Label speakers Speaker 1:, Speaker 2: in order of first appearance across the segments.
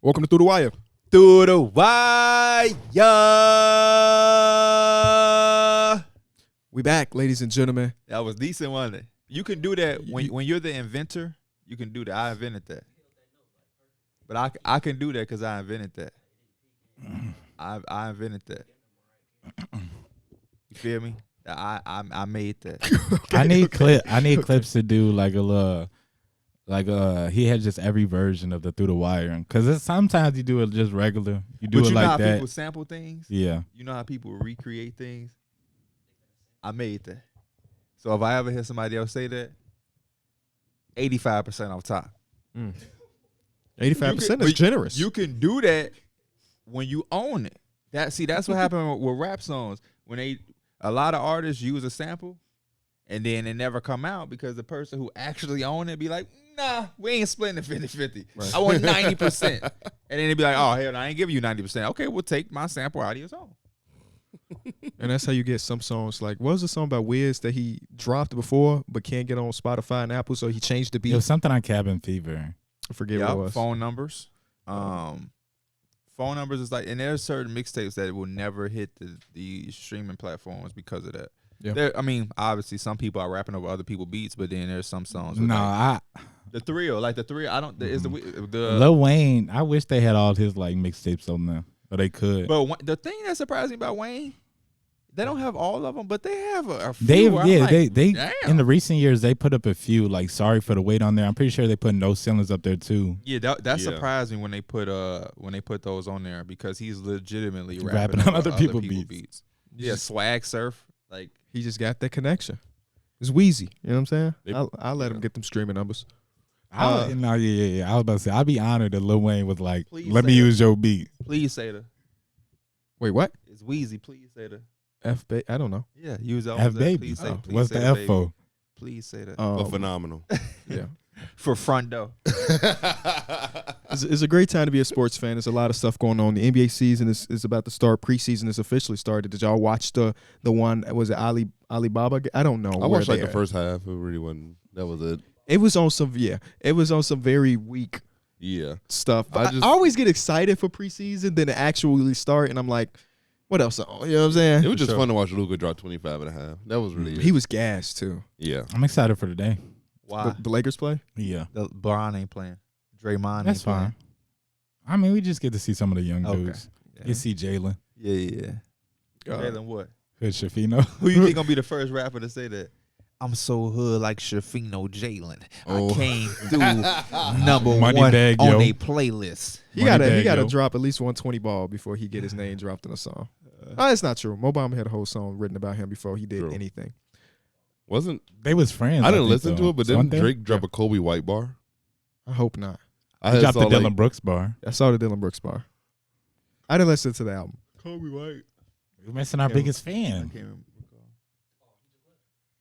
Speaker 1: Welcome to Through the Wire.
Speaker 2: Through the wire.
Speaker 1: We back, ladies and gentlemen.
Speaker 2: That was decent, wasn't it? You can do that when you're the inventor. You can do that. I invented that. But I can do that because I invented that. I invented that. You feel me? I made that.
Speaker 3: Okay, I need clips to do like a little. He had just every version of the Through the Wire, because sometimes you do it just regular. You do it
Speaker 2: know
Speaker 3: like
Speaker 2: how
Speaker 3: that.
Speaker 2: People sample things.
Speaker 3: Yeah.
Speaker 2: You know how people recreate things. I made that. So if I ever hear somebody else say that, 85% off top.
Speaker 1: 85% is generous.
Speaker 2: You can do that when you own it. That's what happened with rap songs. When a lot of artists use a sample, and then it never come out because the person who actually owned it be like, nah, we ain't splitting the 50-50. Right. I want 90%. And then they be like, oh, hell, I ain't giving you 90%. Okay, we'll take my sample out of your song.
Speaker 1: And that's how you get some songs. Like, what was the song by Wiz that he dropped before but can't get on Spotify and Apple, so he changed the beat?
Speaker 3: It was something on Cabin Fever.
Speaker 1: I forget what it was.
Speaker 2: Phone numbers. Phone numbers is like, and there's certain mixtapes that will never hit the streaming platforms because of that. Yeah. I mean, obviously, some people are rapping over other people's beats, but then there's some songs. The thrill. I don't. Is the
Speaker 3: Lil Wayne. I wish they had all his like mixtapes on there, or they could.
Speaker 2: But the thing that surprised me about Wayne, they don't have all of them, but they have a few.
Speaker 3: They in the recent years they put up a few. Like, Sorry for the Wait on there. I'm pretty sure they put No Ceilings up there too.
Speaker 2: Yeah, that surprised me when they put those on there, because he's legitimately
Speaker 3: rapping on other people's beats.
Speaker 2: Yeah, Swag Surf. Like,
Speaker 1: he just got that connection. It's Wheezy. You know what I'm saying? I'll let him get them streaming numbers.
Speaker 3: I was about to say, I'd be honored that Lil Wayne was like, let me use your beat.
Speaker 2: Please say the.
Speaker 1: Wait, what?
Speaker 2: It's Wheezy. Please say the.
Speaker 1: I don't know.
Speaker 2: Yeah, use
Speaker 3: F baby. What's the F for?
Speaker 2: Please say that.
Speaker 4: For phenomenal.
Speaker 1: Yeah.
Speaker 2: For front door.
Speaker 1: It's a great time to be a sports fan. There's a lot of stuff going on. The NBA season is about to start. Preseason is officially started. Did y'all watch the one? Was it Alibaba? I don't know.
Speaker 4: I watched like the first half. It really wasn't. That was it.
Speaker 1: It was on some. Yeah. It was on some very weak.
Speaker 4: Yeah.
Speaker 1: Stuff. I always get excited for preseason, then it actually start, and I'm like, what else? You know what I'm saying?
Speaker 4: It was just fun to watch Luka drop 25.5. That was really.
Speaker 1: He was gassed too.
Speaker 4: Yeah.
Speaker 3: I'm excited for today.
Speaker 2: Why?
Speaker 1: The Lakers play?
Speaker 3: Yeah.
Speaker 2: LeBron ain't playing. Draymond
Speaker 3: That's
Speaker 2: ain't playing.
Speaker 3: fine. I mean, we just get to see some of the young dudes.
Speaker 2: Yeah.
Speaker 3: You see Jalen.
Speaker 2: Yeah. Jalen what?
Speaker 3: Hood Shafino.
Speaker 2: Who you think gonna be the first rapper to say that? I'm so hood like Shafino Jalen. I came through number
Speaker 3: Money
Speaker 2: one
Speaker 3: bag,
Speaker 2: on
Speaker 3: yo.
Speaker 2: a playlist.
Speaker 1: He gotta drop at least 120 ball before he get his name dropped in a song. That's not true. Mo Bamba had a whole song written about him before he did anything.
Speaker 3: They was friends?
Speaker 4: I didn't listen to it, but didn't
Speaker 3: Drake
Speaker 4: Drake drop a Kobe White bar?
Speaker 1: I hope not.
Speaker 3: He dropped the Dylan Brooks bar.
Speaker 1: I saw the Dylan Brooks bar. I didn't listen to the album.
Speaker 2: Kobe White.
Speaker 3: You're missing our biggest fan.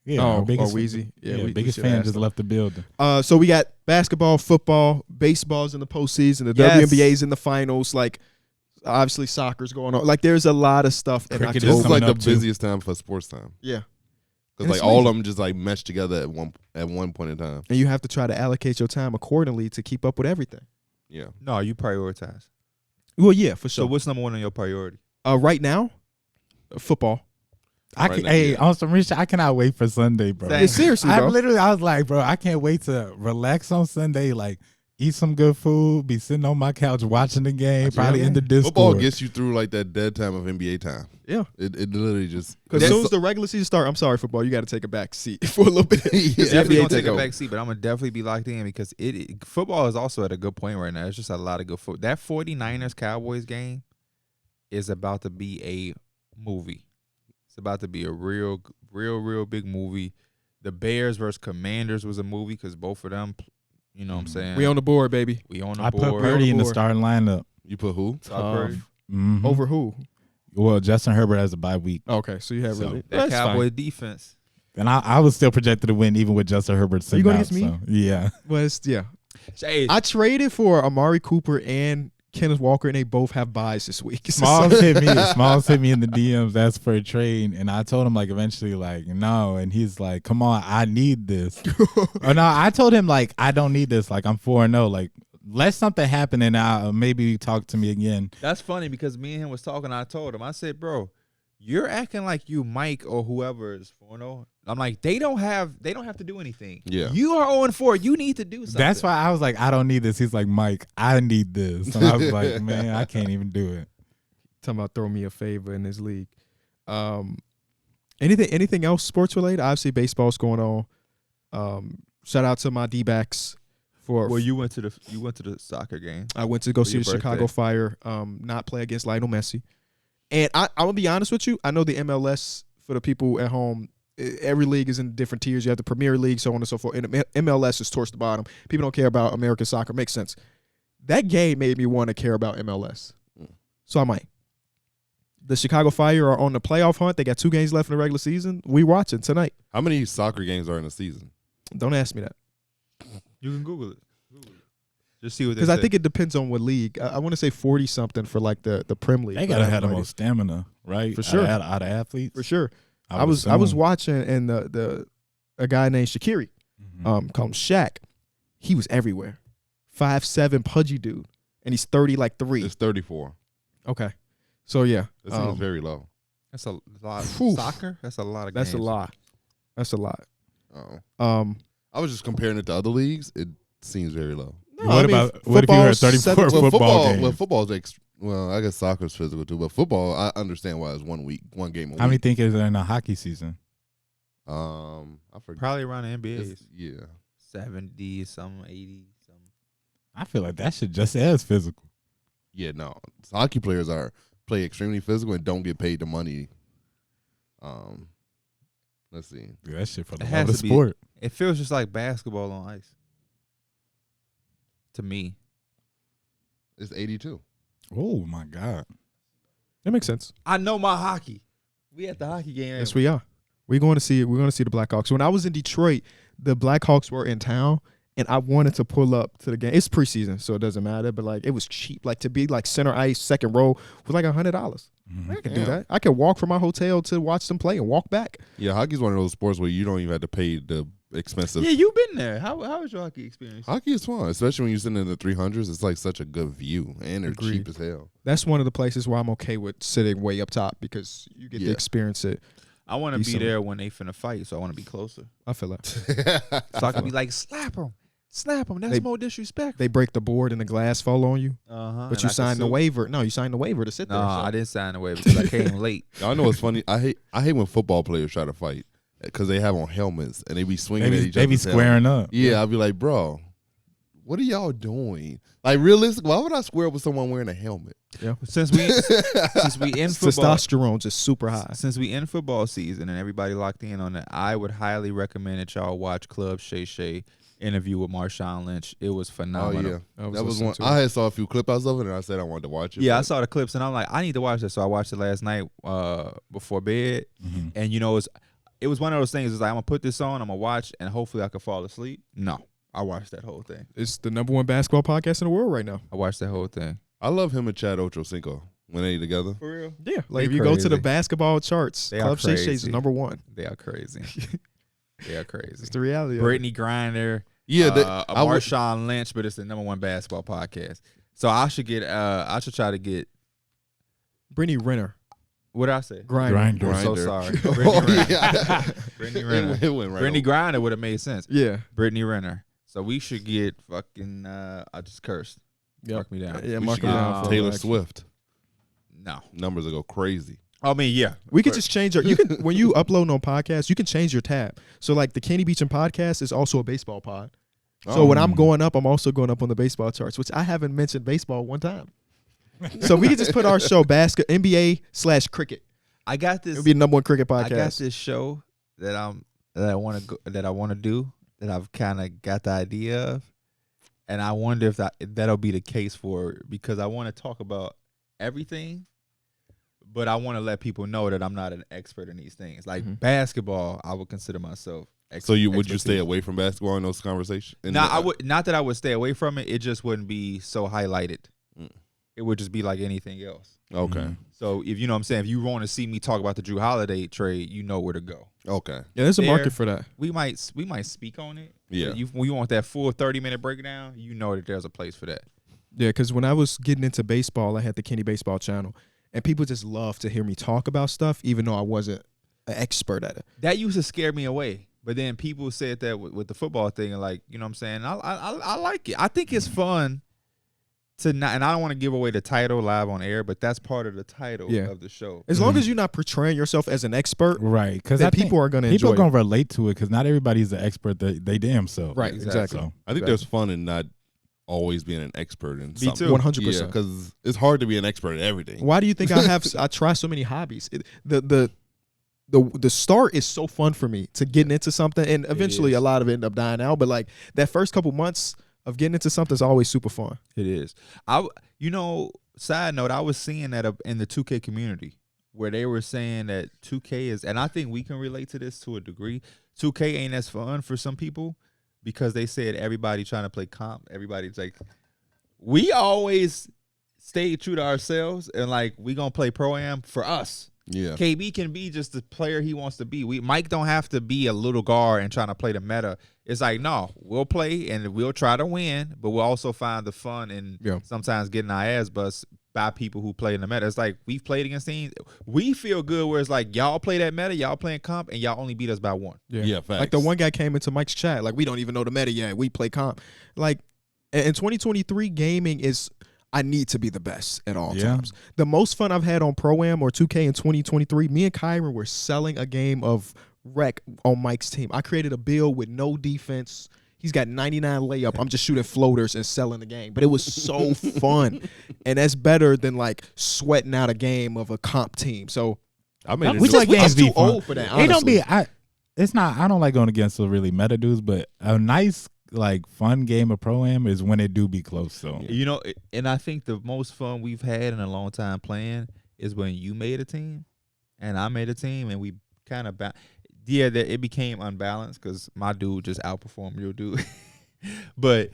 Speaker 3: Yeah,
Speaker 1: our
Speaker 3: our biggest
Speaker 1: Weezy. Yeah,
Speaker 3: biggest fan just left the building.
Speaker 1: So we got basketball, football, baseball's in the postseason, the WNBA's in the finals. Like, obviously soccer's going on. Like, there's a lot of stuff.
Speaker 3: Cricket
Speaker 4: This is like the
Speaker 3: too.
Speaker 4: busiest time for sports time.
Speaker 1: Yeah.
Speaker 4: Because like all of them just like mesh together at one point in time.
Speaker 1: And you have to try to allocate your time accordingly to keep up with everything.
Speaker 4: Yeah.
Speaker 2: No, you prioritize.
Speaker 1: Well, yeah, for sure.
Speaker 2: So what's number one on your priority?
Speaker 1: Right now, football.
Speaker 3: On some rich, I cannot wait for Sunday, bro.
Speaker 1: Yeah, seriously, bro.
Speaker 3: I was like, bro, I can't wait to relax on Sunday, like eat some good food, be sitting on my couch watching the game, probably in the Discord.
Speaker 4: Football gets you through like that dead time of NBA time.
Speaker 1: Yeah.
Speaker 4: It literally just.
Speaker 1: Because as soon as the regular season start, I'm sorry, football, you got to take a back seat for a little bit.
Speaker 2: Definitely gonna take a back seat, but I'm gonna definitely be locked in because football is also at a good point right now. It's just a lot of good football. That 49ers Cowboys game is about to be a movie. It's about to be a real big movie. The Bears versus Commanders was a movie because both of them, you know what I'm saying?
Speaker 1: We on the board, baby.
Speaker 2: We on the
Speaker 3: I
Speaker 2: board.
Speaker 3: put Purdy in the starting lineup.
Speaker 4: You put who?
Speaker 2: Purdy.
Speaker 1: Over who?
Speaker 3: Well, Justin Herbert has a bye week.
Speaker 1: Okay, so you have really
Speaker 2: that Cowboy defense.
Speaker 3: And I was still projected to win even with Justin Herbert sitting
Speaker 1: you going
Speaker 3: out.
Speaker 1: against me?
Speaker 3: Yeah.
Speaker 1: Well, I traded for Amari Cooper and Kenneth Walker, and they both have buys this week.
Speaker 3: Smalls hit me in the DMs, asked for a trade, and I told him like eventually like no, and he's like, come on, I need this. Or no, I told him like I don't need this, like I'm 4-0, like let something happen and I'll maybe talk to me again.
Speaker 2: That's funny because me and him was talking. I told him, I said, bro, you're acting like you Mike or whoever is 4-0. I'm like, they don't have to do anything.
Speaker 4: Yeah.
Speaker 2: You are 0-4. You need to do something.
Speaker 3: That's why I was like, I don't need this. He's like, Mike, I need this. And I was like, man, I can't even do it.
Speaker 1: Talking about throw me a favor in this league. Anything else sports related? Obviously, baseball's going on. Shout out to my D-backs for.
Speaker 2: Well, you went to the soccer game.
Speaker 1: I went to go
Speaker 2: for
Speaker 1: see
Speaker 2: your
Speaker 1: the Chicago
Speaker 2: birthday.
Speaker 1: Fire not play against Lionel Messi. And I'm going to be honest with you. I know the MLS, for the people at home, every league is in different tiers. You have the Premier League, so on and so forth. And MLS is towards the bottom. People don't care about American soccer. Makes sense. That game made me want to care about MLS. So I might. The Chicago Fire are on the playoff hunt. They got 2 games left in the regular season. We watching tonight.
Speaker 4: How many soccer games are in a season?
Speaker 1: Don't ask me that.
Speaker 2: You can Google it. Just see what they
Speaker 1: Because I
Speaker 2: say.
Speaker 1: think it depends on what league. I want to say 40-something for like the Prem League.
Speaker 3: They
Speaker 1: but
Speaker 3: gotta
Speaker 1: I have
Speaker 3: have the
Speaker 1: no idea.
Speaker 3: most stamina, right?
Speaker 1: For sure.
Speaker 3: Out of athletes.
Speaker 1: For sure. I
Speaker 3: would
Speaker 1: was
Speaker 3: assume.
Speaker 1: watching and a guy named Shaqiri,
Speaker 3: Mhm.
Speaker 1: called him Shaq. He was everywhere. 5'7" pudgy dude. And he's 30 like 3.
Speaker 4: It's 34.
Speaker 1: Okay. So yeah.
Speaker 4: That seems very low.
Speaker 2: That's a lot.
Speaker 1: Phew.
Speaker 2: Soccer? That's a lot of
Speaker 1: That's a
Speaker 2: games.
Speaker 1: lot. That's a lot.
Speaker 4: Oh. I was just comparing it to other leagues. It seems very low.
Speaker 3: What if you were 34
Speaker 1: football
Speaker 3: football games?
Speaker 4: Well, football's I guess soccer's physical too, but football, I understand why it's 1 game a week.
Speaker 3: How many think is in a hockey season?
Speaker 4: I forget.
Speaker 2: Probably around the NBA's.
Speaker 4: Yeah.
Speaker 2: 70, some 80, some.
Speaker 3: I feel like that shit just as physical.
Speaker 4: Yeah, no. Hockey players play extremely physical and don't get paid the money. Let's see.
Speaker 3: Dude, that shit for the
Speaker 2: It
Speaker 3: love
Speaker 2: has
Speaker 3: of
Speaker 2: to be.
Speaker 3: sport.
Speaker 2: It feels just like basketball on ice. To me.
Speaker 4: It's 82.
Speaker 3: Oh my God.
Speaker 1: That makes sense.
Speaker 2: I know my hockey. We at the hockey game.
Speaker 1: Yes, we are. We're going to see the Blackhawks. When I was in Detroit, the Blackhawks were in town, and I wanted to pull up to the game. It's preseason, so it doesn't matter. But like, it was cheap. Like to be like center ice, second row was like $100.
Speaker 3: Mhm.
Speaker 1: I could do that. I could walk from my hotel to watch them play and walk back.
Speaker 4: Yeah, hockey's one of those sports where you don't even have to pay the expensive.
Speaker 2: Yeah, you've been there. How was your hockey experience?
Speaker 4: Hockey is fun, especially when you're sitting in the 300s. It's like such a good view, and they're
Speaker 1: Agreed.
Speaker 4: cheap as hell.
Speaker 1: That's one of the places where I'm okay with sitting way up top because you get to
Speaker 4: Yeah.
Speaker 1: experience it.
Speaker 2: I want to be
Speaker 1: Decent.
Speaker 2: there when they finna fight, so I want to be closer.
Speaker 1: I feel that.
Speaker 2: So I can be like, slap them. That's
Speaker 1: They-
Speaker 2: more disrespectful.
Speaker 1: They break the board and the glass fall on you,
Speaker 2: Uh-huh.
Speaker 1: but you signed the waiver. No, you signed the waiver to sit
Speaker 2: No,
Speaker 1: there. so-
Speaker 2: I didn't sign the waiver because I came late.
Speaker 4: Y'all know what's funny? I hate when football players try to fight because they have on helmets and they be swinging at each other.
Speaker 3: They be squaring up.
Speaker 4: Yeah, I'll be like, bro, what are y'all doing? Like, realistically, why would I square up with someone wearing a helmet?
Speaker 2: Since we in football,
Speaker 1: Testosterone just super high.
Speaker 2: since we in football season and everybody locked in on it, I would highly recommend that y'all watch Club Shay Shay interview with Marshawn Lynch. It was
Speaker 4: Oh
Speaker 2: phenomenal.
Speaker 4: yeah,
Speaker 1: I was
Speaker 4: that was
Speaker 1: listening
Speaker 4: one.
Speaker 1: to
Speaker 4: I had saw a few clip outs of it, and I said I wanted to watch it.
Speaker 2: Yeah, I
Speaker 4: but-
Speaker 2: saw the clips and I'm like, I need to watch this. So I watched it last night before bed,
Speaker 3: Mhm.
Speaker 2: and it was one of those things. It's like I'm gonna put this on, I'm gonna watch, and hopefully I can fall asleep. No, I watched that whole thing.
Speaker 1: It's the #1 basketball podcast in the world right now.
Speaker 2: I watched that whole thing.
Speaker 4: I love him and Chad Ochocinco when they together.
Speaker 2: For real,
Speaker 1: Yeah, like if
Speaker 2: They
Speaker 1: you go to the
Speaker 2: crazy.
Speaker 1: basketball charts,
Speaker 2: They are
Speaker 1: Club Shay Shay is
Speaker 2: crazy.
Speaker 1: #1.
Speaker 2: they are crazy. They are crazy.
Speaker 1: It's the reality. of it.
Speaker 2: Brittany Griner.
Speaker 4: Yeah, I would-
Speaker 2: Marshawn Lynch, but it's the #1 basketball podcast. So I should try to get.
Speaker 1: Brittany Renner.
Speaker 2: What did I say?
Speaker 1: Grinder.
Speaker 3: Grinder.
Speaker 2: I'm so
Speaker 4: Grinder.
Speaker 2: sorry.
Speaker 4: Oh,
Speaker 2: Brittany Renner.
Speaker 4: yeah.
Speaker 2: Brittany
Speaker 4: It
Speaker 2: Renner.
Speaker 4: went- it went right
Speaker 2: Brittany
Speaker 4: over.
Speaker 2: Griner would have made sense.
Speaker 1: Yeah.
Speaker 2: Brittany Renner. So we should get fucking. I just cursed.
Speaker 1: Yep.
Speaker 2: Mark me down.
Speaker 1: Yeah,
Speaker 4: We
Speaker 1: mark
Speaker 4: should
Speaker 1: it
Speaker 4: get
Speaker 1: down. for
Speaker 4: Taylor
Speaker 1: action.
Speaker 4: Swift.
Speaker 2: No.
Speaker 4: Numbers will go crazy.
Speaker 2: I mean, yeah.
Speaker 1: We could just change our. You can when you upload on podcasts, you can change your tab. So like the Kenny Beach and podcast is also a baseball pod. So when I'm going up, I'm also going up on the baseball charts, which I haven't mentioned baseball one time. So we could just put our show NBA/cricket.
Speaker 2: I got
Speaker 1: It
Speaker 2: this.
Speaker 1: would be the #1 cricket
Speaker 2: I got
Speaker 1: podcast.
Speaker 2: this show that I want to do that I've kind of got the idea of, and I wonder if that'll be the case for because I want to talk about everything, but I want to let people know that I'm not an expert in these things. Like
Speaker 1: Mhm.
Speaker 2: basketball, I would consider myself.
Speaker 4: So would you stay
Speaker 2: expertise.
Speaker 4: away from basketball in those conversations?
Speaker 2: No, I would not that I would stay away from it. It just wouldn't be so highlighted.
Speaker 4: Mm.
Speaker 2: it would just be like anything else.
Speaker 4: Okay.
Speaker 3: Mhm.
Speaker 2: So if you know what I'm saying, if you want to see me talk about the Drew Holiday trade, you know where to go.
Speaker 4: Okay.
Speaker 1: Yeah, there's a
Speaker 2: There.
Speaker 1: market for that.
Speaker 2: We might speak on it.
Speaker 4: Yeah.
Speaker 2: When you want that full 30-minute breakdown, you know that there's a place for that.
Speaker 1: Yeah, because when I was getting into baseball, I had the Kenny Baseball channel, and people just love to hear me talk about stuff, even though I wasn't an expert at it.
Speaker 2: That used to scare me away. But then people said that with the football thing, and like, you know what I'm saying? I like it. I think it's fun to not, and I don't want to give away the title live on air, but that's part of the title of the show.
Speaker 1: As long as you're not portraying yourself as an expert,
Speaker 3: Right, because
Speaker 1: that people are going to enjoy
Speaker 3: people
Speaker 1: it.
Speaker 3: gonna relate to it because not everybody's an expert. They damn self.
Speaker 1: Right, exactly.
Speaker 3: So,
Speaker 4: I think there's fun in not always being an expert in something.
Speaker 2: too.
Speaker 1: 100%.
Speaker 4: Yeah, because it's hard to be an expert at everything.
Speaker 1: Why do you think I try so many hobbies? The start is so fun for me to getting into something, and eventually a lot of it end up dying out. But like that first couple months of getting into something is always super fun.
Speaker 2: It is. Side note, I was seeing that in the 2K community where they were saying that 2K is, and I think we can relate to this to a degree. 2K ain't as fun for some people because they said everybody trying to play comp. Everybody's like, we always stay true to ourselves and like we gonna play pro-am for us.
Speaker 4: Yeah.
Speaker 2: KB can be just the player he wants to be. Mike don't have to be a little guard and trying to play the meta. It's like, no, we'll play and we'll try to win, but we'll also find the fun in sometimes getting our ass bust by people who play in the meta. It's like we've played against teams. We feel good where it's like y'all play that meta, y'all playing comp, and y'all only beat us by one.
Speaker 4: Yeah, facts.
Speaker 1: Like the one guy came into Mike's chat, like we don't even know the meta yet. We play comp. Like in 2023, gaming is I need to be the best at all times. The most fun I've had on Pro-Am or 2K in 2023, me and Kyron were selling a game of Wreck on Mike's team. I created a build with no defense. He's got 99 layup. I'm just shooting floaters and selling the game. But it was so fun. And that's better than like sweating out a game of a comp team. So
Speaker 4: I mean,
Speaker 3: we like games
Speaker 1: I'm
Speaker 3: be
Speaker 1: too
Speaker 3: fun.
Speaker 1: old for that,
Speaker 3: It don't
Speaker 1: honestly.
Speaker 3: be. It's not. I don't like going against the really meta dudes, but a nice like fun game of Pro-Am is when it do be close. So
Speaker 2: You know, and I think the most fun we've had in a long time playing is when you made a team and I made a team and we kind of it became unbalanced because my dude just outperformed your dude. But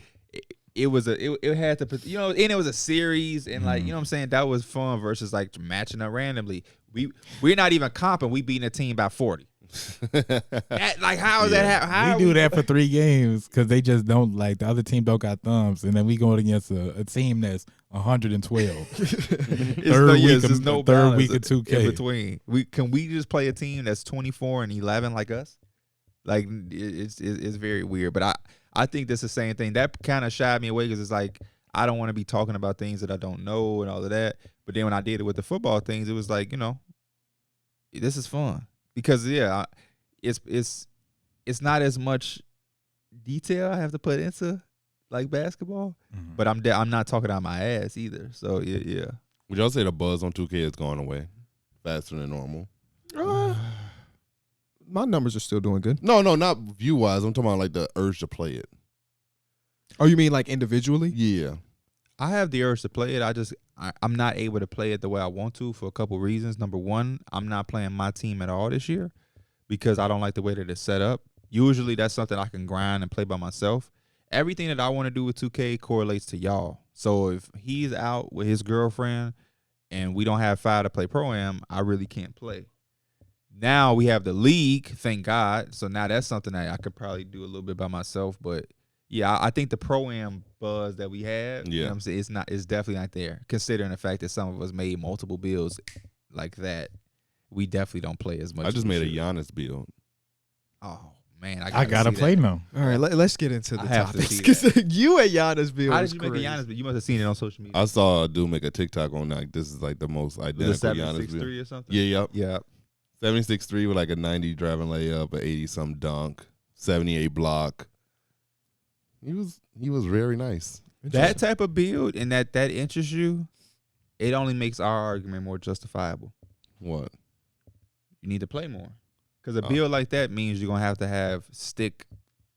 Speaker 2: it had to, you know, and it was a series and like, you know what I'm saying? That was fun versus like matching up randomly. We're not even comping. We beating a team by 40. Like how is that happen?
Speaker 3: we do that for 3 games because they just don't like the other team don't got thumbs, and then we going against a team that's 112.
Speaker 2: There's no
Speaker 3: third
Speaker 2: balance
Speaker 3: week of 2K
Speaker 2: in between. We just play a team that's 24-11 like us? Like it's very weird. But I think that's the same thing. That kind of shied me away because it's like I don't want to be talking about things that I don't know and all of that. But then when I did it with the football things, it was like, you know, this is fun. Because it's not as much detail I have to put into like basketball, but I'm not talking out my ass either. So yeah.
Speaker 4: Would y'all say the buzz on 2K has gone away faster than normal?
Speaker 1: My numbers are still doing good.
Speaker 4: No, not view wise. I'm talking about like the urge to play it.
Speaker 1: Oh, you mean like individually?
Speaker 4: Yeah.
Speaker 2: I have the urge to play it. I'm not able to play it the way I want to for a couple reasons. Number one, I'm not playing my team at all this year because I don't like the way that it's set up. Usually that's something I can grind and play by myself. Everything that I want to do with 2K correlates to y'all. So if he's out with his girlfriend and we don't have 5 to play Pro-Am, I really can't play. Now we have the league, thank God. So now that's something that I could probably do a little bit by myself, but yeah, I think the Pro-Am buzz that we have, you know what I'm saying, it's definitely not there. Considering the fact that some of us made multiple builds like that, we definitely don't play as much.
Speaker 4: I just made a Giannis build.
Speaker 2: Oh man,
Speaker 3: I gotta play now.
Speaker 1: All right, let's get into the
Speaker 2: I have to
Speaker 1: topics
Speaker 2: see
Speaker 1: because you and Giannis build.
Speaker 2: How did you make a Giannis build? You must have seen it on social media.
Speaker 4: I saw a dude make a TikTok on like this is like the most identical Giannis build.
Speaker 2: 7-6-3 or something?
Speaker 4: Yeah. 76-3 with like a 90 driving layup, a 80-some dunk, 78 block. He was very nice.
Speaker 2: That type of build and that interests you, it only makes our argument more justifiable.
Speaker 4: What?
Speaker 2: You need to play more. Because a build like that means you're going to have stick.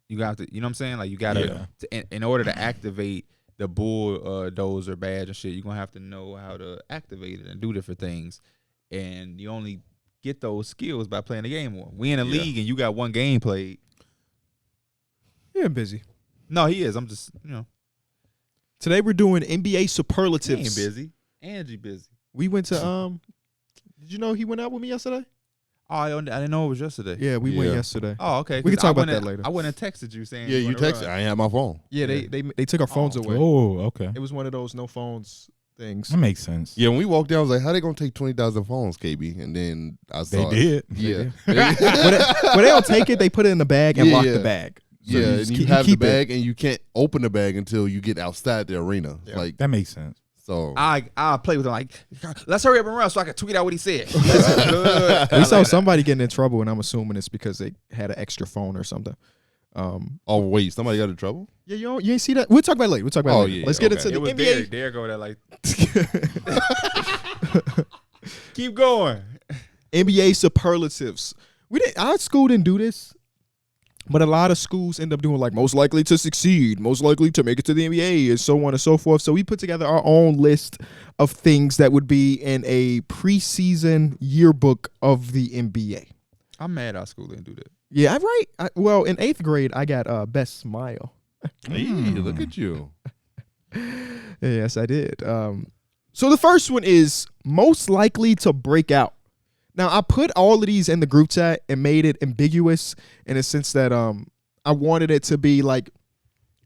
Speaker 2: You got to, you know what I'm saying? Like you got to, in order to activate the bulldozer badge and shit, you're going to have to know how to activate it and do different things. And you only get those skills by playing the game more. We in a league and you got one game played.
Speaker 1: You're busy.
Speaker 2: No, he is. I'm just, you know.
Speaker 1: Today we're doing NBA
Speaker 2: He
Speaker 1: superlatives.
Speaker 2: ain't busy. Angie busy.
Speaker 1: We went to Did you know he went out with me yesterday?
Speaker 2: Oh, I didn't know it was yesterday.
Speaker 1: Yeah, we went
Speaker 4: Yeah.
Speaker 1: yesterday.
Speaker 2: Oh, okay.
Speaker 1: We can
Speaker 2: 'cause
Speaker 1: talk
Speaker 2: I
Speaker 1: about
Speaker 2: wouldn't-
Speaker 1: that later.
Speaker 2: I wouldn't have texted you saying.
Speaker 4: Yeah, you
Speaker 2: wanna
Speaker 4: texted.
Speaker 2: ride.
Speaker 4: I ain't have my phone.
Speaker 1: Yeah, they took our phones away.
Speaker 3: Oh, okay.
Speaker 1: It was one of those no phones things.
Speaker 3: That makes sense.
Speaker 4: Yeah, when we walked down, I was like, "How they gonna take 20,000 phones, KB?" And then I
Speaker 3: They
Speaker 4: saw
Speaker 3: did.
Speaker 4: Yeah,
Speaker 1: But they don't take it. They put it in the bag and
Speaker 4: Yeah,
Speaker 1: lock
Speaker 4: yeah.
Speaker 1: the bag. So
Speaker 4: yeah.
Speaker 1: just
Speaker 4: And you
Speaker 1: keep-
Speaker 4: have the
Speaker 1: keep it.
Speaker 4: bag, and you can't open the bag until you get outside the arena.
Speaker 1: Yeah.
Speaker 4: Like
Speaker 3: That makes sense.
Speaker 4: so.
Speaker 2: I play with him like, let's hurry up and run so I can tweet out what he said. Good.
Speaker 1: We saw
Speaker 2: Like that.
Speaker 1: somebody getting in trouble, and I'm assuming it's because they had an extra phone or something.
Speaker 4: Oh wait, somebody got in trouble?
Speaker 1: Yeah, you ain't see that. We'll talk about it later. We'll talk about it
Speaker 4: Oh,
Speaker 1: later.
Speaker 4: yeah,
Speaker 1: Let's get
Speaker 4: okay.
Speaker 1: into
Speaker 2: It was
Speaker 1: the NBA.
Speaker 2: Darrick over there like, keep going.
Speaker 1: NBA superlatives. Our school didn't do this, but a lot of schools end up doing like most likely to succeed, most likely to make it to the NBA, and so on and so forth. So we put together our own list of things that would be in a preseason yearbook of the NBA.
Speaker 2: I'm mad our school didn't do that.
Speaker 1: Yeah, I'm right. Well, in 8th grade, I got best smile.
Speaker 4: Hey, look at you.
Speaker 1: Yes, I did. So the first one is most likely to break out. Now, I put all of these in the group chat and made it ambiguous in a sense that I wanted it to be like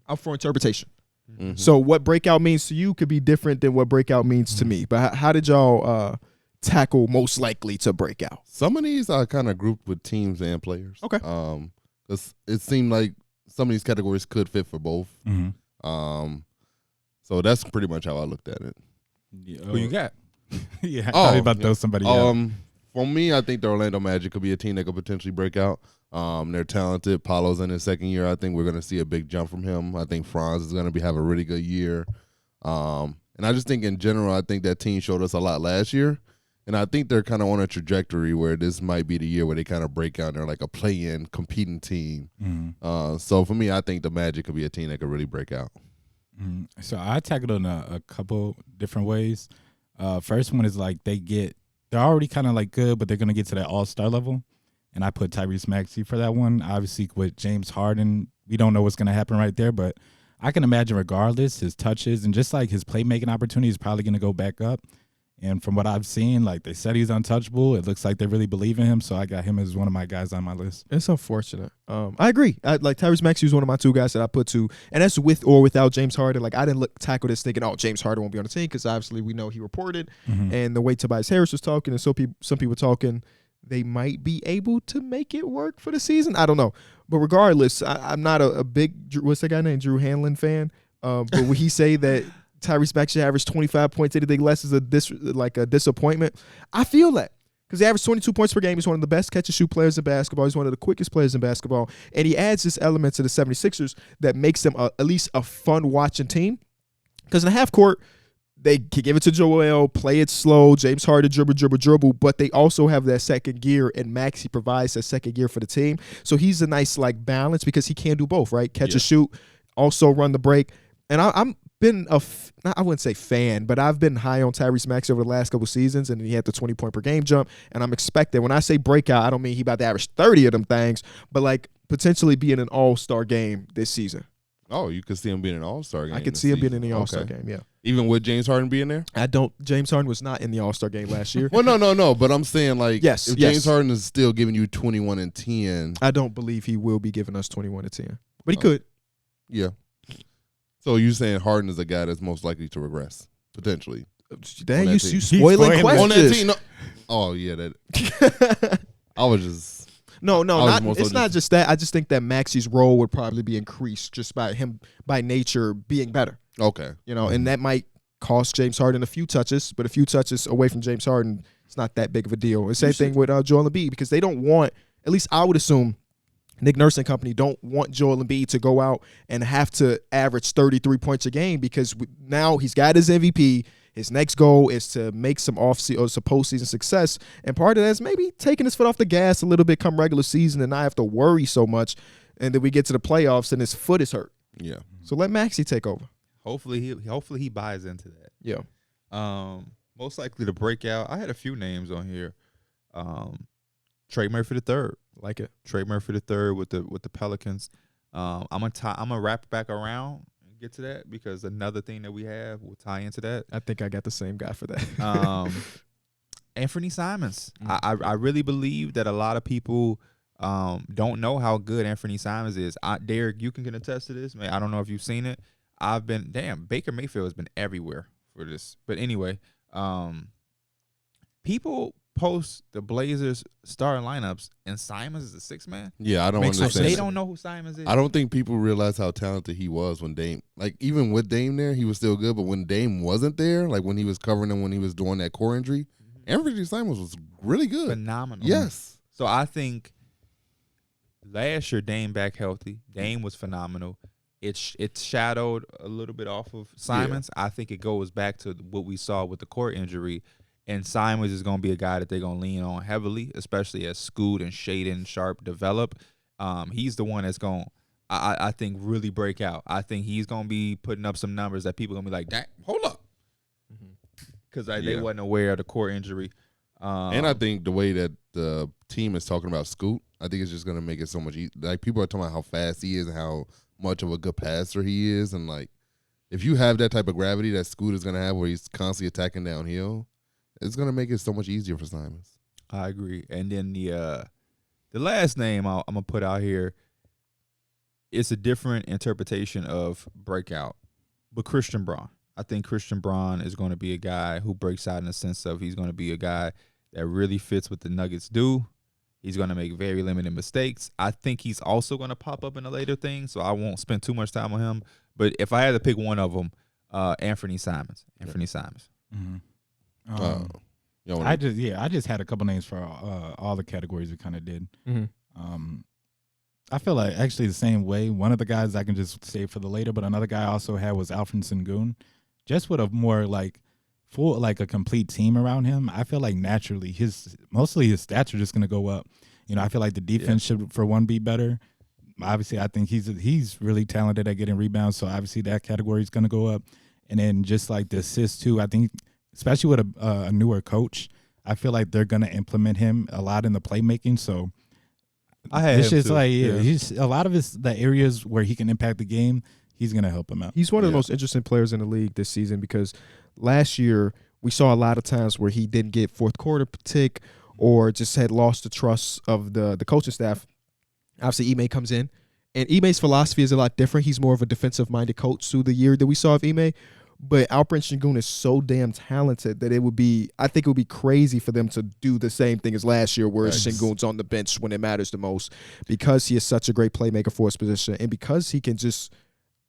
Speaker 1: up for interpretation.
Speaker 4: Mhm.
Speaker 1: So what breakout means to you could be different than what breakout means to me. But how did y'all tackle most likely to break out?
Speaker 4: Some of these are kind of grouped with teams and players.
Speaker 1: Okay.
Speaker 4: 'Cause it seemed like some of these categories could fit for both.
Speaker 3: Mm-hmm.
Speaker 4: So that's pretty much how I looked at it.
Speaker 2: Who you got?
Speaker 3: Yeah, I
Speaker 4: Oh,
Speaker 3: thought you about to throw somebody out.
Speaker 4: For me, I think the Orlando Magic could be a team that could potentially break out. They're talented. Paulo's in his second year. I think we're going to see a big jump from him. I think Franz is going to have a really good year. And I just think in general, I think that team showed us a lot last year. And I think they're kind of on a trajectory where this might be the year where they kind of break out and they're like a play-in competing team.
Speaker 3: Mm-hmm.
Speaker 4: So for me, I think the Magic could be a team that could really break out.
Speaker 3: Mm-hmm. So I tackled it in a couple different ways. First one is like they're already kind of like good, but they're going to get to that all-star level. And I put Tyrese Maxey for that one. Obviously, with James Harden, we don't know what's going to happen right there, but I can imagine regardless, his touches and just like his playmaking opportunity is probably going to go back up. And from what I've seen, like they said he's untouchable. It looks like they really believe in him. So I got him as one of my guys on my list.
Speaker 1: It's unfortunate. I agree. Like Tyrese Maxey was one of my two guys that I put to, and that's with or without James Harden. Like I didn't tackle this thinking, oh, James Harden won't be on the team because obviously we know he reported, and the way Tobias Harris was talking, and some people talking, they might be able to make it work for the season. I don't know, but regardless, I'm not a big what's that guy named Drew Hanlon fan. But when he say that Tyrese Maxey averaged 25 points, anything less is a disappointment. I feel that because he averaged 22 points per game. He's one of the best catch-and-shoot players in basketball. He's one of the quickest players in basketball. And he adds this element to the 76ers that makes them at least a fun-watching team. Because in the half court, they can give it to Joel, play it slow, James Harden dribble, but they also have that second gear, and Maxey provides that second gear for the team. So he's a nice like balance because he can do both, right? Catch and shoot, also run the break. And I'm been I wouldn't say fan, but I've been high on Tyrese Maxey over the last couple seasons, and he had the 20-point per game jump. And I'm expecting, when I say breakout, I don't mean he about to average 30 of them things, but like potentially be in an all-star game this season.
Speaker 4: Oh, you could see him being an all-star game.
Speaker 1: I could see him being in the all-star game, yeah.
Speaker 4: Even with James Harden being there?
Speaker 1: James Harden was not in the all-star game last year.
Speaker 4: Well, no. But I'm saying, like,
Speaker 1: Yes,
Speaker 4: if
Speaker 1: yes.
Speaker 4: James Harden is still giving you 21 and 10.
Speaker 1: I don't believe he will be giving us 21 to 10, but he could.
Speaker 4: Yeah. So you're saying Harden is a guy that's most likely to regress, potentially.
Speaker 1: Dang,
Speaker 4: On
Speaker 1: you
Speaker 4: that team.
Speaker 1: spoiling
Speaker 3: spoiling.
Speaker 4: On that
Speaker 1: questions.
Speaker 4: team? No. Oh, yeah. That I was just...
Speaker 1: No,
Speaker 4: was more so
Speaker 1: it's not just that. I just think that Maxey's role would probably be increased just by him, by nature, being better.
Speaker 4: Okay.
Speaker 1: You know, and that might cost James Harden a few touches, but a few touches away from James Harden, it's not that big of a deal. The same thing with Joel Embiid, because they don't want, at least I would assume, Nick Nurse and company don't want Joel Embiid to go out and have to average 33 points a game because now he's got his MVP. His next goal is to make some postseason success, and part of that is maybe taking his foot off the gas a little bit come regular season and not have to worry so much, and then we get to the playoffs and his foot is hurt.
Speaker 4: Yeah.
Speaker 1: So let Maxey take over.
Speaker 2: Hopefully he buys into that.
Speaker 1: Yeah.
Speaker 2: Most likely to break out. I had a few names on here. Trey Murphy III.
Speaker 1: Like it.
Speaker 2: Trey Murphy III with the Pelicans. I'm gonna wrap back around and get to that because another thing that we have will tie into that.
Speaker 1: I think I got the same guy for that.
Speaker 2: Anthony Simons. I really believe that a lot of people don't know how good Anthony Simons is. Darrick, you can attest to this, man. I don't know if you've seen it. Baker Mayfield has been everywhere for this. But anyway, people post the Blazers starting lineups and Simons is a 6-man.
Speaker 4: Yeah, I don't
Speaker 1: Makes no
Speaker 4: understand.
Speaker 2: They
Speaker 1: sense.
Speaker 2: don't know who Simons is.
Speaker 4: I don't think people realize how talented he was when Dame, like even with Dame there, he was still good. But when Dame wasn't there, like when he was covering him, when he was doing that core injury, Anthony Simons was really good.
Speaker 2: Phenomenal.
Speaker 4: Yes.
Speaker 2: So I think last year Dame back healthy. Dame was phenomenal. It shadowed a little bit off of Simons. I think it goes back to what we saw with the core injury. And Simons is going to be a guy that they're going to lean on heavily, especially as Scoot and Shaden Sharp develop. He's the one that's going to, I think, really break out. I think he's going to be putting up some numbers that people are going to be like, dang, hold up. Because they wasn't aware of the core injury.
Speaker 4: And I think the way that the team is talking about Scoot, I think it's just going to make it so much easier. Like, people are talking about how fast he is and how much of a good passer he is. And, like, if you have that type of gravity that Scoot is going to have where he's constantly attacking downhill, it's going to make it so much easier for Simons.
Speaker 2: I agree. And then the last name I'm going to put out here, it's a different interpretation of Breakout, but Christian Braun. I think Christian Braun is going to be a guy who breaks out in the sense of he's going to be a guy that really fits what the Nuggets do. He's going to make very limited mistakes. I think he's also going to pop up in a later thing, so I won't spend too much time on him. But if I had to pick one of them, Anthony Simons. Anthony Simons.
Speaker 3: Mm-hmm.
Speaker 4: I
Speaker 3: just had a couple names for all the categories we kind of did.
Speaker 1: Mm-hmm.
Speaker 3: I feel like actually the same way. One of the guys I can just save for the later, but another guy I also had was Alfred Sengun. Just with a more like full, like a complete team around him, I feel like naturally mostly his stats are just going to go up. You know, I feel like the defense should for one be better. Obviously, I think he's really talented at getting rebounds, so obviously that category is going to go up. And then just like the assists too, I think especially with a newer coach, I feel like they're going to implement him a lot in the playmaking. So it's just like he's a lot of the areas where he can impact the game. He's going to help him out.
Speaker 1: He's one of the most interesting players in the league this season because last year we saw a lot of times where he didn't get fourth quarter tick or just had lost the trust of the coaching staff. Obviously, Ime comes in, and Ime's philosophy is a lot different. He's more of a defensive-minded coach through the year that we saw of Ime. But Alperen Sengun is so damn talented that I think it would be crazy for them to do the same thing as last year where Sengun's on the bench when it matters the most because he is such a great playmaker for his position and because he can just,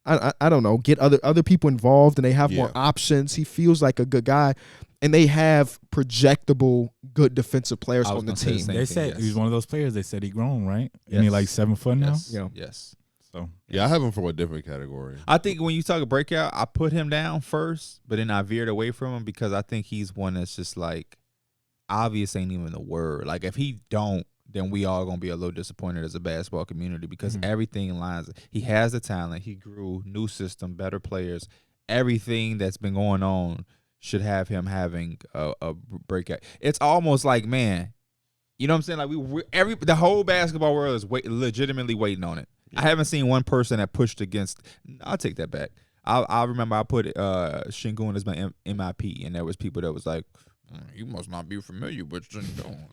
Speaker 1: I don't know, get other people involved and they have more options. He feels like a good guy. And they have projectable, good defensive players on the team.
Speaker 3: They said he's one of those players. They said he grown, right? Yes. And he like 7 foot now?
Speaker 2: Yes.
Speaker 3: So
Speaker 4: I have him for a different category.
Speaker 2: I think when you talk a breakout, I put him down first, but then I veered away from him because I think he's one that's just like obvious ain't even the word. Like if he don't, then we all gonna be a little disappointed as a basketball community because everything lines. He has the talent. He grew, new system, better players. Everything that's been going on should have him having a breakout. It's almost like, man, you know what I'm saying? Like the whole basketball world is legitimately waiting on it. I haven't seen one person that pushed against. I'll take that back. I remember I put Sengun as my MIP, and there was people that was like, "You must not be familiar with Sengun."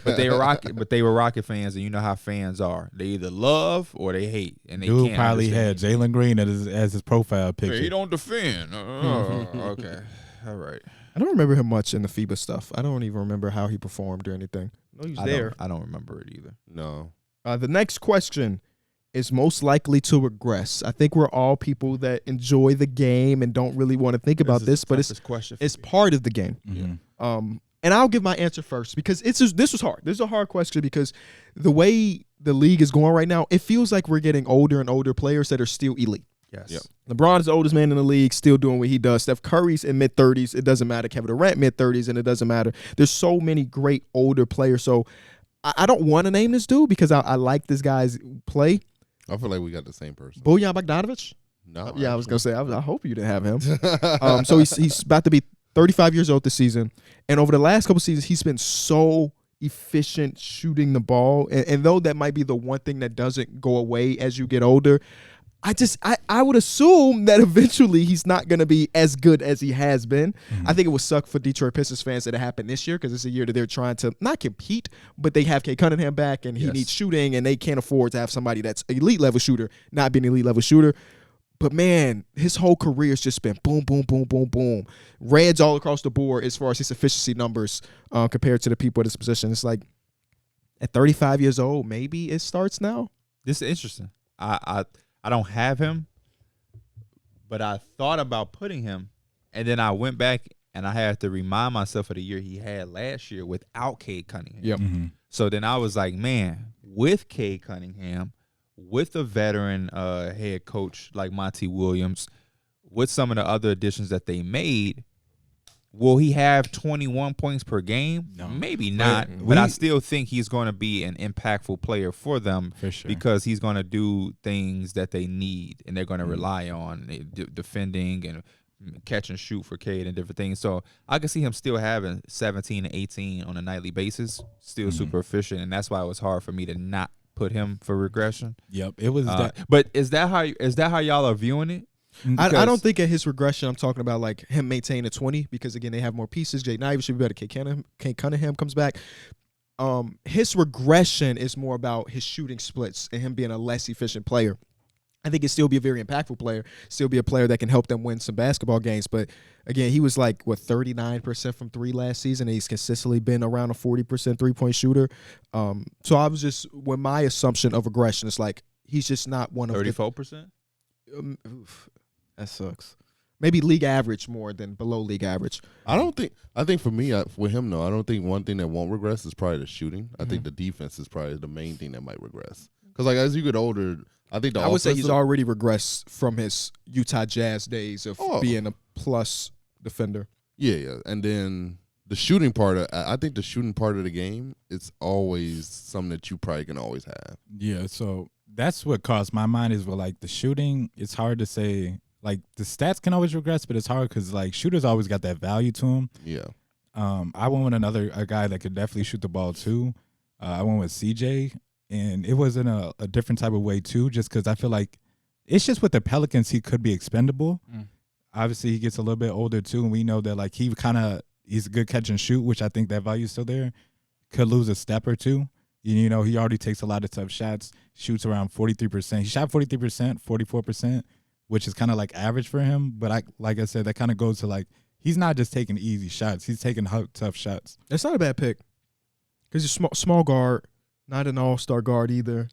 Speaker 2: but they were Rocket fans, and you know how fans are. They either love or they hate, and they
Speaker 3: dude
Speaker 2: can't
Speaker 3: probably
Speaker 2: understand.
Speaker 3: had Jalen Green as his profile picture.
Speaker 2: Hey, he don't defend. Okay, all right.
Speaker 1: I don't remember him much in the FIBA stuff. I don't even remember how he performed or anything. I know he was there.
Speaker 2: I don't remember it either.
Speaker 4: No.
Speaker 1: The next question is most likely to regress. I think we're all people that enjoy the game and don't really want to think about this, but it's part of the game.
Speaker 3: Mm-hmm.
Speaker 1: And I'll give my answer first because this was hard. This is a hard question because the way the league is going right now, it feels like we're getting older and older players that are still elite.
Speaker 2: Yes.
Speaker 4: Yep.
Speaker 1: LeBron is the oldest man in the league, still doing what he does. Steph Curry's in mid-30s. It doesn't matter. Kevin Durant, mid-30s, and it doesn't matter. There's so many great older players. So I don't want to name this dude because I like this guy's play.
Speaker 4: I feel like we got the same person.
Speaker 1: Bojan Bogdanovic?
Speaker 4: No.
Speaker 1: Yeah, I was going to say, I hope you didn't have him. So he's about to be 35 years old this season. And over the last couple seasons, he's been so efficient shooting the ball. And though that might be the one thing that doesn't go away as you get older, I would assume that eventually he's not going to be as good as he has been. I think it would suck for Detroit Pistons fans that it happened this year because it's a year that they're trying to not compete, but they have Kay Cunningham back and he needs shooting and they can't afford to have somebody that's elite level shooter not being an elite level shooter. But man, his whole career has just been boom, boom, boom, boom, boom. Reds all across the board as far as his efficiency numbers compared to the people in this position. It's like at 35 years old, maybe it starts now.
Speaker 2: This is interesting. I don't have him, but I thought about putting him, and then I went back and I had to remind myself of the year he had last year without Cade Cunningham.
Speaker 1: Yep.
Speaker 2: So then I was like, man, with Cade Cunningham, with a veteran head coach like Monty Williams, with some of the other additions that they made, will he have 21 points per game? No. Maybe not, but I still think he's going to be an impactful player for them
Speaker 3: for sure.
Speaker 2: because he's going to do things that they need and they're going to rely on defending and catch and shoot for Cade and different things. So I can see him still having 17 and 18 on a nightly basis, still super efficient, and that's why it was hard for me to not put him for regression.
Speaker 3: Yep, it was that.
Speaker 2: But is that how y'all are viewing it?
Speaker 1: I don't think at his regression I'm talking about like him maintaining a 20 because again they have more pieces. Jay Ivey should be better. Kay Cunningham comes back. His regression is more about his shooting splits and him being a less efficient player. I think he'd still be a very impactful player, still be a player that can help them win some basketball games. But again, he was like 39% from three last season, and he's consistently been around a 40% 3-point shooter. So I was just with my assumption of regression, it's like he's just not one of
Speaker 2: 34%.
Speaker 1: That sucks. Maybe league average more than below league average.
Speaker 4: I think for me, with him, though, I don't think one thing that won't regress is probably the shooting. I think the defense is probably the main thing that might regress. Because, like, as you get older, I think
Speaker 1: I would say he's already regressed from his Utah Jazz days of being a plus defender.
Speaker 4: Yeah. And then the shooting part, I think the shooting part of the game, it's always something that you probably can always have.
Speaker 3: Yeah, so that's what crossed my mind is with, like, the shooting, it's hard to say. Like, the stats can always regress, but it's hard because, like, shooters always got that value to them.
Speaker 4: Yeah.
Speaker 3: I went with a guy that could definitely shoot the ball, too. I went with CJ, and it was in a different type of way, too, just because I feel like it's just with the Pelicans, he could be expendable. Obviously, he gets a little bit older, too, and we know that, like, he's a good catch and shoot, which I think that value is still there. Could lose a step or two. You know, he already takes a lot of tough shots, shoots around 43%. He shot 43%, 44%. Which is kind of like average for him. But like I said, that kind of goes to like, he's not just taking easy shots. He's taking tough shots.
Speaker 1: That's not a bad pick. Because he's small guard, not an all-star guard either.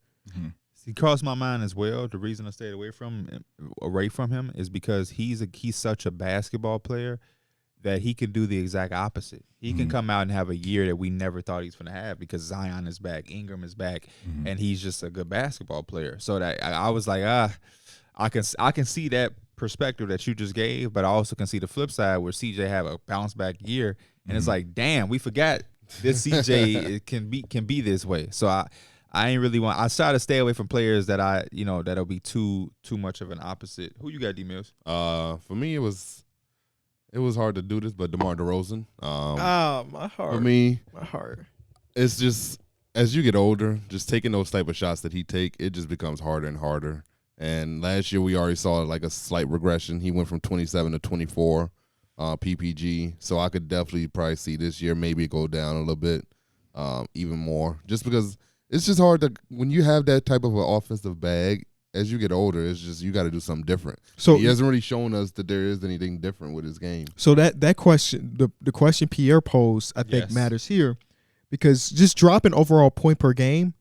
Speaker 2: He crossed my mind as well. The reason I stayed away from him is because he's such a basketball player that he can do the exact opposite. He can come out and have a year that we never thought he's going to have because Zion is back, Ingram is back, and he's just a good basketball player. So that I was like, I can see that perspective that you just gave, but I also can see the flip side where CJ have a bounce back year, and it's like, damn, we forgot this CJ can be this way. So I ain't really want. I try to stay away from players that that'll be too much of an opposite. Who you got, D Mills?
Speaker 4: For me, it was hard to do this, but DeMar DeRozan.
Speaker 1: My heart.
Speaker 4: For me,
Speaker 1: my heart.
Speaker 4: It's just as you get older, just taking those type of shots that he take, it just becomes harder and harder. And last year we already saw like a slight regression. He went from 27 to 24 PPG. So I could definitely probably see this year maybe go down a little bit, even more. Just because it's just hard to when you have that type of an offensive bag. As you get older, it's just you got to do something different. So he hasn't really shown us that there is anything different with his game.
Speaker 1: So that question, the question Pierre posed, I think matters here, because just dropping overall point per game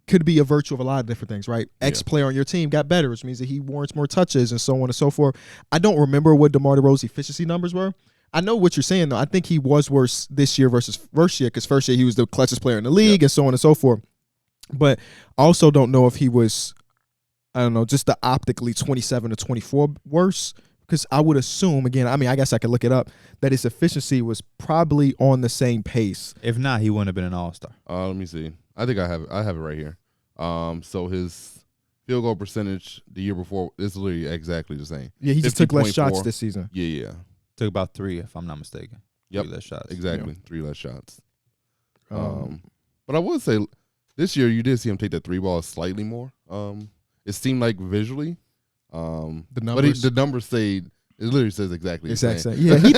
Speaker 1: could be a virtue of a lot of different things, right? X player on your team got better, which means that he warrants more touches and so on and so forth. I don't remember what DeMar DeRozan's efficiency numbers were. I know what you're saying, though. I think he was worse this year versus first year because first year he was the clutchest player in the league and so on and so forth. But I also don't know if he was, I don't know, just the optically 27 to 24 worse because I would assume, again, I mean, I guess I could look it up, that his efficiency was probably on the same pace.
Speaker 2: If not, he wouldn't have been an all-star.
Speaker 4: Let me see. I think I have it right here. So his field goal percentage the year before is literally exactly the same.
Speaker 1: Yeah, he just took less shots this season.
Speaker 4: Yeah.
Speaker 2: Took about 3, if I'm not mistaken.
Speaker 4: Yep.
Speaker 2: 3 less shots.
Speaker 4: Exactly. 3 less shots. But I would say this year you did see him take that 3 ball slightly more. It seemed like visually
Speaker 1: The
Speaker 4: But
Speaker 1: numbers.
Speaker 4: the numbers say it literally says exactly. the same.
Speaker 1: Yeah, he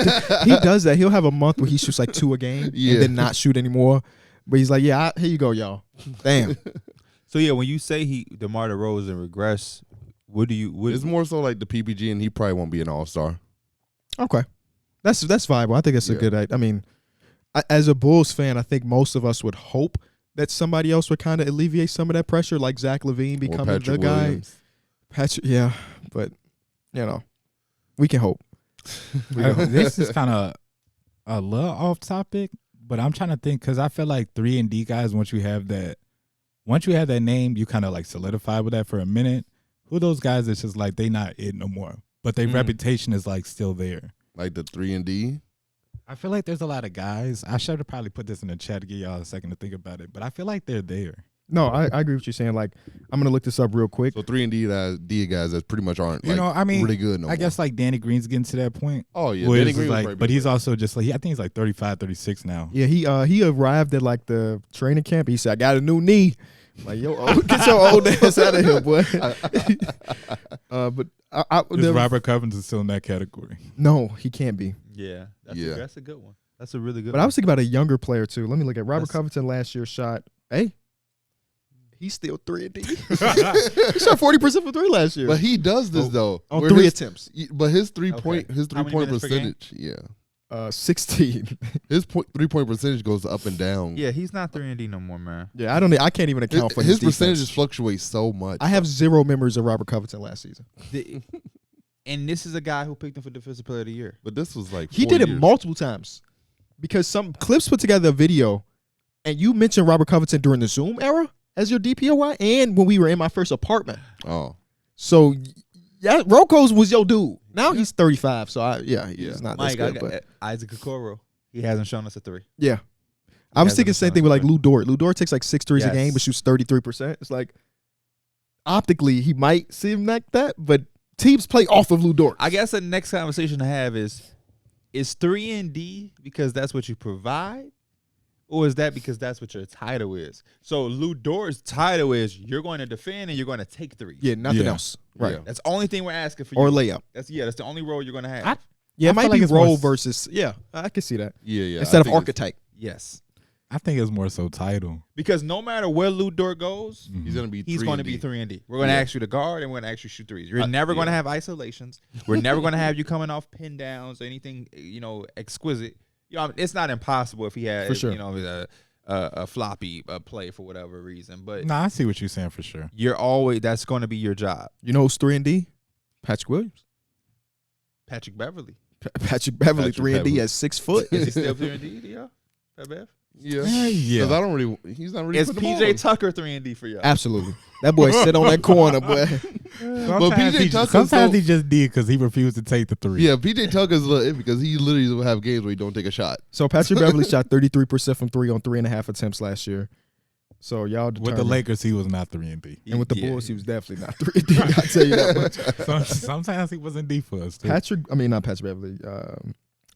Speaker 1: does that. He'll have a month where he shoots like 2 a game
Speaker 4: Yeah.
Speaker 1: and then not shoot anymore. But he's like, yeah, here you go, y'all. Damn.
Speaker 2: So yeah, when you say DeMar DeRozan regress, what do you?
Speaker 4: It's more so like the PPG, and he probably won't be an All-Star.
Speaker 1: Okay, that's viable. I think it's a
Speaker 4: Yeah.
Speaker 1: good. I mean, as a Bulls fan, I think most of us would hope that somebody else would kind of alleviate some of that pressure, like Zach LaVine
Speaker 4: Or
Speaker 1: becoming the
Speaker 4: Patrick
Speaker 1: guy.
Speaker 4: Williams.
Speaker 1: Patrick, yeah, but we can hope.
Speaker 3: This is kind of a little off topic, but I'm trying to think because I feel like 3-and-D guys, once you have that name, you kind of like solidify with that for a minute. Who are those guys that's just like they not it no more, but their reputation is like still there.
Speaker 4: Like the 3-and-D.
Speaker 3: I feel like there's a lot of guys. I should have probably put this in the chat to give y'all a second to think about it, but I feel like they're there.
Speaker 1: No, I agree with you saying. Like, I'm gonna look this up real quick.
Speaker 4: So 3-and-D guys that pretty much aren't
Speaker 3: You know, I mean,
Speaker 4: really good no more.
Speaker 3: I guess like Danny Green's getting to that point.
Speaker 4: Oh yeah,
Speaker 3: where
Speaker 4: Danny
Speaker 3: it's
Speaker 4: Green was
Speaker 3: like,
Speaker 4: probably
Speaker 3: but
Speaker 4: big
Speaker 3: he's
Speaker 4: for
Speaker 3: also just like I think he's like 35, 36 now.
Speaker 1: Yeah, he arrived at like the training camp. He said, "I got a new knee." Like, get your old ass out of here, boy. But
Speaker 3: Because Robert Covington is still in that category.
Speaker 1: no, he can't be.
Speaker 2: Yeah,
Speaker 4: Yeah.
Speaker 2: that's a good one. That's a really good.
Speaker 1: But I was thinking about a younger player too. Let me look at Robert
Speaker 2: That's-
Speaker 1: Covington last year shot. Hey, he's still 3-and-D. He shot 40% from 3 last year
Speaker 4: But he does this though
Speaker 1: on
Speaker 4: where
Speaker 1: 3
Speaker 4: his-
Speaker 1: attempts.
Speaker 4: But his
Speaker 2: Okay. How many
Speaker 4: 3-point
Speaker 2: minutes per game?
Speaker 4: percentage, yeah,
Speaker 1: 16.
Speaker 4: his 3-point percentage goes up and down.
Speaker 2: Yeah, he's not 3-and-D no more, man.
Speaker 1: Yeah, I can't even account for his
Speaker 4: percentages
Speaker 1: defense.
Speaker 4: fluctuate so much.
Speaker 1: I have 0 memories of Robert Covington last season.
Speaker 2: And this is a guy who picked him for Defensive Player of the Year.
Speaker 4: But this was like
Speaker 1: He
Speaker 4: 4
Speaker 1: did it
Speaker 4: years.
Speaker 1: multiple times because some clips put together a video, and you mentioned Robert Covington during the Zoom era as your DPOY, and when we were in my first apartment.
Speaker 4: Oh,
Speaker 1: So, yeah, Rocco's was your dude. Now he's 35, so he's not
Speaker 2: Mike,
Speaker 1: this good. But
Speaker 2: Isaac Okoro. He hasn't shown us a 3.
Speaker 1: yeah, I was
Speaker 2: hasn't
Speaker 1: thinking the same
Speaker 2: shown
Speaker 1: thing with
Speaker 2: us
Speaker 1: like
Speaker 2: a
Speaker 1: Lou Dort. Lou Dort takes like 6 threes a game,
Speaker 2: Yes.
Speaker 1: but shoots 33%. It's like optically he might seem like that, but teams play off of Lou Dort.
Speaker 2: I guess the next conversation to have is 3-and-D because that's what you provide, or is that because that's what your title is? So Lou Dort's title is you're going to defend and you're going to take 3s.
Speaker 1: Yeah, nothing
Speaker 3: Yeah.
Speaker 1: else. Right.
Speaker 4: Yeah.
Speaker 2: That's the only thing we're asking for you.
Speaker 1: Or layup.
Speaker 2: That's the only role you're going to have.
Speaker 3: I
Speaker 1: Yeah, it
Speaker 3: feel
Speaker 1: might
Speaker 3: like
Speaker 1: be
Speaker 3: it's more
Speaker 1: role
Speaker 3: s-
Speaker 1: versus. Yeah, I can see that.
Speaker 4: yeah.
Speaker 1: Instead
Speaker 4: I
Speaker 1: of
Speaker 4: think it's-
Speaker 1: archetype.
Speaker 2: Yes.
Speaker 3: I think it's more so title.
Speaker 2: Because no matter where Lou Dort goes,
Speaker 4: He's gonna be.
Speaker 2: he's going to be 3-and-D. We're going to
Speaker 4: Yeah.
Speaker 2: ask you to guard and we're going to ask you to shoot 3s. You're never going to have isolations. We're never going to have you coming off pin downs or anything, exquisite. It's not impossible if he had,
Speaker 1: For sure.
Speaker 2: a floppy play for whatever reason. But
Speaker 3: Nah, I see what you're saying for sure.
Speaker 2: that's going to be your job.
Speaker 1: You know who's 3-and-D? Patrick Williams.
Speaker 2: Patrick Beverly.
Speaker 1: Patrick Beverly,
Speaker 4: Patrick
Speaker 1: 3-and-D
Speaker 4: Beverly.
Speaker 1: at 6 foot.
Speaker 2: Is he still 3-and-D, y'all? Pat Bev?
Speaker 4: Yeah.
Speaker 3: Yeah.
Speaker 4: 'Cause I don't really. He's not really.
Speaker 2: Is
Speaker 4: putting the ball
Speaker 2: PJ
Speaker 4: in.
Speaker 2: Tucker 3-and-D for y'all?
Speaker 1: Absolutely. That boy sit on that corner, boy.
Speaker 3: Sometimes he just did because he refused to take the 3.
Speaker 4: Yeah, PJ Tucker's a little iffy because he literally will have games where he don't take a shot.
Speaker 1: So Patrick Beverly shot 33% from 3 on 3.5 attempts last year. So y'all
Speaker 3: With the
Speaker 1: determine.
Speaker 3: Lakers, he was not 3-and-D.
Speaker 1: And with the
Speaker 2: Yeah.
Speaker 1: Bulls, he was definitely not 3-and-D. I'll tell you that much.
Speaker 3: Sometimes he wasn't D for us, too.
Speaker 1: Not Patrick Beverly.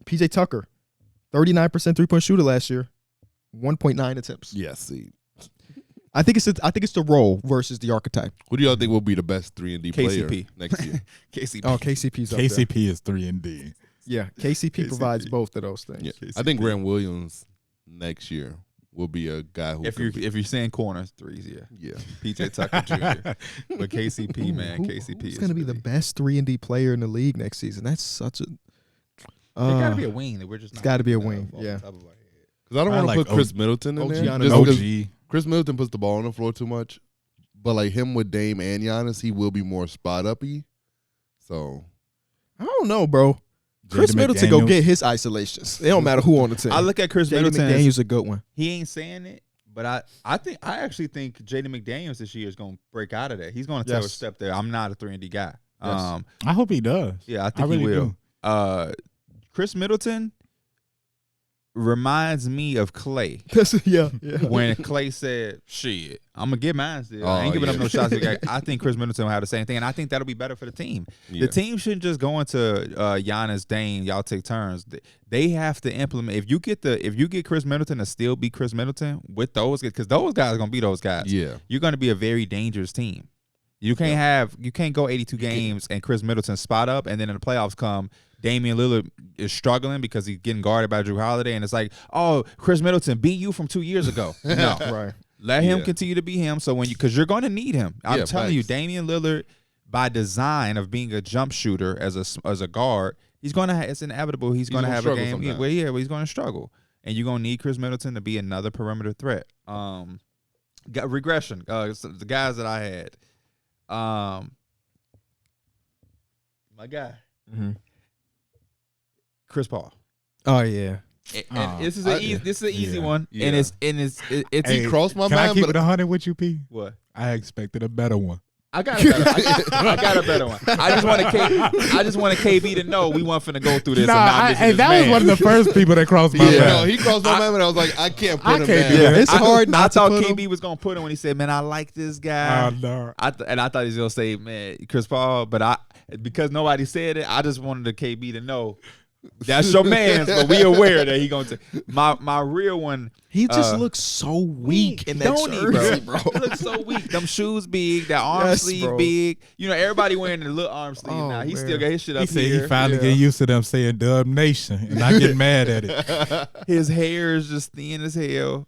Speaker 1: PJ Tucker, 39% 3-point shooter last year, 1.9 attempts.
Speaker 4: Yes. See,
Speaker 1: I think it's the role versus the archetype.
Speaker 4: who do y'all think will be the best 3-and-D player
Speaker 2: KCP.
Speaker 4: next year?
Speaker 2: KCP.
Speaker 1: Oh, KCP's up there.
Speaker 3: KCP is 3-and-D.
Speaker 1: Yeah, KCP provides both of those things.
Speaker 4: Yeah. I think Grant Williams next year will be a guy who.
Speaker 2: If you're saying corners, 3s,
Speaker 4: yeah.
Speaker 2: PJ Tucker Jr. But KCP, man, KCP
Speaker 1: Who's
Speaker 2: is
Speaker 1: going to be the
Speaker 2: really-
Speaker 1: best 3-and-D player in the league next season? That's such a.
Speaker 2: There got to be a wing that we're just.
Speaker 1: it's
Speaker 2: not
Speaker 1: gotta be a
Speaker 2: thinking
Speaker 1: wing,
Speaker 2: of off the
Speaker 1: yeah.
Speaker 2: top of our head.
Speaker 4: Because I don't
Speaker 3: I
Speaker 4: want to
Speaker 3: like
Speaker 4: put Chris Middleton in
Speaker 1: OG
Speaker 4: there.
Speaker 1: on
Speaker 4: Just
Speaker 1: the
Speaker 4: because
Speaker 3: OG.
Speaker 4: Chris Middleton puts the ball on the floor too much. But like him with Dame and Giannis, he will be more spot uppy. So
Speaker 1: I don't know, bro. Chris
Speaker 3: Jaden
Speaker 1: Middleton go
Speaker 3: McDaniels.
Speaker 1: get his isolations. It don't matter who on the team.
Speaker 2: I look at Chris
Speaker 1: Jaden
Speaker 2: Middleton.
Speaker 1: McDaniels a good one.
Speaker 2: He ain't saying it, but I actually think Jaden McDaniels this year is going to break out of that. He's going to take a
Speaker 1: Yes.
Speaker 2: step there. I'm not a 3-and-D guy.
Speaker 1: Yes.
Speaker 3: I hope he does.
Speaker 2: Yeah, I think
Speaker 3: really
Speaker 2: he will.
Speaker 3: do.
Speaker 2: Chris Middleton reminds me of Clay.
Speaker 1: yeah.
Speaker 2: When Clay said, "Shit, I'm gonna get mine still. I
Speaker 4: Oh,
Speaker 2: ain't giving up
Speaker 4: yeah.
Speaker 2: no shots." I think Chris Middleton will have the same thing, and I think that'll be better for the team.
Speaker 4: yeah.
Speaker 2: The team shouldn't just go into Giannis, Dame, y'all take turns. They have to implement. If you get Chris Middleton to still be Chris Middleton with those, because those guys are gonna be those guys.
Speaker 4: Yeah.
Speaker 2: You're gonna be a very dangerous team. You can't go 82 games and Chris Middleton spot up, and then in the playoffs come, Damian Lillard is struggling because he's getting guarded by Drew Holiday, and it's like, oh, Chris Middleton beat you from 2 years ago. No,
Speaker 1: Right.
Speaker 2: let him continue to be him. So because you're going to need him. I'm telling you, Damian Lillard, by design of being a jump shooter as a guard, he's gonna. It's inevitable. He's gonna have a game. Where he's gonna struggle, and you're gonna need Chris Middleton to be another perimeter threat. Got regression. So the guys that I had. My guy, Chris Paul.
Speaker 1: Oh yeah.
Speaker 2: And this is an easy one,
Speaker 4: Yeah.
Speaker 2: and it's
Speaker 4: He crossed my
Speaker 3: Can I
Speaker 4: mind,
Speaker 3: keep
Speaker 4: but
Speaker 3: it 100 with you, P?
Speaker 2: what
Speaker 3: I expected a better one.
Speaker 2: I got a better one. I just wanted KB to know we weren't finna go through this.
Speaker 3: That was one of the first people that crossed my mind.
Speaker 4: no, he crossed my mind, but I was like, I can't put him
Speaker 3: can't
Speaker 4: down.
Speaker 3: do that.
Speaker 1: It's hard not
Speaker 2: I
Speaker 1: to
Speaker 2: thought
Speaker 1: put
Speaker 2: KB
Speaker 1: him.
Speaker 2: was gonna put him when he said, "Man, I like this guy."
Speaker 3: No.
Speaker 2: I thought he was gonna say, "Man, Chris Paul," but because nobody said it, I just wanted the KB to know that's your man's. But we aware that he gonna take my real one.
Speaker 1: He just looks so weak in that
Speaker 2: Don't he,
Speaker 1: jersey, bro.
Speaker 2: He looks so weak. Them shoes big, that arm sleeve
Speaker 1: bro.
Speaker 2: big. You know, everybody wearing the little arm sleeve
Speaker 1: Oh,
Speaker 2: now. He
Speaker 1: man.
Speaker 2: still got his shit up
Speaker 3: He said
Speaker 2: here.
Speaker 3: he finally get used to them saying Dub Nation and not getting mad at it.
Speaker 2: His hair is just thin as hell.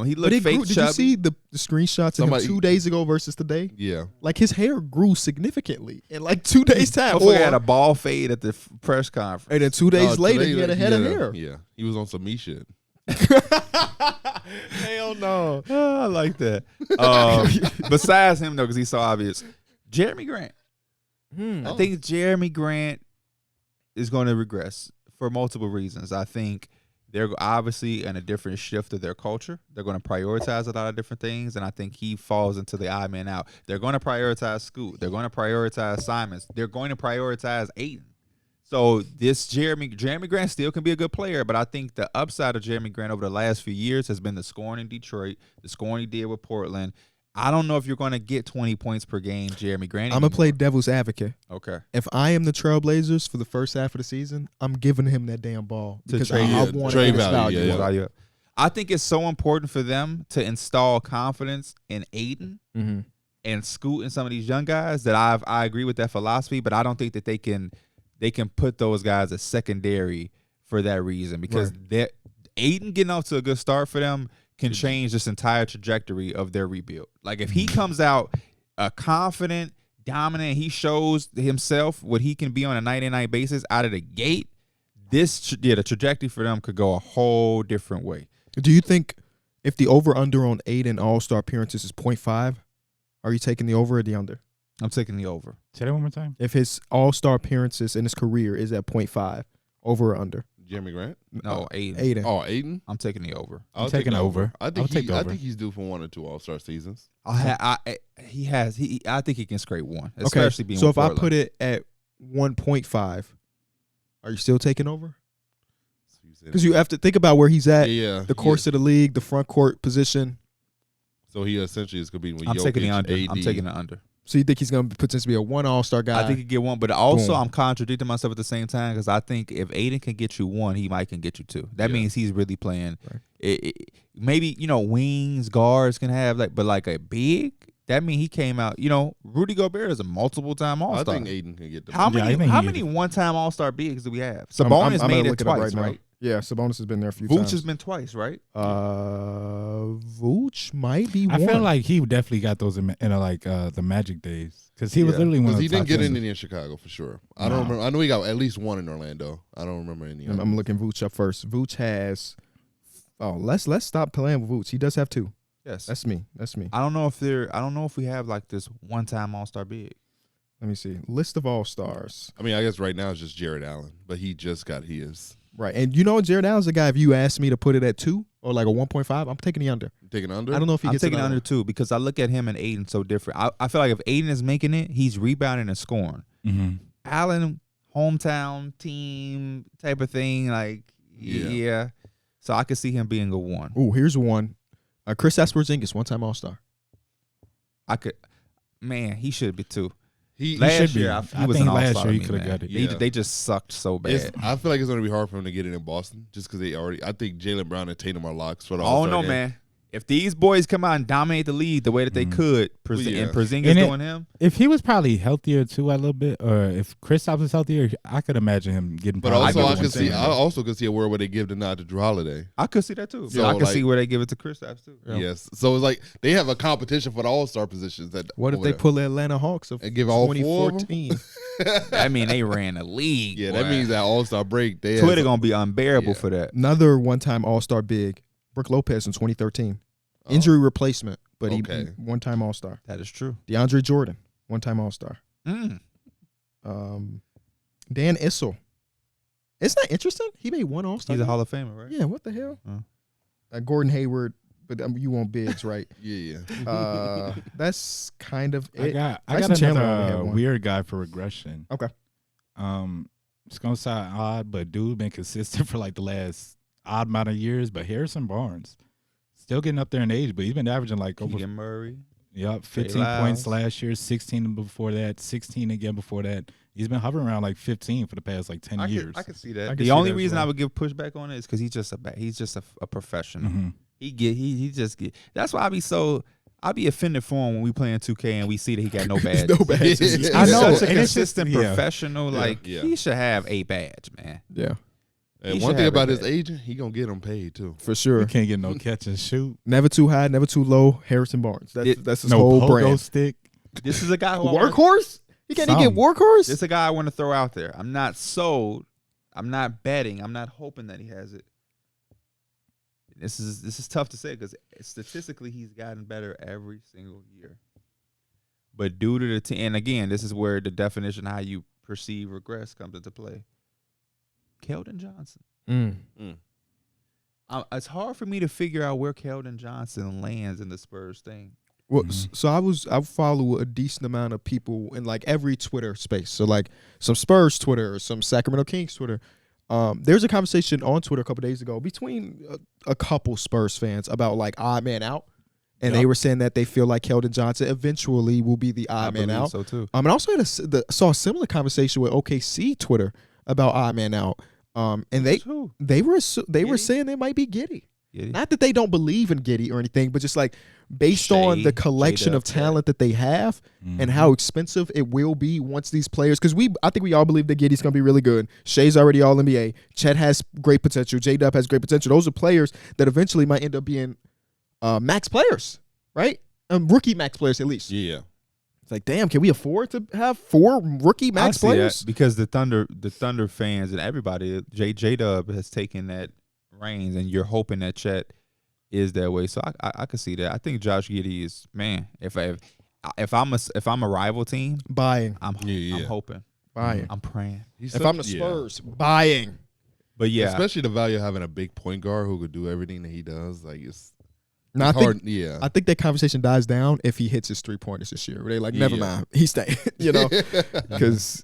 Speaker 2: He
Speaker 1: But
Speaker 2: looked
Speaker 1: it
Speaker 2: fake
Speaker 1: grew. Did
Speaker 2: chubby.
Speaker 1: you see the screenshots of him 2 days ago versus today?
Speaker 4: Yeah.
Speaker 1: Like his hair grew significantly in like 2 days time.
Speaker 2: Motherfucker had a ball fade at the press conference.
Speaker 1: And then 2 days later,
Speaker 4: today,
Speaker 1: he had a head of hair.
Speaker 4: Yeah, he was on some me shit.
Speaker 1: Hell no.
Speaker 2: I like that. Besides him, though, because he's so obvious, Jeremy Grant. I think Jeremy Grant is going to regress for multiple reasons. I think they're obviously in a different shift of their culture. They're going to prioritize a lot of different things, and I think he falls into the odd man out. They're going to prioritize Scoot. They're going to prioritize Simons. They're going to prioritize Aiden. So this Jeremy Grant still can be a good player, but I think the upside of Jeremy Grant over the last few years has been the scoring in Detroit, the scoring he did with Portland. I don't know if you're going to get 20 points per game, Jeremy Grant.
Speaker 1: I'm going to play devil's advocate.
Speaker 2: Okay.
Speaker 1: If I am the Trailblazers for the first half of the season, I'm giving him that damn ball because I want
Speaker 4: trade
Speaker 1: his
Speaker 4: value.
Speaker 1: value.
Speaker 4: Yeah.
Speaker 2: I think it's so important for them to install confidence in Aiden
Speaker 1: Mm-hmm.
Speaker 2: and Scoot and some of these young guys that I agree with that philosophy, but I don't think that they can put those guys as secondary for that reason because Aiden getting off to a good start for them can change this entire trajectory of their rebuild. Like if he comes out confident, dominant, he shows himself what he can be on a night-to-night basis out of the gate, the trajectory for them could go a whole different way.
Speaker 1: Do you think if the over-under on Aiden All-Star appearances is 0.5, are you taking the over or the under?
Speaker 2: I'm taking the over.
Speaker 3: Say that one more time.
Speaker 1: If his All-Star appearances in his career is at 0.5, over or under?
Speaker 4: Jeremy Grant?
Speaker 2: No, Aiden.
Speaker 1: Aiden.
Speaker 4: Oh, Aiden?
Speaker 2: I'm taking the over.
Speaker 3: I'm taking over.
Speaker 4: I
Speaker 3: I'll
Speaker 4: think
Speaker 3: take over.
Speaker 4: he's due for 1 or 2 All-Star seasons.
Speaker 2: I think he can scrape one, especially being
Speaker 1: so
Speaker 2: with
Speaker 1: if I
Speaker 2: Portland.
Speaker 1: put it at 1.5, are you still taking over? Because you have to think about where he's at, the course of the league, the front court position.
Speaker 4: So he essentially is competing with
Speaker 2: I'm
Speaker 4: Jokic,
Speaker 2: taking the under.
Speaker 4: AD.
Speaker 2: I'm taking the under.
Speaker 1: So you think he's going to potentially be a 1 All-Star guy?
Speaker 2: I think he can get 1, but also
Speaker 1: Boom.
Speaker 2: I'm contradicting myself at the same time because I think if Aiden can get you 1, he might can get you 2. That means he's really playing.
Speaker 1: Right.
Speaker 2: Maybe wings, guards can have but like a big. That means he came out. Rudy Gobert is a multiple-time All-Star.
Speaker 4: I think Aiden can get the
Speaker 2: How
Speaker 3: Yeah, I
Speaker 2: many?
Speaker 3: think
Speaker 2: How
Speaker 3: he
Speaker 2: many
Speaker 3: is.
Speaker 2: one-time All-Star bigs do we have?
Speaker 1: I'm
Speaker 2: Sabonis
Speaker 1: gonna
Speaker 2: made it
Speaker 1: look up
Speaker 2: twice,
Speaker 1: now.
Speaker 2: right?
Speaker 1: Yeah, Sabonis has been there a few
Speaker 2: Vooch
Speaker 1: times.
Speaker 2: has been twice, right?
Speaker 1: Vooch might be
Speaker 3: I
Speaker 1: one.
Speaker 3: feel like he definitely got those in the Magic days because he was literally one of
Speaker 4: Because
Speaker 3: the
Speaker 4: he didn't
Speaker 3: top
Speaker 4: get
Speaker 3: 10.
Speaker 4: any in Chicago for sure. I don't remember. I know he got at least 1 in Orlando. I don't remember any.
Speaker 1: I'm looking Vooch up first. Vooch has. Oh, let's stop playing with Vooch. He does have 2.
Speaker 2: Yes.
Speaker 1: That's me.
Speaker 2: I don't know if we have like this one-time All-Star big.
Speaker 1: Let me see. List of All-Stars.
Speaker 4: I mean, I guess right now it's just Jared Allen, but he just got his.
Speaker 1: Right. And Jared Allen's a guy, if you asked me to put it at 2 or like a 1.5, I'm taking the under.
Speaker 4: Taking under?
Speaker 1: I don't know if he
Speaker 2: I'm
Speaker 1: gets
Speaker 2: taking
Speaker 1: another
Speaker 2: under 2 because I look at him and Aiden so different. I feel like if Aiden is making it, he's rebounding and scoring.
Speaker 3: Mm-hmm.
Speaker 2: Allen, hometown team type of thing, like yeah. So I could see him being a 1.
Speaker 1: Ooh, here's one. Chris Porzingis, one-time All-Star.
Speaker 2: He should be 2.
Speaker 4: He
Speaker 2: Last
Speaker 4: should be.
Speaker 2: year,
Speaker 3: I
Speaker 2: he was
Speaker 3: think
Speaker 2: an
Speaker 3: last
Speaker 2: All-Star
Speaker 3: year he
Speaker 2: to me,
Speaker 3: could have
Speaker 2: man.
Speaker 3: got it.
Speaker 4: Yeah.
Speaker 2: They just sucked so bad.
Speaker 4: I feel like it's going to be hard for him to get it in Boston just because I think Jaylen Brown and Tatum are locks for the
Speaker 2: Oh
Speaker 4: All-Star
Speaker 2: no,
Speaker 4: game.
Speaker 2: man. If these boys come out and dominate the league the way that they could, and Porzingis doing him,
Speaker 3: if he was probably healthier too a little bit, or if Kristaps was healthier, I could imagine him getting.
Speaker 4: But also, I also could see a world where they give the nod to Drew Holiday.
Speaker 2: I could see that too.
Speaker 4: So,
Speaker 2: I could see where they give it to Kristaps too.
Speaker 4: Yes. So it's like they have a competition for the All-Star positions.
Speaker 1: What if they pull the Atlanta Hawks of
Speaker 4: and give all
Speaker 1: 2014?
Speaker 2: I mean, they ran the league.
Speaker 4: Yeah, that means that All-Star break.
Speaker 2: Twitter gonna be unbearable for that.
Speaker 1: Another one-time All-Star big, Brook Lopez in 2013. Injury replacement, but he one-time All-Star.
Speaker 2: That is true.
Speaker 1: DeAndre Jordan, one-time All-Star. Dan Issel. Isn't that interesting? He made one All-Star.
Speaker 2: He's a Hall of Famer, right?
Speaker 1: Yeah, what the hell? Gordon Hayward, but you want bigs, right?
Speaker 4: Yeah.
Speaker 1: That's kind of it.
Speaker 3: I got another weird guy for regression.
Speaker 1: Okay.
Speaker 3: It's going to sound odd, but dude been consistent for like the last odd amount of years, but Harrison Barnes. Still getting up there in age, but he's been averaging like over
Speaker 2: Keegan Murray.
Speaker 3: Yep, 15 points last year, 16 before that, 16 again before that. He's been hovering around like 15 for the past like 10 years.
Speaker 2: I can see that. The only reason I would give pushback on it is because he's just a professional.
Speaker 3: Mm-hmm.
Speaker 2: He just get. That's why I be offended for him when we play in 2K and we see that he got no badge.
Speaker 1: No badges.
Speaker 2: I know,
Speaker 3: such
Speaker 2: a consistent professional. He should have a badge, man.
Speaker 1: Yeah.
Speaker 4: And one thing about his agent, he gonna get him paid too.
Speaker 1: For sure.
Speaker 3: He can't get no catch and shoot.
Speaker 1: Never too high, never too low. Harrison Barnes. That's his
Speaker 3: no
Speaker 1: whole
Speaker 3: pogo
Speaker 1: brand.
Speaker 3: Stick.
Speaker 2: This is a guy who
Speaker 1: workhorse. He can't even get workhorse.
Speaker 2: This is a guy I want to throw out there. I'm not sold. I'm not betting. I'm not hoping that he has it. This is tough to say because statistically he's gotten better every single year. But due to the team, and again, this is where the definition of how you perceive regress comes into play. Keldon Johnson. It's hard for me to figure out where Keldon Johnson lands in the Spurs thing.
Speaker 1: Well, so I follow a decent amount of people in like every Twitter space. So like some Spurs Twitter or some Sacramento Kings Twitter. There's a conversation on Twitter a couple days ago between a couple Spurs fans about like odd man out. And they were saying that they feel like Keldon Johnson eventually will be the odd man out.
Speaker 2: So too.
Speaker 1: And I also saw a similar conversation with OKC Twitter about odd man out. And they were saying they might be Giddey. Not that they don't believe in Giddey or anything, but just like based on the collection of talent that they have and how expensive it will be once these players, because I think we all believe that Giddey's gonna be really good. Shai's already all NBA. Chet has great potential. J-Dub has great potential. Those are players that eventually might end up being max players, right? Rookie max players at least.
Speaker 4: Yeah.
Speaker 1: It's like, damn, can we afford to have 4 rookie max players?
Speaker 2: Because the Thunder fans and everybody, J-Dub has taken that reins, and you're hoping that Chet is that way. So I can see that. I think Josh Giddey is, man. If I'm a rival team,
Speaker 1: buying.
Speaker 2: I'm hoping.
Speaker 1: Buying.
Speaker 2: I'm praying.
Speaker 1: If I'm the Spurs, buying.
Speaker 2: But yeah,
Speaker 4: especially the value of having a big point guard who could do everything that he does. Like it's
Speaker 1: I
Speaker 4: hard.
Speaker 1: I think that conversation dies down if he hits his 3-pointers this year. Where they like, never mind, he's staying. Because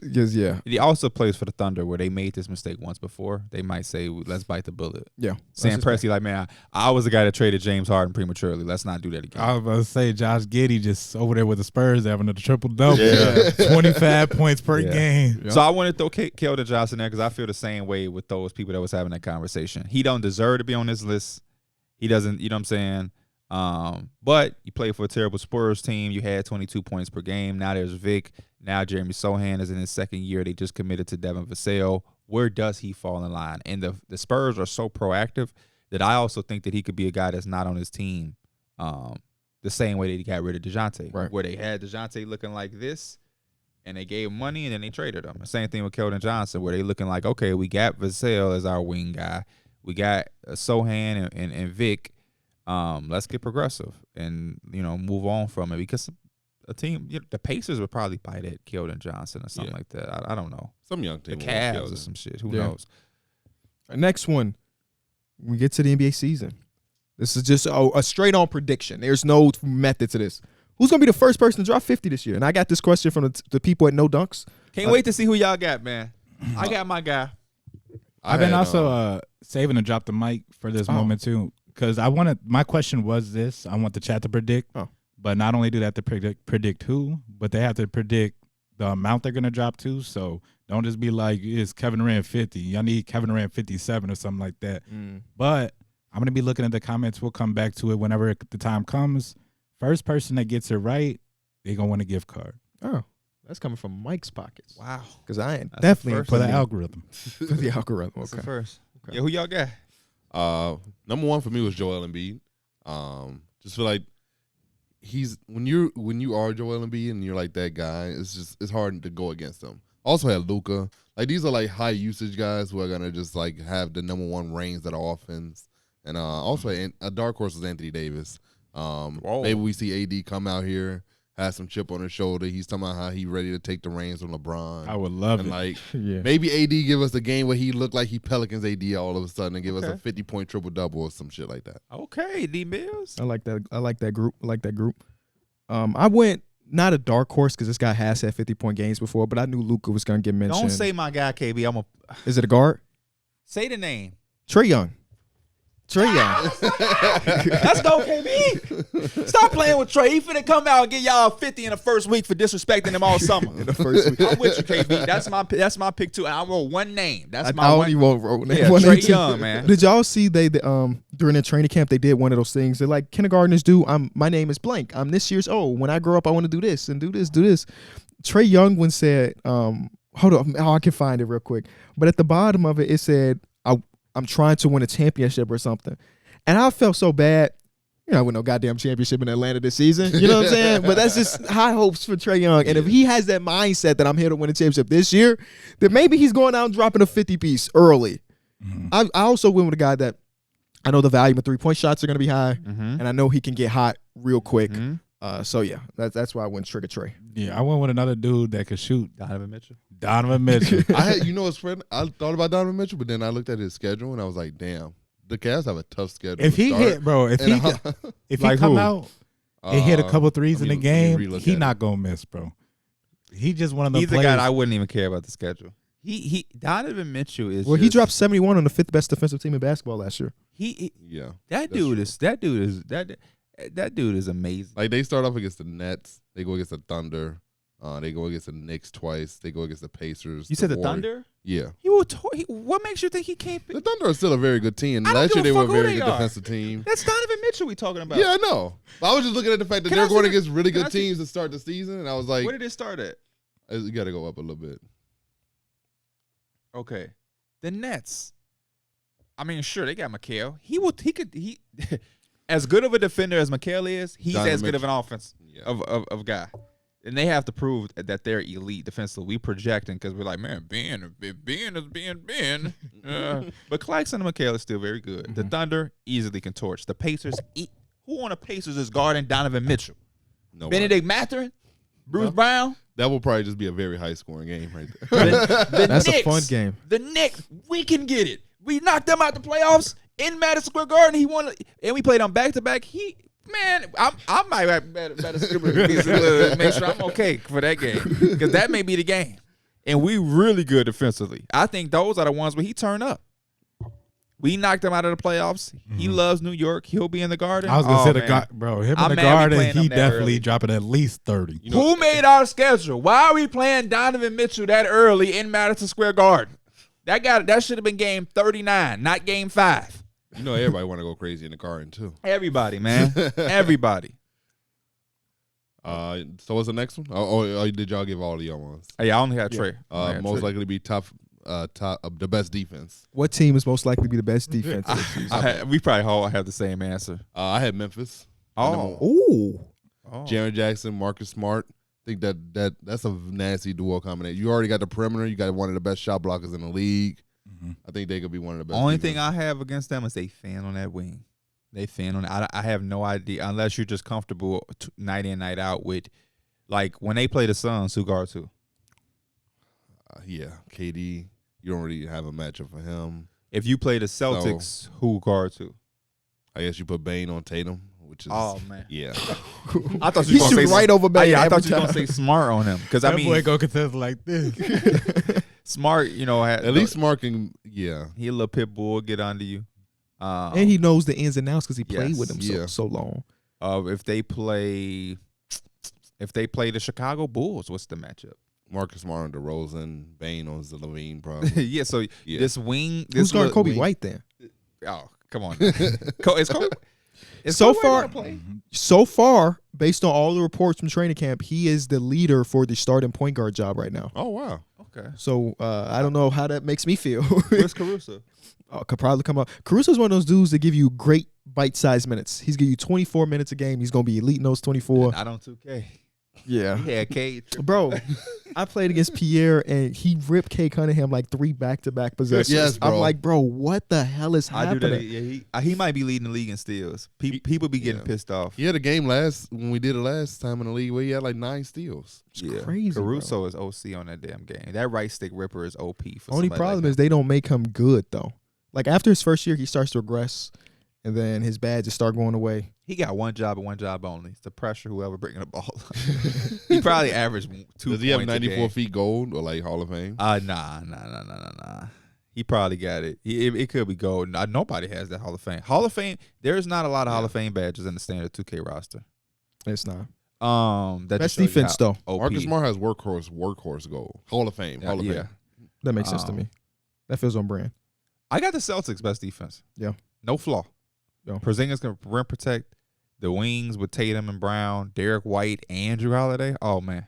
Speaker 2: he also plays for the Thunder, where they made this mistake once before. They might say, "Let's bite the bullet."
Speaker 1: Yeah,
Speaker 2: Sam Presti, like, man, I was the guy that traded James Harden prematurely. Let's not do that again.
Speaker 3: I was about to say Josh Giddey just over there with the Spurs having a triple double, 25 points per game.
Speaker 2: Yeah. So I want to throw Keldon Johnson there because I feel the same way with those people that was having that conversation. He don't deserve to be on this list. He doesn't. You know what I'm saying? But you played for a terrible Spurs team. You had 22 points per game. Now there's Vic. Now Jeremy Sohan is in his second year. They just committed to Devin Vassell. Where does he fall in line? And the Spurs are so proactive that I also think that he could be a guy that's not on his team the same way that he got rid of DeJounte.
Speaker 1: Right.
Speaker 2: Where they had DeJounte looking like this, and they gave him money, and then they traded him. The same thing with Keldon Johnson, where they looking like, okay, we got Vassell as our wing guy. We got Sohan and Vic. Let's get progressive and move on from it, because a team, the Pacers would probably bite at Keldon Johnson or something like that. I don't know.
Speaker 4: Some young team,
Speaker 2: the Cavs or some shit. Who knows?
Speaker 1: Next one, we get to the NBA season. This is just a straight on prediction. There's no method to this. Who's gonna be the first person to drop 50 this year? And I got this question from the people at No Dunks.
Speaker 2: Can't wait to see who y'all got, man. I got my guy.
Speaker 3: I've been also saving to drop the mic for this moment too. Because my question was this: I want the chat to predict, but not only do they have to predict who, but they have to predict the amount they're gonna drop to. So don't just be like, "It's Kevin Durant 50." Y'all need Kevin Durant 57 or something like that. But I'm going to be looking at the comments. We'll come back to it whenever the time comes. First person that gets it right, they're going to win a gift card.
Speaker 1: Oh, that's coming from Mike's pockets.
Speaker 2: Wow.
Speaker 1: Because I ain't
Speaker 2: That's
Speaker 1: definitely
Speaker 2: the
Speaker 1: ain't
Speaker 3: For the
Speaker 1: putting
Speaker 3: algorithm.
Speaker 1: for the algorithm.
Speaker 2: That's the
Speaker 1: Okay.
Speaker 2: first.
Speaker 1: Okay.
Speaker 2: Yeah, who y'all got?
Speaker 4: Number one for me was Joel Embiid. Just feel like when you are Joel Embiid and you're like that guy, it's hard to go against him. Also had Luka. Like these are like high usage guys who are gonna just like have the number one reigns that offense. And also a dark horse was Anthony Davis. Maybe we see AD come out here, has some chip on his shoulder. He's talking about how he ready to take the reins from LeBron.
Speaker 3: I would love
Speaker 4: and
Speaker 3: it.
Speaker 4: like
Speaker 1: Yeah.
Speaker 4: maybe AD give us a game where he looked like he Pelicans AD all of a sudden and give us a 50-point triple-double or some shit like that.
Speaker 2: Okay, D Mills.
Speaker 1: I like that. I like that group. I went not a dark horse because this guy has had 50-point games before, but I knew Luka was gonna get mentioned.
Speaker 2: Don't say my guy, KB. I'm a
Speaker 1: Is it a guard?
Speaker 2: say the name.
Speaker 1: Trae Young. Trae Young.
Speaker 2: Let's go, KB. Stop playing with Trey. He finna come out and get y'all 50 in the first week for disrespecting him all summer.
Speaker 1: In the first week.
Speaker 2: I'm with you, KB. That's my pick too. And I wrote one name. That's my
Speaker 1: I
Speaker 2: one.
Speaker 1: only wrote
Speaker 2: Yeah,
Speaker 1: one
Speaker 2: Trae
Speaker 1: name too.
Speaker 2: Young, man.
Speaker 1: Did y'all see during the training camp they did one of those things? They're like kindergartners do. My name is blank. I'm this year's old. When I grow up, I want to do this and do this, do this. Trae Young once said, hold on, I can find it real quick. But at the bottom of it, it said, I'm trying to win a championship or something. And I felt so bad. I win no goddamn championship in Atlanta this season. You know what I'm saying? But that's just high hopes for Trae Young. And if he has that mindset that I'm here to win a championship this year, then maybe he's going out and dropping a 50-piece early.
Speaker 3: Mm-hmm.
Speaker 1: I also went with a guy that I know the volume of 3-point shots are going to be high,
Speaker 2: Mm-hmm.
Speaker 1: and I know he can get hot real quick.
Speaker 2: Mhm.
Speaker 1: So, yeah, that's why I went Trigger Trae.
Speaker 3: Yeah, I went with another dude that could shoot.
Speaker 2: Donovan Mitchell.
Speaker 3: Donovan Mitchell.
Speaker 4: His friend. I thought about Donovan Mitchell, but then I looked at his schedule and I was like, damn, the Cavs have a tough schedule.
Speaker 3: If
Speaker 4: to
Speaker 3: he
Speaker 4: start.
Speaker 3: hit, bro, if he
Speaker 2: Like
Speaker 3: come
Speaker 2: who?
Speaker 3: out and hit a couple threes in the game,
Speaker 4: relook
Speaker 3: he
Speaker 4: at
Speaker 3: not gonna miss, bro. He just one of those
Speaker 2: He's the
Speaker 3: players.
Speaker 2: guy that I wouldn't even care about the schedule. He Donovan Mitchell is.
Speaker 1: Well, he
Speaker 2: just-
Speaker 1: dropped 71 on the 5th best defensive team in basketball last year.
Speaker 4: Yeah,
Speaker 2: that
Speaker 4: that's
Speaker 2: dude
Speaker 4: true.
Speaker 2: is that dude is amazing.
Speaker 4: like they start off against the Nets, they go against the Thunder, they go against the Knicks twice, they go against the Pacers.
Speaker 2: You said the
Speaker 4: Warriors.
Speaker 2: Thunder?
Speaker 4: Yeah,
Speaker 2: What makes you think he can't be?
Speaker 4: the Thunder are still a very good team.
Speaker 2: I don't
Speaker 4: Last year
Speaker 2: give
Speaker 4: they
Speaker 2: a
Speaker 4: were a
Speaker 2: fuck who
Speaker 4: very
Speaker 2: they
Speaker 4: good
Speaker 2: are.
Speaker 4: defensive team.
Speaker 2: That's Donovan Mitchell we talking about.
Speaker 4: Yeah, I know. I was just looking at the fact that
Speaker 2: Can
Speaker 4: they're
Speaker 2: I
Speaker 4: going
Speaker 2: see the-
Speaker 4: against really
Speaker 2: can I
Speaker 4: good
Speaker 2: see-
Speaker 4: teams to start the season, and I was like,
Speaker 2: Where did it start at?
Speaker 4: you got to go up a little bit.
Speaker 2: Okay. The Nets. I mean, sure, they got McHale. He as good of a defender as McHale is, he's
Speaker 4: Donovan
Speaker 2: as good of an
Speaker 4: Mitchell.
Speaker 2: offense
Speaker 4: Yeah.
Speaker 2: of guy. And they have to prove that they're elite defensively. We projecting because we're like, man, Ben is Ben. But Claxton and McHale is still very good. The Thunder easily can torch. The Pacers, who on the Pacers is guarding Donovan Mitchell?
Speaker 4: No,
Speaker 2: Benedict Mathurin? Bruce Brown?
Speaker 4: that will probably just be a very high scoring game right there.
Speaker 2: The
Speaker 1: That's a
Speaker 2: Knicks,
Speaker 1: fun game.
Speaker 2: The Knicks, we can get it. We knocked them out the playoffs in Madison Square Garden. He won, and we played on back to back. I might have better scribble make sure I'm okay for that game because that may be the game. And we really good defensively. I think those are the ones where he turned up. We knocked him out of the playoffs. He loves New York. He'll be in the Garden.
Speaker 3: I was gonna say the
Speaker 2: man.
Speaker 3: guy, bro. Him
Speaker 2: I'm
Speaker 3: in the
Speaker 2: mad we
Speaker 3: Garden,
Speaker 2: playing
Speaker 3: he
Speaker 2: him that
Speaker 3: definitely
Speaker 2: early.
Speaker 3: dropping at least 30.
Speaker 4: You know,
Speaker 2: Who made our schedule? Why are we playing Donovan Mitchell that early in Madison Square Garden? That should have been game 39, not game 5.
Speaker 4: you know everybody want to go crazy in the Garden too.
Speaker 2: Everybody, man. Everybody.
Speaker 4: So what's the next one? Oh, did y'all give all of your ones?
Speaker 2: Hey, I only had Trey.
Speaker 4: Most likely to be top the best defense.
Speaker 1: What team is most likely to be the best defense this season?
Speaker 2: We probably all have the same answer.
Speaker 4: I had Memphis.
Speaker 2: Oh.
Speaker 1: Ooh.
Speaker 4: Jaren Jackson, Marcus Smart. I think that's a nasty duo combination. You already got the perimeter. You got one of the best shot blockers in the league. I think they could be one of the best.
Speaker 2: Only thing
Speaker 4: defenses.
Speaker 2: I have against them is they fan on that wing. They fan on it. I have no idea unless you're just comfortable night in, night out with, like when they play the Suns, who guards who?
Speaker 4: Yeah, KD. You don't really have a matchup for him.
Speaker 2: If you play the Celtics, who guards who?
Speaker 4: I guess you put Bane on Tatum, which is
Speaker 2: Oh man,
Speaker 4: yeah.
Speaker 2: I thought
Speaker 1: He shoot right over Bane
Speaker 2: I
Speaker 1: every
Speaker 2: thought you were gonna
Speaker 1: time.
Speaker 2: say Smart on him because
Speaker 3: That boy go contest like this.
Speaker 2: Smart, had,
Speaker 4: At least Smart can. Yeah,
Speaker 2: he a little pit bull get under you.
Speaker 1: And he knows the ins and outs because he played
Speaker 2: Yes.
Speaker 1: with him
Speaker 4: Yeah.
Speaker 1: so long.
Speaker 2: If they play the Chicago Bulls, what's the matchup?
Speaker 4: Marcus Smart on DeRozan, Bane on Levine, probably.
Speaker 2: Yeah, so
Speaker 4: Yeah.
Speaker 2: this wing,
Speaker 1: Who's
Speaker 2: this
Speaker 1: guarding Kobe
Speaker 2: wing-
Speaker 1: White then?
Speaker 2: Oh, Come on. It's
Speaker 1: So far, based on all the reports from training camp, he is the leader for the starting point guard job right now.
Speaker 4: Oh wow.
Speaker 2: Okay.
Speaker 1: So I don't know how that makes me feel.
Speaker 2: Where's Caruso?
Speaker 1: Could probably come up. Caruso's one of those dudes that give you great bite-sized minutes. He's give you 24 minutes a game. He's gonna be elite in those 24.
Speaker 2: Not on 2K.
Speaker 1: Yeah.
Speaker 2: Yeah, K.
Speaker 1: Bro, I played against Pierre and he ripped K Cunningham like 3 back-to-back possessions.
Speaker 4: Yes, bro.
Speaker 1: I'm like, bro, what the hell is
Speaker 2: I do that.
Speaker 1: happening?
Speaker 2: Yeah, he might be leading the league in steals. People be getting pissed off.
Speaker 4: He had a game when we did it last time in the league where he had like 9 steals.
Speaker 1: It's crazy,
Speaker 2: Caruso is OC on that damn game. That right stick ripper is OP. For
Speaker 1: Only problem is they don't make him good though. Like after his first year, he starts to regress, and then his badges start going away.
Speaker 2: He got one job and one job only. It's to pressure whoever bringing the ball. He probably averaged 2
Speaker 4: Does he have
Speaker 2: points a
Speaker 4: 94
Speaker 2: game.
Speaker 4: feet gold or like Hall of Fame?
Speaker 2: Nah. He probably got it. It could be gold. Nobody has that Hall of Fame. Hall of Fame. There's not a lot of Hall of Fame badges in the standard 2K roster.
Speaker 1: It's not.
Speaker 2: That
Speaker 1: Best
Speaker 2: just shows you
Speaker 1: defense
Speaker 2: how
Speaker 1: though.
Speaker 2: OP.
Speaker 4: Marcus Smart has workhorse gold. Hall of Fame. Hall of Fame.
Speaker 1: That makes sense to me. That feels on brand.
Speaker 2: I got the Celtics best defense.
Speaker 1: Yeah.
Speaker 2: No flaw.
Speaker 1: Yeah.
Speaker 2: Porzingis can rim protect. The wings with Tatum and Brown, Darrick White, and Drew Holiday. Oh man.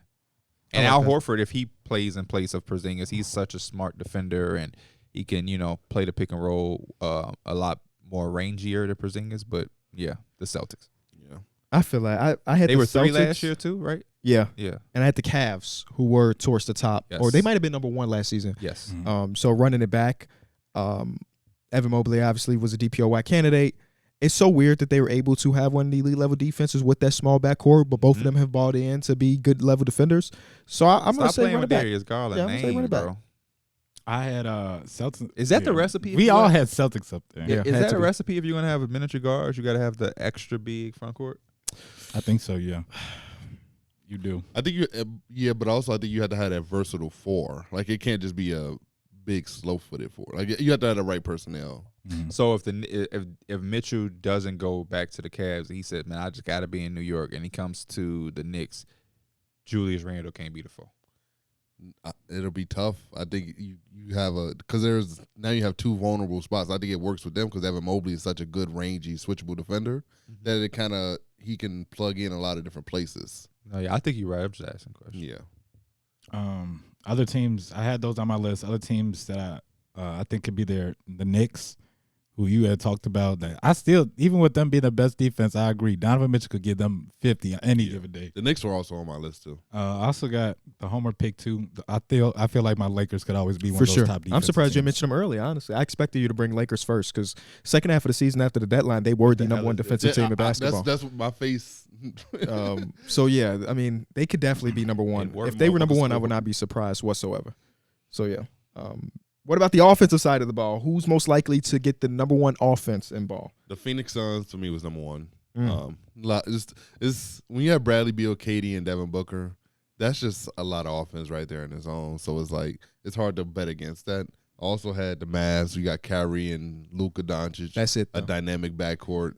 Speaker 2: And Al Horford, if he plays in place of Porzingis, he's such a smart defender and he can, play the pick and roll a lot more rangier than Porzingis. But yeah, the Celtics.
Speaker 4: Yeah.
Speaker 1: I feel like I had
Speaker 2: They
Speaker 1: the
Speaker 2: were 3
Speaker 1: Celtics
Speaker 2: last year too, right?
Speaker 1: Yeah.
Speaker 2: Yeah.
Speaker 1: And I had the Cavs who were towards the top.
Speaker 2: Yes.
Speaker 1: Or they might have been number 1 last season.
Speaker 2: Yes.
Speaker 1: So running it back, Evan Mobley obviously was a DPOY candidate. It's so weird that they were able to have one of the elite level defenses with that small backcourt, but both of them have bought in to be good level defenders. So I'm going to say
Speaker 2: playing
Speaker 1: running
Speaker 2: with
Speaker 1: back.
Speaker 2: Darius Garland.
Speaker 1: Yeah, I'm gonna say running back.
Speaker 2: Bro.
Speaker 3: I had Celtics.
Speaker 2: Is that the recipe?
Speaker 3: We all had Celtics up there.
Speaker 1: Yeah.
Speaker 2: Is
Speaker 1: had
Speaker 2: that
Speaker 1: to
Speaker 2: a
Speaker 1: be.
Speaker 2: recipe if you're gonna have a miniature guards? You got to have the extra big front court.
Speaker 3: I think so. Yeah, you do.
Speaker 4: I think but also I think you had to have that versatile 4. Like it can't just be a big slow-footed 4. Like you have to have the right personnel.
Speaker 3: Mhm.
Speaker 2: So if Mitchell doesn't go back to the Cavs, he said, "Man, I just got to be in New York," and he comes to the Knicks, Julius Randle can't be the 4.
Speaker 4: It'll be tough. I think you have because now you have 2 vulnerable spots. I think it works with them because Evan Mobley is such a good rangy switchable defender that it he can plug in a lot of different places.
Speaker 2: No, yeah, I think you're right. I'm just asking questions.
Speaker 4: Yeah.
Speaker 3: Other teams, I had those on my list. Other teams that I think could be there, the Knicks, who you had talked about. That I still, even with them being the best defense, I agree. Donovan Mitchell could give them 50 on any given day.
Speaker 4: The Knicks were also on my list too.
Speaker 3: I also got the homer pick too. I feel like my Lakers could always be one
Speaker 1: For
Speaker 3: of those
Speaker 1: sure.
Speaker 3: top defensive
Speaker 1: I'm surprised you
Speaker 3: teams.
Speaker 1: mentioned them early, honestly. I expected you to bring Lakers first because second half of the season after the deadline, they were the number 1 defensive team in basketball.
Speaker 4: That's what my face.
Speaker 1: So, yeah, I mean, they could definitely be number 1.
Speaker 2: work
Speaker 1: If they were
Speaker 2: more
Speaker 1: number
Speaker 2: with
Speaker 1: 1, I
Speaker 2: the
Speaker 1: would
Speaker 2: score.
Speaker 1: not be surprised whatsoever. So, yeah. What about the offensive side of the ball? Who's most likely to get the number 1 offense in ball?
Speaker 4: The Phoenix Suns to me was number 1.
Speaker 1: Mm.
Speaker 4: It's when you have Bradley Beal, Katie, and Devin Booker, that's just a lot of offense right there in his own. So it's like it's hard to bet against that. Also had the Mavs. You got Kyrie and Luka Doncic.
Speaker 1: That's it,
Speaker 4: A
Speaker 1: though.
Speaker 4: dynamic backcourt.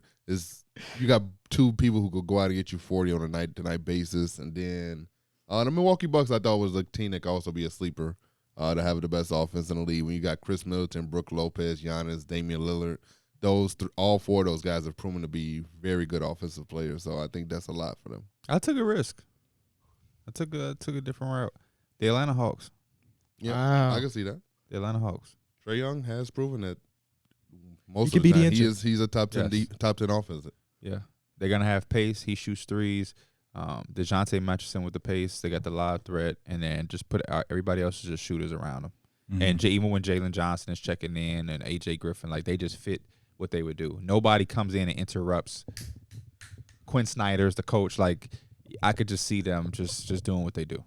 Speaker 4: You got 2 people who could go out and get you 40 on a night-to-night basis, and then the Milwaukee Bucks I thought was a team that could also be a sleeper. To have the best offense in the league. When you got Chris Middleton, Brook Lopez, Giannis, Damian Lillard, all 4 of those guys have proven to be very good offensive players. So I think that's a lot for them.
Speaker 2: I took a risk. I took a different route. The Atlanta Hawks.
Speaker 4: Yeah,
Speaker 1: Wow.
Speaker 4: I can see that.
Speaker 2: The Atlanta Hawks.
Speaker 4: Trae Young has proven that most
Speaker 1: He
Speaker 4: of
Speaker 1: could be
Speaker 4: the
Speaker 1: the
Speaker 4: time
Speaker 1: engine.
Speaker 4: he's a top 10
Speaker 2: Yes.
Speaker 4: top 10 offense.
Speaker 2: Yeah, they're gonna have pace. He shoots threes. DeJounte matches him with the pace. They got the live threat, and then just put everybody else is just shooters around him.
Speaker 3: Mhm.
Speaker 2: And even when Jalen Johnson is checking in and AJ Griffin, like they just fit what they would do. Nobody comes in and interrupts. Quinn Snyder's the coach. Like I could just see them just doing what they do.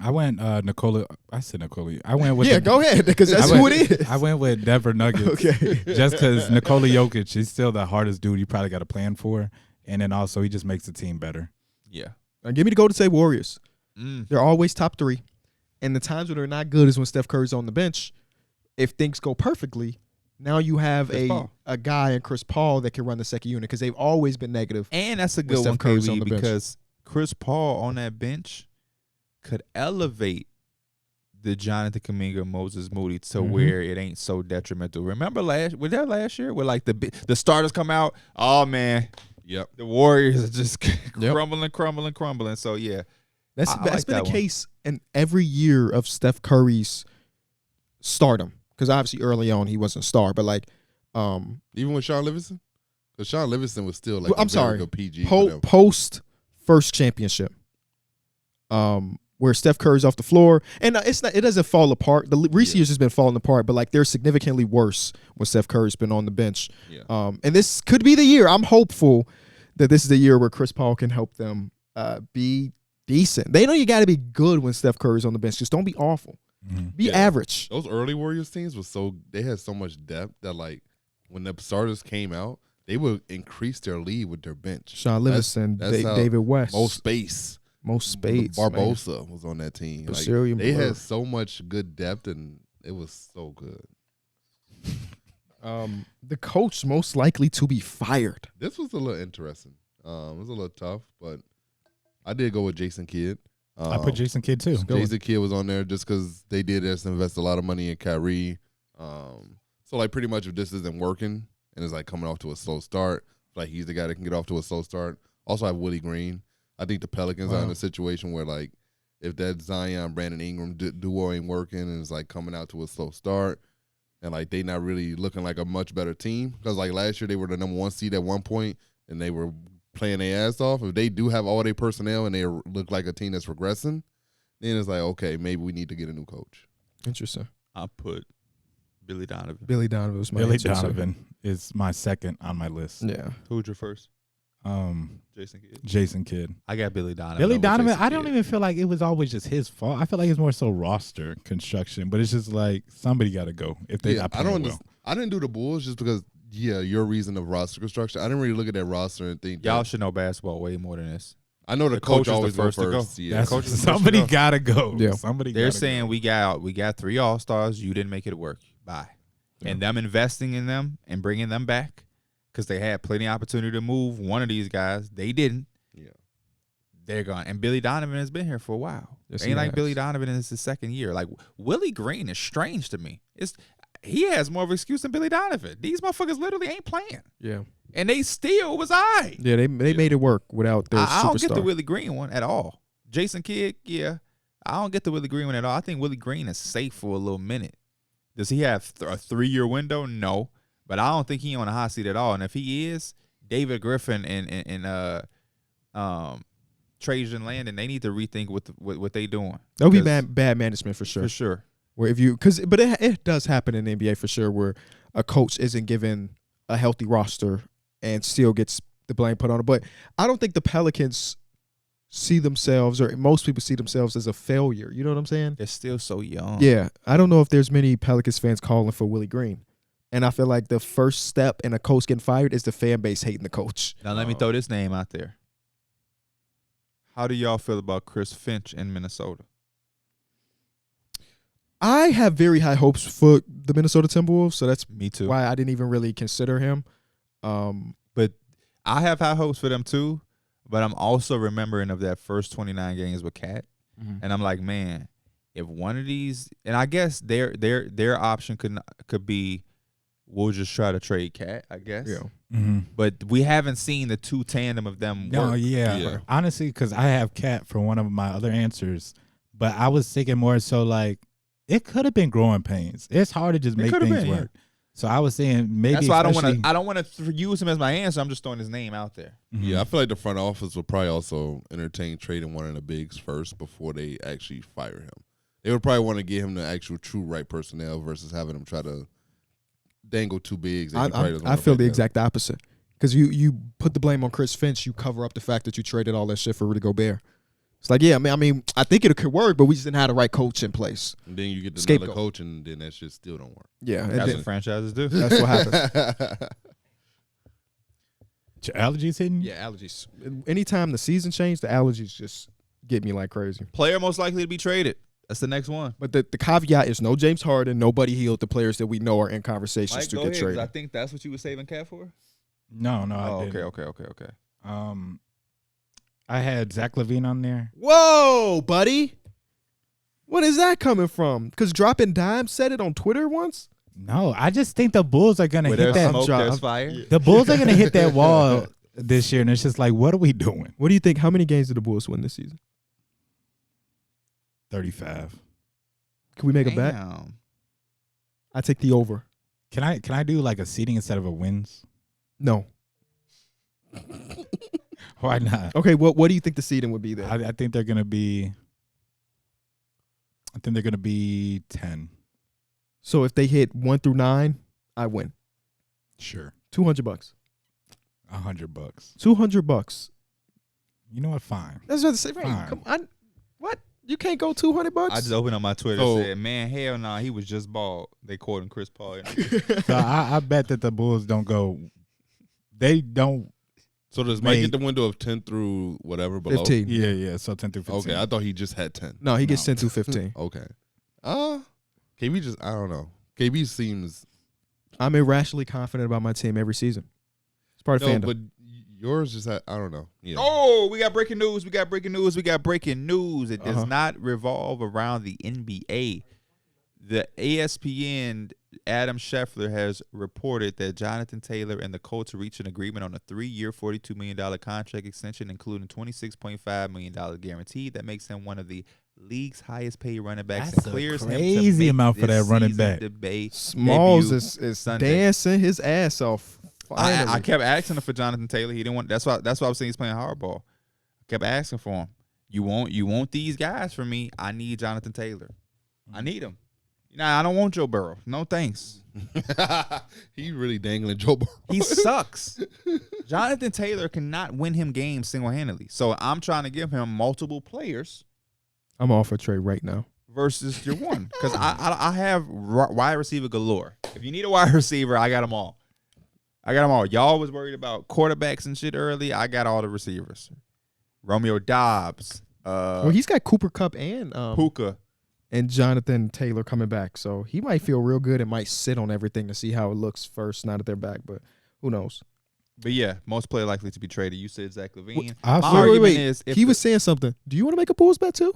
Speaker 3: I went Nikola. I said Nikola. I went with
Speaker 1: Go ahead because that's who it is.
Speaker 3: I went with Denver Nuggets.
Speaker 1: Okay.
Speaker 3: Just because Nikola Jokic, he's still the hardest dude you probably got to plan for, and then also he just makes the team better.
Speaker 2: Yeah.
Speaker 1: Now, give me the Golden State Warriors.
Speaker 2: Mm.
Speaker 1: They're always top 3. And the times when they're not good is when Steph Curry's on the bench. If things go perfectly, now you have
Speaker 2: Chris Paul.
Speaker 1: a guy in Chris Paul that can run the second unit because they've always been negative.
Speaker 2: And that's a
Speaker 1: With
Speaker 2: good
Speaker 1: Steph
Speaker 2: one,
Speaker 1: Curry's on
Speaker 2: KB,
Speaker 1: the bench.
Speaker 2: because Chris Paul on that bench could elevate the Jonathan Kuminga, Moses Moody to where it ain't so detrimental. Remember last year where like the starters come out, oh man,
Speaker 4: Yep.
Speaker 2: the Warriors are just crumbling. So yeah,
Speaker 1: That's
Speaker 2: like
Speaker 1: been
Speaker 2: that
Speaker 1: the case in every year of Steph Curry's stardom. Because obviously early on he wasn't a star, but like
Speaker 4: Even with Sean Livingston, because Sean Livingston was still like
Speaker 1: I'm sorry,
Speaker 4: good PG. for them.
Speaker 1: post first championship. Where Steph Curry's off the floor, and it doesn't fall apart. The recent years has been falling apart, but like they're significantly worse when Steph Curry's been on the bench.
Speaker 4: Yeah.
Speaker 1: And this could be the year. I'm hopeful that this is the year where Chris Paul can help them be decent. They know you got to be good when Steph Curry's on the bench. Just don't be awful. Be average.
Speaker 4: Those early Warriors teams they had so much depth that like when the starters came out, they would increase their lead with their bench.
Speaker 1: Sean Livingston,
Speaker 4: That's how
Speaker 1: David West,
Speaker 4: most
Speaker 1: spades.
Speaker 4: Barbosa was on that team. Like,
Speaker 1: Brazilian
Speaker 4: they
Speaker 1: blur.
Speaker 4: had so much good depth, and it was so good.
Speaker 1: The coach most likely to be fired.
Speaker 4: This was a little interesting. It was a little tough, but I did go with Jason Kidd.
Speaker 3: I put Jason Kidd too.
Speaker 4: Jason Kidd was on there just because they did invest a lot of money in Kyrie. So like pretty much if this isn't working and it's like coming off to a slow start, like he's the guy that can get off to a slow start. Also I have Willie Green. I think the Pelicans are in a situation where like if that Zion Brandon Ingram duo ain't working and it's like coming out to a slow start and like they not really looking like a much better team because like last year they were the number 1 seed at one point and they were playing their ass off. If they do have all their personnel and they look like a team that's regressing, then it's like, okay, maybe we need to get a new coach.
Speaker 1: Interesting.
Speaker 2: I put Billy Donovan.
Speaker 1: Billy Donovan was my
Speaker 3: Billy
Speaker 1: answer, so-
Speaker 3: Donovan is my second on my list.
Speaker 1: Yeah.
Speaker 2: Who's your first? Jason Kidd.
Speaker 3: Jason Kidd.
Speaker 2: I got Billy Donovan.
Speaker 3: Billy
Speaker 2: over
Speaker 3: Donovan,
Speaker 2: Jason
Speaker 3: I don't
Speaker 2: Kidd.
Speaker 3: even feel like it was always just his fault. I feel like it's more so roster construction, but it's just like somebody got to go if they not playing well.
Speaker 4: I didn't do the Bulls just because, your reason of roster construction. I didn't really look at that roster and think
Speaker 2: Y'all should know basketball way more than this.
Speaker 4: I know the
Speaker 2: coach
Speaker 4: coach
Speaker 2: is the
Speaker 4: always
Speaker 2: first to
Speaker 4: goes
Speaker 2: go.
Speaker 4: first. Yeah.
Speaker 3: That's,
Speaker 2: coach is the first to
Speaker 3: somebody
Speaker 2: go.
Speaker 3: got to go.
Speaker 1: Yeah.
Speaker 3: Somebody
Speaker 2: They're
Speaker 3: gotta
Speaker 2: saying
Speaker 3: go.
Speaker 2: we got 3 All-Stars. You didn't make it work. Bye.
Speaker 1: Yeah.
Speaker 2: And them investing in them and bringing them back because they had plenty of opportunity to move one of these guys. They didn't.
Speaker 4: Yeah.
Speaker 2: They're gone. And Billy Donovan has been here for a while.
Speaker 1: Yes,
Speaker 2: Ain't
Speaker 1: he
Speaker 2: like
Speaker 1: has.
Speaker 2: Billy Donovan is his second year. Like Willie Green is strange to me. He has more of an excuse than Billy Donovan. These motherfuckers literally ain't playing.
Speaker 1: Yeah.
Speaker 2: And they still was I.
Speaker 1: Yeah, they made it work without their
Speaker 2: I don't get the
Speaker 1: superstar.
Speaker 2: Willie Green one at all. Jason Kidd, yeah. I don't get the Willie Green one at all. I think Willie Green is safe for a little minute. Does he have a 3-year window? No. But I don't think he on a hot seat at all. And if he is, David Griffin and Trajan Landon, they need to rethink what they doing.
Speaker 1: That'll be
Speaker 2: Because-
Speaker 1: bad management for sure.
Speaker 2: For sure.
Speaker 1: Where but it does happen in the NBA for sure, where a coach isn't given a healthy roster and still gets the blame put on it. But I don't think the Pelicans see themselves, or most people see themselves as a failure. You know what I'm saying?
Speaker 2: They're still so young.
Speaker 1: Yeah, I don't know if there's many Pelicans fans calling for Willie Green, and I feel like the first step in a coach getting fired is the fan base hating the coach.
Speaker 2: Now let me throw this name out there. How do y'all feel about Chris Finch in Minnesota?
Speaker 1: I have very high hopes for the Minnesota Timberwolves, so that's
Speaker 2: Me too.
Speaker 1: why I didn't even really consider him.
Speaker 2: But I have high hopes for them too. But I'm also remembering of that first 29 games with Cat, and I'm like, man, if one of these, and I guess their option could be, we'll just try to trade Cat, I guess.
Speaker 1: Yeah.
Speaker 3: Mm-hmm.
Speaker 2: But we haven't seen the two tandem of them
Speaker 3: No,
Speaker 2: work.
Speaker 3: yeah. Honestly, because I have Cat for one of my other answers, but I was thinking more so like it could have been growing pains. It's hard to just make
Speaker 2: could have
Speaker 3: things
Speaker 2: been, yeah.
Speaker 3: work. So I was saying maybe
Speaker 2: That's why
Speaker 3: especially-
Speaker 2: I don't want to use him as my answer. I'm just throwing his name out there.
Speaker 3: Mhm.
Speaker 4: Yeah, I feel like the front office would probably also entertain trading one of the bigs first before they actually fire him. They would probably want to get him the actual true right personnel versus having him try to dangle two bigs. that he probably doesn't
Speaker 1: I
Speaker 4: wanna
Speaker 1: feel
Speaker 4: play
Speaker 1: the
Speaker 4: together.
Speaker 1: exact opposite. Because you put the blame on Chris Finch, you cover up the fact that you traded all that shit for Rudy Gobert. It's like, yeah, I mean, I think it could work, but we just didn't have the right coach in place.
Speaker 4: And then you get another
Speaker 1: Scapegoat.
Speaker 4: coach, and then that shit still don't work.
Speaker 1: Yeah, and
Speaker 2: That's
Speaker 1: then-
Speaker 2: what franchises do.
Speaker 1: that's what happens.
Speaker 3: Your allergies hitting?
Speaker 1: Yeah, allergies. Anytime the season changed, the allergies just get me like crazy.
Speaker 2: Player most likely to be traded. That's the next one.
Speaker 1: But the caveat is no James Harden, nobody healed the players that we know are in conversations
Speaker 2: Mike,
Speaker 1: to
Speaker 2: go
Speaker 1: get
Speaker 2: ahead, 'cause
Speaker 1: traded.
Speaker 2: I think that's what you were saving Cat for.
Speaker 3: No,
Speaker 2: Oh,
Speaker 3: I
Speaker 2: okay,
Speaker 3: didn't.
Speaker 2: okay.
Speaker 3: I had Zach LaVine on there.
Speaker 1: Whoa, buddy. What is that coming from? Because Dropping Dime said it on Twitter once.
Speaker 3: No, I just think the Bulls are gonna
Speaker 2: Where
Speaker 3: hit
Speaker 2: there's
Speaker 3: that.
Speaker 2: smoke,
Speaker 1: I'm
Speaker 2: there's
Speaker 1: trying-
Speaker 2: fire.
Speaker 3: The Bulls are gonna hit that wall this year, and it's just like, what are we doing?
Speaker 1: What do you think? How many games did the Bulls win this season?
Speaker 3: 35.
Speaker 1: Can we make a bet?
Speaker 2: Damn.
Speaker 1: I take the over.
Speaker 3: Can I do like a seeding instead of a wins?
Speaker 1: No.
Speaker 3: Why not?
Speaker 1: Okay, what do you think the seeding would be then?
Speaker 3: I think they're gonna be. I think they're gonna be 10.
Speaker 1: So if they hit 1 through 9, I win.
Speaker 3: Sure.
Speaker 1: $200.
Speaker 3: $100.
Speaker 1: $200.
Speaker 3: You know what? Fine.
Speaker 1: That's what I say. Right.
Speaker 3: Fine.
Speaker 1: Come on. What? You can't go $200?
Speaker 2: I just opened up my Twitter
Speaker 4: So-
Speaker 2: and said, man, hell no, he was just bald. They called him Chris Paul.
Speaker 3: So I bet that the Bulls don't go. They don't.
Speaker 4: So does Mike
Speaker 3: Mate.
Speaker 4: get the window of 10 through whatever below?
Speaker 1: 15.
Speaker 3: Yeah. So 10 through 15.
Speaker 4: Okay, I thought he just had 10.
Speaker 1: No, he gets
Speaker 3: No.
Speaker 1: 10 through 15.
Speaker 4: Okay. KB just, I don't know. KB seems,
Speaker 1: I'm irrationally confident about my team every season. It's part of
Speaker 4: no,
Speaker 1: fandom.
Speaker 4: but yours just had, I don't know. Yeah.
Speaker 2: Oh, we got breaking news. We got breaking news. We got breaking news. It does
Speaker 1: Uh-huh.
Speaker 2: not revolve around the NBA. The ESPN Adam Scheffler has reported that Jonathan Taylor and the Colts reached an agreement on a 3-year, $42 million contract extension, including $26.5 million guaranteed. That makes him one of the league's highest paid running backs
Speaker 3: That's
Speaker 2: and
Speaker 3: a
Speaker 2: clears him to
Speaker 3: crazy
Speaker 2: make
Speaker 3: amount for
Speaker 2: this
Speaker 3: that running
Speaker 2: season
Speaker 3: back.
Speaker 2: debate
Speaker 1: Smalls
Speaker 2: debut
Speaker 1: is
Speaker 2: Sunday.
Speaker 1: dancing his ass off.
Speaker 2: I
Speaker 1: Finally.
Speaker 2: kept asking him for Jonathan Taylor. He didn't want. That's why I was saying he's playing hardball. I kept asking for him. You want these guys from me? I need Jonathan Taylor. I need him. Nah, I don't want Joe Burrow. No thanks.
Speaker 4: He really dangling Joe Burrow.
Speaker 2: He sucks. Jonathan Taylor cannot win him games single handedly. So I'm trying to give him multiple players
Speaker 1: I'm off for trade right now.
Speaker 2: versus your one because I have wide receiver galore. If you need a wide receiver, I got them all. Y'all was worried about quarterbacks and shit early. I got all the receivers. Romeo Dobbs,
Speaker 1: Well, he's got Cooper Kupp and
Speaker 2: Puka.
Speaker 1: and Jonathan Taylor coming back, so he might feel real good and might sit on everything to see how it looks first. Now that they're back, but who knows?
Speaker 2: But yeah, most player likely to be traded. You said Zach LaVine.
Speaker 3: I
Speaker 2: My
Speaker 3: feel-
Speaker 2: argument is if
Speaker 1: He
Speaker 2: the-
Speaker 1: was saying something. Do you want to make a Bulls bet too?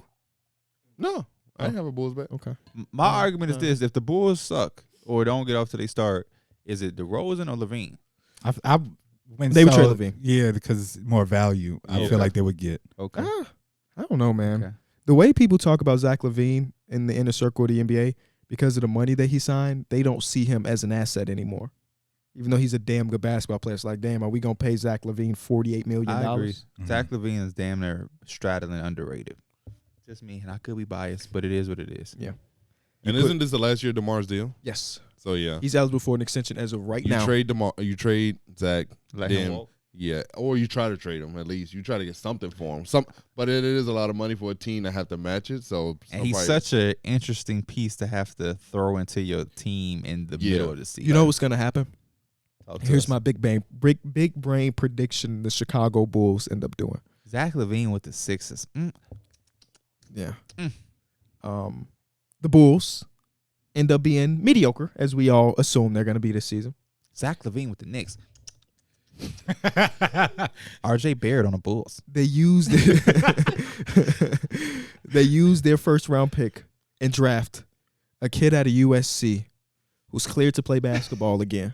Speaker 4: No, I didn't have a Bulls bet.
Speaker 1: Okay.
Speaker 2: My argument is this: if the Bulls suck or don't get off till they start, is it DeRozan or LaVine?
Speaker 3: I when
Speaker 1: They would
Speaker 3: so-
Speaker 1: trade Levine.
Speaker 3: Yeah, because more value. I
Speaker 2: Yeah.
Speaker 3: feel like they would get.
Speaker 2: Okay.
Speaker 1: I don't know, man.
Speaker 2: Okay.
Speaker 1: The way people talk about Zach LaVine in the inner circle of the NBA, because of the money that he signed, they don't see him as an asset anymore. Even though he's a damn good basketball player, it's like, damn, are we gonna pay Zach LaVine $48 million?
Speaker 2: I agree.
Speaker 3: Mhm.
Speaker 2: Zach LaVine is damn near straddling underrated. Just me, and I could be biased, but it is what it is.
Speaker 1: Yeah.
Speaker 4: And isn't this the last year of DeMar's deal?
Speaker 1: Yes,
Speaker 4: So yeah,
Speaker 1: he's eligible for an extension as of right
Speaker 4: you
Speaker 1: now.
Speaker 4: trade DeMar, you trade Zach,
Speaker 2: Let
Speaker 4: then
Speaker 2: him walk.
Speaker 4: yeah, or you try to trade him at least. You try to get something for him. But it is a lot of money for a team to have to match it. So
Speaker 2: And he's such an interesting piece to have to throw into your team in the
Speaker 4: Yeah.
Speaker 2: middle of the season.
Speaker 1: You know what's gonna happen?
Speaker 2: Talk to
Speaker 1: Here's
Speaker 2: us.
Speaker 1: my big brain prediction: the Chicago Bulls end up doing.
Speaker 2: Zach LaVine with the Sixers.
Speaker 1: Yeah.
Speaker 2: Mm.
Speaker 1: The Bulls end up being mediocre, as we all assume they're going to be this season.
Speaker 2: Zach LaVine with the Knicks. RJ Barrett on the Bulls.
Speaker 1: They used they used their first round pick and draft a kid out of USC who's cleared to play basketball again,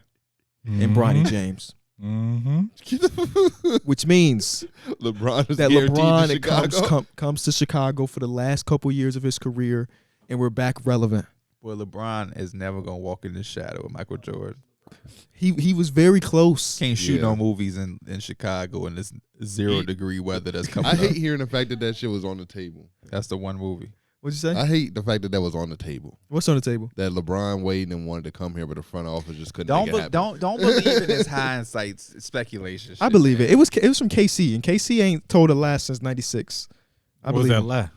Speaker 1: and Bronny James,
Speaker 3: Mm-hmm.
Speaker 1: which means
Speaker 4: LeBron is
Speaker 1: that
Speaker 4: guaranteed
Speaker 1: LeBron
Speaker 4: to Chicago.
Speaker 1: comes to Chicago for the last couple years of his career, and we're back relevant.
Speaker 2: Boy, LeBron is never gonna walk in the shadow of Michael Jordan.
Speaker 1: He was very close.
Speaker 2: Can't shoot
Speaker 4: Yeah.
Speaker 2: no movies in Chicago in this 0-degree weather that's coming
Speaker 4: I
Speaker 2: up.
Speaker 4: hate hearing the fact that shit was on the table.
Speaker 2: That's the one movie.
Speaker 1: What'd you say?
Speaker 4: I hate the fact that was on the table.
Speaker 1: What's on the table?
Speaker 4: That LeBron waited and wanted to come here, but the front office just couldn't
Speaker 2: Don't
Speaker 4: make it happen.
Speaker 2: don't believe in his hindsight speculation.
Speaker 1: I
Speaker 2: shit,
Speaker 1: believe
Speaker 2: man.
Speaker 1: it. It was from KC, and KC ain't told a lie since '96. I
Speaker 3: What was
Speaker 1: believe
Speaker 3: that
Speaker 1: it.
Speaker 3: lie?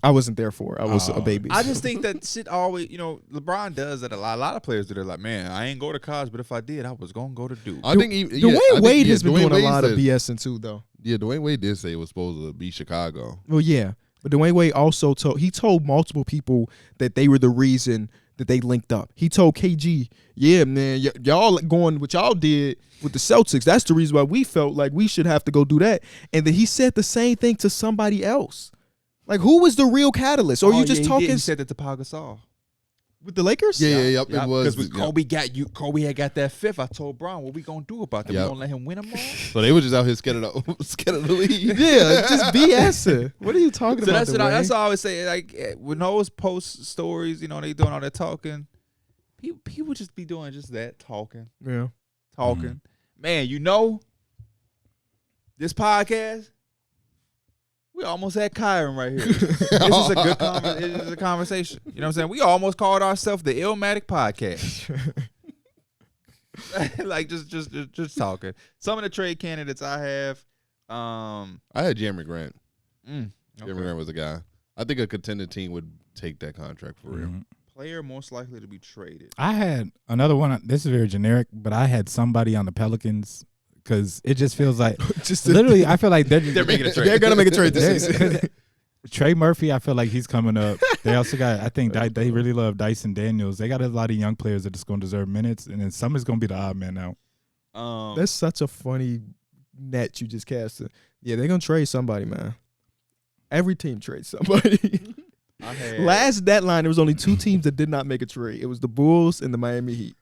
Speaker 1: I wasn't there for it. I was
Speaker 3: Oh.
Speaker 1: a baby.
Speaker 2: I just think that shit always, LeBron does that a lot. A lot of players do that. Like, man, I ain't go to college, but if I did, I was gonna go to Duke.
Speaker 4: I think
Speaker 1: Dwayne
Speaker 4: I think,
Speaker 1: Wade has been
Speaker 4: Dwayne
Speaker 1: doing
Speaker 4: Wade
Speaker 1: a lot of
Speaker 4: said-
Speaker 1: BSing too, though.
Speaker 4: Yeah, Dwayne Wade did say it was supposed to be Chicago.
Speaker 1: Well, yeah, but Dwayne Wade also told multiple people that they were the reason that they linked up. He told KG, "Yeah, man, y'all going what y'all did with the Celtics. That's the reason why we felt like we should have to go do that." And then he said the same thing to somebody else. Like, who was the real catalyst? Or you just talking
Speaker 2: He said that to Pau Gasol.
Speaker 1: with the Lakers?
Speaker 4: Yep. It was
Speaker 2: because Kobe had got that fifth. I told Bron, what we gonna do about that?
Speaker 4: Yep.
Speaker 2: We gonna let him win them all?
Speaker 4: So they were just out here scared of the league.
Speaker 1: Yeah, just BS. What are you talking
Speaker 2: So
Speaker 1: about?
Speaker 2: that's all I always say. Like when those post stories, you know, they doing all that talking. People just be doing just that talking.
Speaker 1: Yeah.
Speaker 2: Man, you know, this podcast. We almost had Kyron right here. This is a good it is a conversation. You know what I'm saying? We almost called ourselves the Illmatic Podcast. Like just talking. Some of the trade candidates I have.
Speaker 4: I had Jeremy Grant.
Speaker 2: Okay.
Speaker 4: Jeremy Grant was a guy. I think a contending team would take that contract for real.
Speaker 2: Player most likely to be traded.
Speaker 3: I had another one. This is very generic, but I had somebody on the Pelicans because it just feels like literally. I feel like they're
Speaker 2: making a trade.
Speaker 1: They're gonna make a trade this season.
Speaker 3: Trey Murphy, I feel like he's coming up. They also got, I think they really love Dyson Daniels. They got a lot of young players that are going to deserve minutes, and then some is going to be the odd man out.
Speaker 1: That's such a funny net you just casted. Yeah, they're gonna trade somebody, man. Every team trades somebody. Last deadline, there was only 2 teams that did not make a trade. It was the Bulls and the Miami Heat.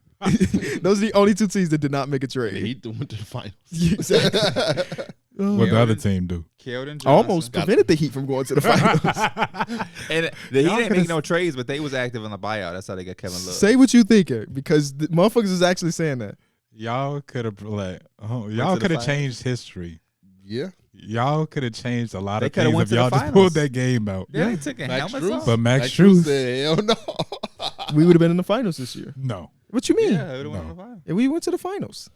Speaker 1: Those are the only 2 teams that did not make a trade.
Speaker 4: The Heat went to the finals.
Speaker 1: Exactly.
Speaker 3: What the other team do?
Speaker 2: Keldon Johnson.
Speaker 1: Almost prevented the Heat from going to the finals.
Speaker 2: And the Heat didn't make no trades, but they was active in the buyout. That's how they got Kevin Love.
Speaker 1: Say what you thinking, because the motherfuckers is actually saying that.
Speaker 3: Y'all could have changed history.
Speaker 4: Yeah.
Speaker 3: Y'all could have changed a lot of
Speaker 2: coulda
Speaker 3: things
Speaker 2: went
Speaker 3: if
Speaker 2: to the
Speaker 3: y'all just
Speaker 2: finals.
Speaker 3: pulled that game out.
Speaker 2: Yeah, they took a helmet off.
Speaker 3: But Max Strus
Speaker 4: said, hell no.
Speaker 1: We would have been in the finals this year.
Speaker 3: No.
Speaker 1: What you mean?
Speaker 2: Yeah, it went to the finals.
Speaker 1: Yeah, we went to the finals.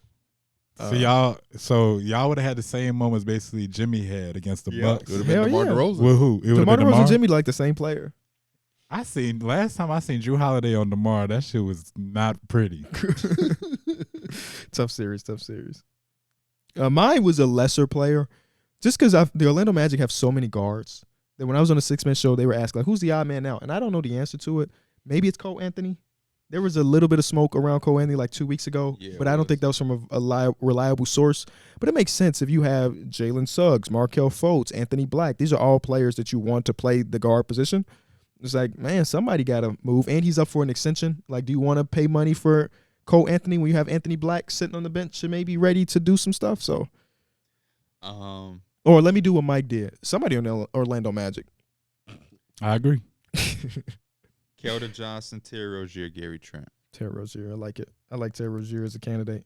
Speaker 3: So y'all would have had the same moments basically Jimmy had against the Bucks.
Speaker 4: It would have been
Speaker 1: Hell
Speaker 4: DeMar
Speaker 1: yeah.
Speaker 4: DeRozan.
Speaker 3: With who? It would have
Speaker 1: DeMar
Speaker 3: been
Speaker 1: DeRozan
Speaker 3: DeMar.
Speaker 1: and Jimmy like the same player.
Speaker 3: Last time I seen Drew Holiday on DeMar, that shit was not pretty.
Speaker 1: Tough series. Mine was a lesser player, just because the Orlando Magic have so many guards that when I was on a 6-man show, they were asking, like, who's the odd man now? And I don't know the answer to it. Maybe it's Cole Anthony. There was a little bit of smoke around Cole Anthony like 2 weeks ago, but I don't think that was from a reliable source. But it makes sense if you have Jalen Suggs, Markelle Fultz, Anthony Black. These are all players that you want to play the guard position. It's like, man, somebody got to move. And he's up for an extension. Like, do you want to pay money for Cole Anthony when you have Anthony Black sitting on the bench and maybe ready to do some stuff? So, or let me do what Mike did. Somebody on the Orlando Magic.
Speaker 3: I agree.
Speaker 2: Keldon Johnson, Terry Rozier, Gary Trent.
Speaker 1: Terry Rozier, I like it. I like Terry Rozier as a candidate.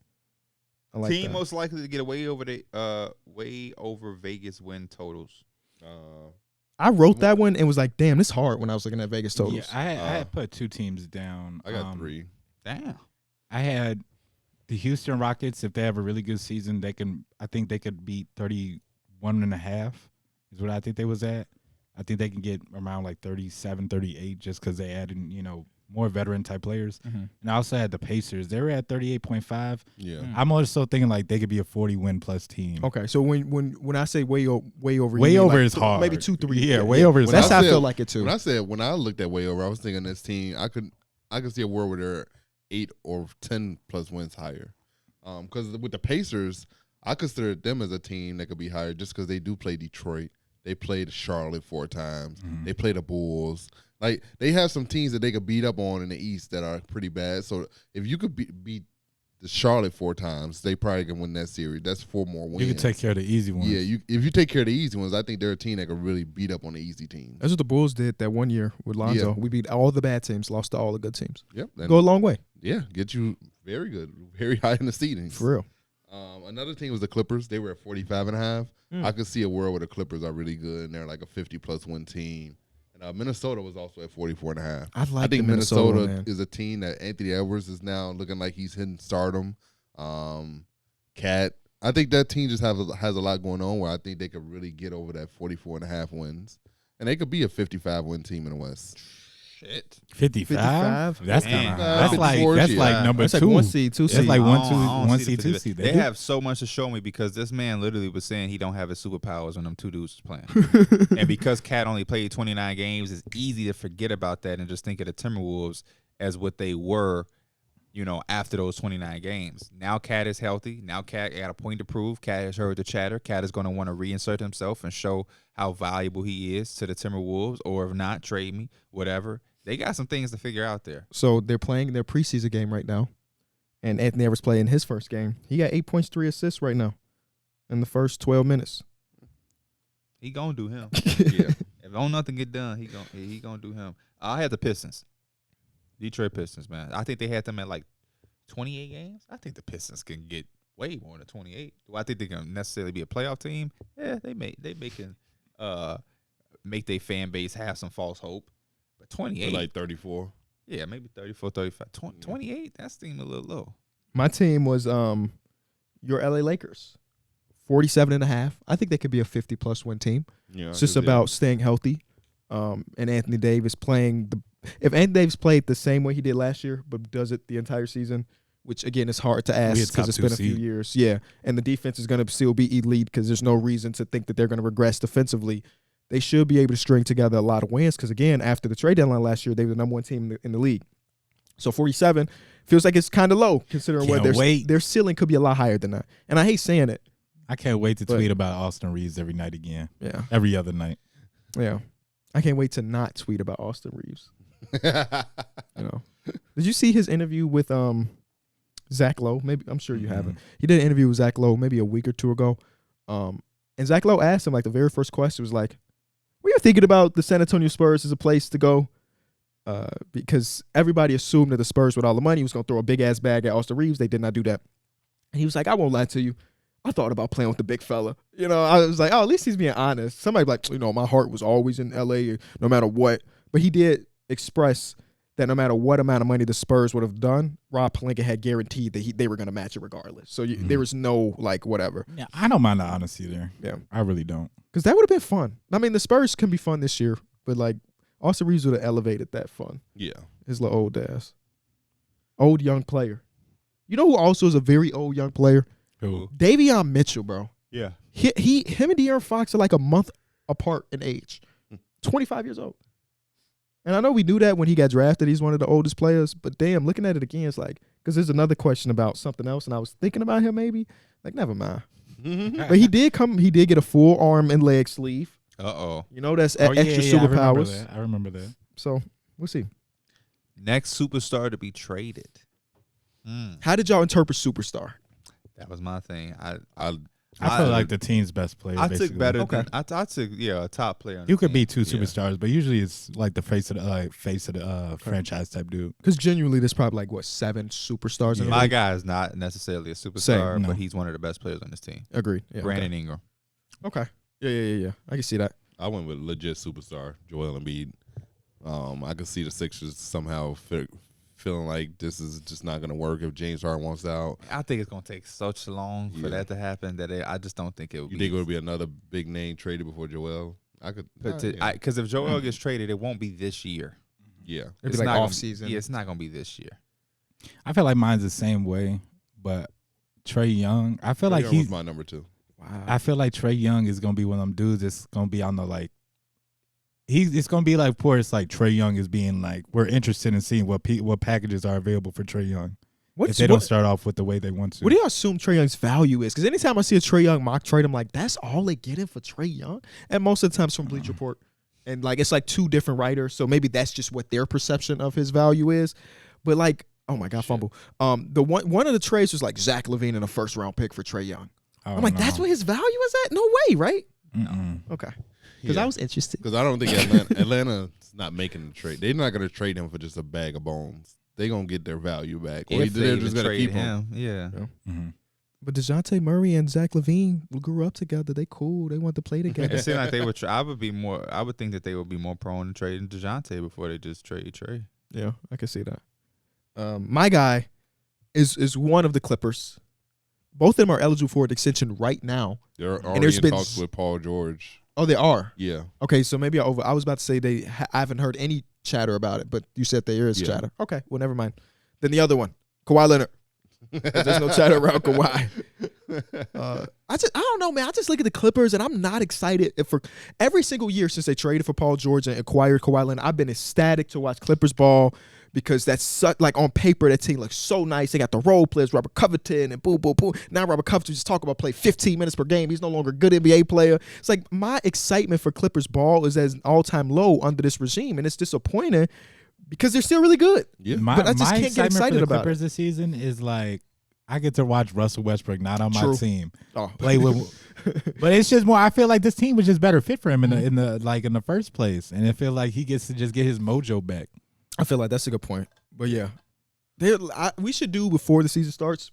Speaker 1: I like
Speaker 2: Team
Speaker 1: that.
Speaker 2: most likely to get way over Vegas win totals.
Speaker 1: I wrote that one and was like, damn, this hard when I was looking at Vegas totals.
Speaker 3: Yeah, I had put 2 teams down.
Speaker 4: I got 3.
Speaker 2: Damn.
Speaker 3: I had the Houston Rockets. If they have a really good season, I think they could beat 31.5 is what I think they was at. I think they can get around like 37, 38 just because they added, more veteran type players.
Speaker 2: Mm-hmm.
Speaker 3: And I also had the Pacers. They were at 38.5.
Speaker 4: Yeah.
Speaker 3: I'm also thinking like they could be a 40-win plus team.
Speaker 1: Okay, so when I say way over, you
Speaker 3: Way
Speaker 1: mean
Speaker 3: over
Speaker 1: like
Speaker 3: is hard.
Speaker 1: Maybe 2, 3.
Speaker 3: Yeah, way over is
Speaker 1: That's
Speaker 3: hard.
Speaker 1: how I feel like it too.
Speaker 4: When I looked at way over, I was thinking this team, I could see a world where they're 8 or 10 plus wins higher. Because with the Pacers, I consider them as a team that could be higher just because they do play Detroit. They played Charlotte 4 times.
Speaker 3: Mm-hmm.
Speaker 4: They play the Bulls. Like, they have some teams that they could beat up on in the East that are pretty bad. So if you could beat the Charlotte 4 times, they probably can win that series. That's 4 more wins.
Speaker 3: You can take care of the easy ones.
Speaker 4: Yeah, if you take care of the easy ones, I think they're a team that could really beat up on the easy teams.
Speaker 1: That's what the Bulls did that one year with Lonzo.
Speaker 4: Yeah.
Speaker 1: We beat all the bad teams, lost to all the good teams.
Speaker 4: Yep.
Speaker 1: Go a long way.
Speaker 4: Yeah, get you very good, very high in the seedings.
Speaker 1: For real.
Speaker 4: Another team was the Clippers. They were at 45.5. I could see a world where the Clippers are really good and they're like a 50-plus win team. And Minnesota was also at 44.5.
Speaker 1: I think
Speaker 4: Minnesota
Speaker 1: man.
Speaker 4: is a team that Anthony Edwards is now looking like he's hitting stardom. Cat. I think that team just has a lot going on where I think they could really get over that 44.5 wins. And they could be a 55-win team in the West.
Speaker 2: Shit.
Speaker 1: 55?
Speaker 3: That's
Speaker 2: Damn.
Speaker 3: kind of that's like
Speaker 4: 54-ish,
Speaker 3: number
Speaker 1: That's
Speaker 3: 2.
Speaker 1: like 1 seed, 2 seed.
Speaker 3: That's like
Speaker 2: I
Speaker 3: one
Speaker 2: don't see
Speaker 3: seed,
Speaker 2: the
Speaker 3: 2
Speaker 2: 50.
Speaker 3: seed.
Speaker 2: They
Speaker 3: do.
Speaker 2: have so much to show me because this man literally was saying he don't have his superpowers when them 2 dudes was playing. And because Cat only played 29 games, it's easy to forget about that and just think of the Timberwolves as what they were after those 29 games. Now Cat is healthy. Now Cat got a point to prove. Cat has heard the chatter. Cat is going to want to reinsert himself and show how valuable he is to the Timberwolves, or if not, trade me, whatever. They got some things to figure out there.
Speaker 1: So they're playing their preseason game right now, and Anthony Edwards playing his first game. He got 8 points, 3 assists right now in the first 12 minutes.
Speaker 2: He gonna do him. Yeah. If don't nothing get done, he gonna do him. I had the Pistons, Detroit Pistons, man. I think they had them at like 28 games. I think the Pistons can get way more than 28. Do I think they can necessarily be a playoff team? Yeah, they can make their fan base have some false hope. But 28,
Speaker 4: like 34.
Speaker 2: Yeah, maybe 34, 35. 28, that seemed a little low.
Speaker 1: My team was your LA Lakers, 47.5. I think they could be a 50-plus win team.
Speaker 4: Yeah,
Speaker 1: it's just about staying healthy. And Anthony Davis playing if Anthony Davis played the same way he did last year, but does it the entire season, which again is hard to ask because it's been a few years. Yeah, and the defense is going to still be elite because there's no reason to think that they're going to regress defensively. They should be able to string together a lot of wins because, again, after the trade deadline last year, they were the number one team in the league. So 47 feels like it's kind of low considering where their ceiling could be a lot higher than that. And I hate saying it.
Speaker 3: I can't wait to tweet about Austin Reeves every night again.
Speaker 1: Yeah.
Speaker 3: Every other night.
Speaker 1: Yeah. I can't wait to not tweet about Austin Reeves. Did you see his interview with Zach Lowe? Maybe I'm sure you haven't. He did an interview with Zach Lowe maybe a week or two ago. And Zach Lowe asked him, like, the very first question was like, "Were you thinking about the San Antonio Spurs as a place to go?" Because everybody assumed that the Spurs, with all the money, was going to throw a big ass bag at Austin Reeves. They did not do that. And he was like, "I won't lie to you. I thought about playing with the big fella." I was like, oh, at least he's being honest. Somebody like, my heart was always in LA no matter what. But he did express that no matter what amount of money the Spurs would have done, Rob Pelinka had guaranteed that they were going to match it regardless. So there was no, like, whatever.
Speaker 3: Yeah, I don't mind the honesty there.
Speaker 1: Yeah.
Speaker 3: I really don't.
Speaker 1: Because that would have been fun. I mean, the Spurs can be fun this year, but, like, Austin Reeves would have elevated that fun.
Speaker 4: Yeah.
Speaker 1: His little old ass. Old young player. You know who also is a very old young player?
Speaker 3: Who?
Speaker 1: Davion Mitchell, bro.
Speaker 2: Yeah.
Speaker 1: Him and De'Aaron Fox are like a month apart in age. 25 years old. And I know we knew that when he got drafted, he's one of the oldest players. But damn, looking at it again, it's like, because there's another question about something else, and I was thinking about him maybe. Like, never mind. But he did get a full arm and leg sleeve.
Speaker 2: Uh-oh.
Speaker 1: That's extra superpowers.
Speaker 3: I remember that.
Speaker 1: So, we'll see.
Speaker 2: Next superstar to be traded.
Speaker 1: How did y'all interpret superstar?
Speaker 2: That was my thing.
Speaker 3: I feel like the team's best player.
Speaker 2: I
Speaker 3: basically.
Speaker 2: took better than I took a top player. On
Speaker 3: You
Speaker 2: the
Speaker 3: could
Speaker 2: team.
Speaker 3: be two superstars, but usually it's like the face of the franchise type dude.
Speaker 1: Because genuinely, there's probably like 7 superstars in the
Speaker 2: My
Speaker 1: league.
Speaker 2: guy is not necessarily a superstar,
Speaker 3: Same, no.
Speaker 2: but he's one of the best players on this team.
Speaker 1: Agreed. Yeah,
Speaker 2: Brandon Ingram.
Speaker 1: Okay. Yeah. I can see that.
Speaker 4: I went with legit superstar, Joel Embiid. I could see the Sixers somehow feeling like this is just not going to work if James Harden wants out.
Speaker 2: I think it's going to take such long for that to happen that I just don't think it would
Speaker 4: You
Speaker 2: be.
Speaker 4: think it would be another big name traded before Joel?
Speaker 2: Because if Joel gets traded, it won't be this year.
Speaker 4: Yeah.
Speaker 1: It'd be like off season.
Speaker 2: Yeah, it's not going to be this year.
Speaker 3: I feel like mine's the same way, but Trae Young, I feel
Speaker 4: Trae
Speaker 3: like
Speaker 4: Young
Speaker 3: he's
Speaker 4: was my number 2.
Speaker 1: Wow.
Speaker 3: I feel like Trae Young is gonna be one of them dudes that's gonna be on the like. It's gonna be like poor. It's like Trae Young is being like we're interested in seeing what packages are available for Trae Young. If they don't start off with the way they want to.
Speaker 1: What do y'all assume Trae Young's value is? Because anytime I see a Trae Young mock trade, I'm like, that's all they getting for Trae Young? And most of the times from Bleacher Report. And like it's like 2 different writers, so maybe that's just what their perception of his value is. But like, oh my God, fumble. The one of the trades was like Zach LaVine and a first-round pick for Trae Young. I'm like, that's what his value is at? No way, right?
Speaker 3: No.
Speaker 1: Okay. Because I was interested.
Speaker 4: Because I don't think Atlanta's not making the trade. They're not going to trade him for just a bag of bones. They're going to get their value back. Or they're just going to keep him.
Speaker 2: Yeah.
Speaker 3: Mm-hmm.
Speaker 1: But DeJounte Murray and Zach LaVine grew up together. They cool. They want to play together.
Speaker 2: It seemed like they would. I would think that they would be more prone to trading DeJounte before they just trade Trae.
Speaker 1: Yeah, I can see that. My guy is one of the Clippers. Both of them are eligible for an extension right now.
Speaker 4: They're already in talks with Paul George.
Speaker 1: Oh, they are?
Speaker 4: Yeah.
Speaker 1: Okay, so maybe I was about to say I haven't heard any chatter about it, but you said there is chatter. Okay, well, never mind. Then the other one, Kawhi Leonard. There's no chatter around Kawhi. I don't know, man. I just look at the Clippers, and I'm not excited. For every single year since they traded for Paul George and acquired Kawhi Leonard, I've been ecstatic to watch Clippers ball because that's such, like on paper that team looks so nice. They got the role players, Robert Covington and boom, boom, boom. Now Robert Covington just talk about play 15 minutes per game. He's no longer a good NBA player. It's like my excitement for Clippers ball is at an all-time low under this regime, and it's disappointing because they're still really good.
Speaker 4: Yeah.
Speaker 1: But I just can't get excited
Speaker 3: for the
Speaker 1: about
Speaker 3: Clippers this season is like I get to watch Russell Westbrook not on my
Speaker 1: True.
Speaker 3: team
Speaker 1: Oh.
Speaker 3: play with, but it's just more. I feel like this team was just better fit for him in the first place, and I feel like he gets to just get his mojo back.
Speaker 1: I feel like that's a good point. But yeah, we should do before the season starts,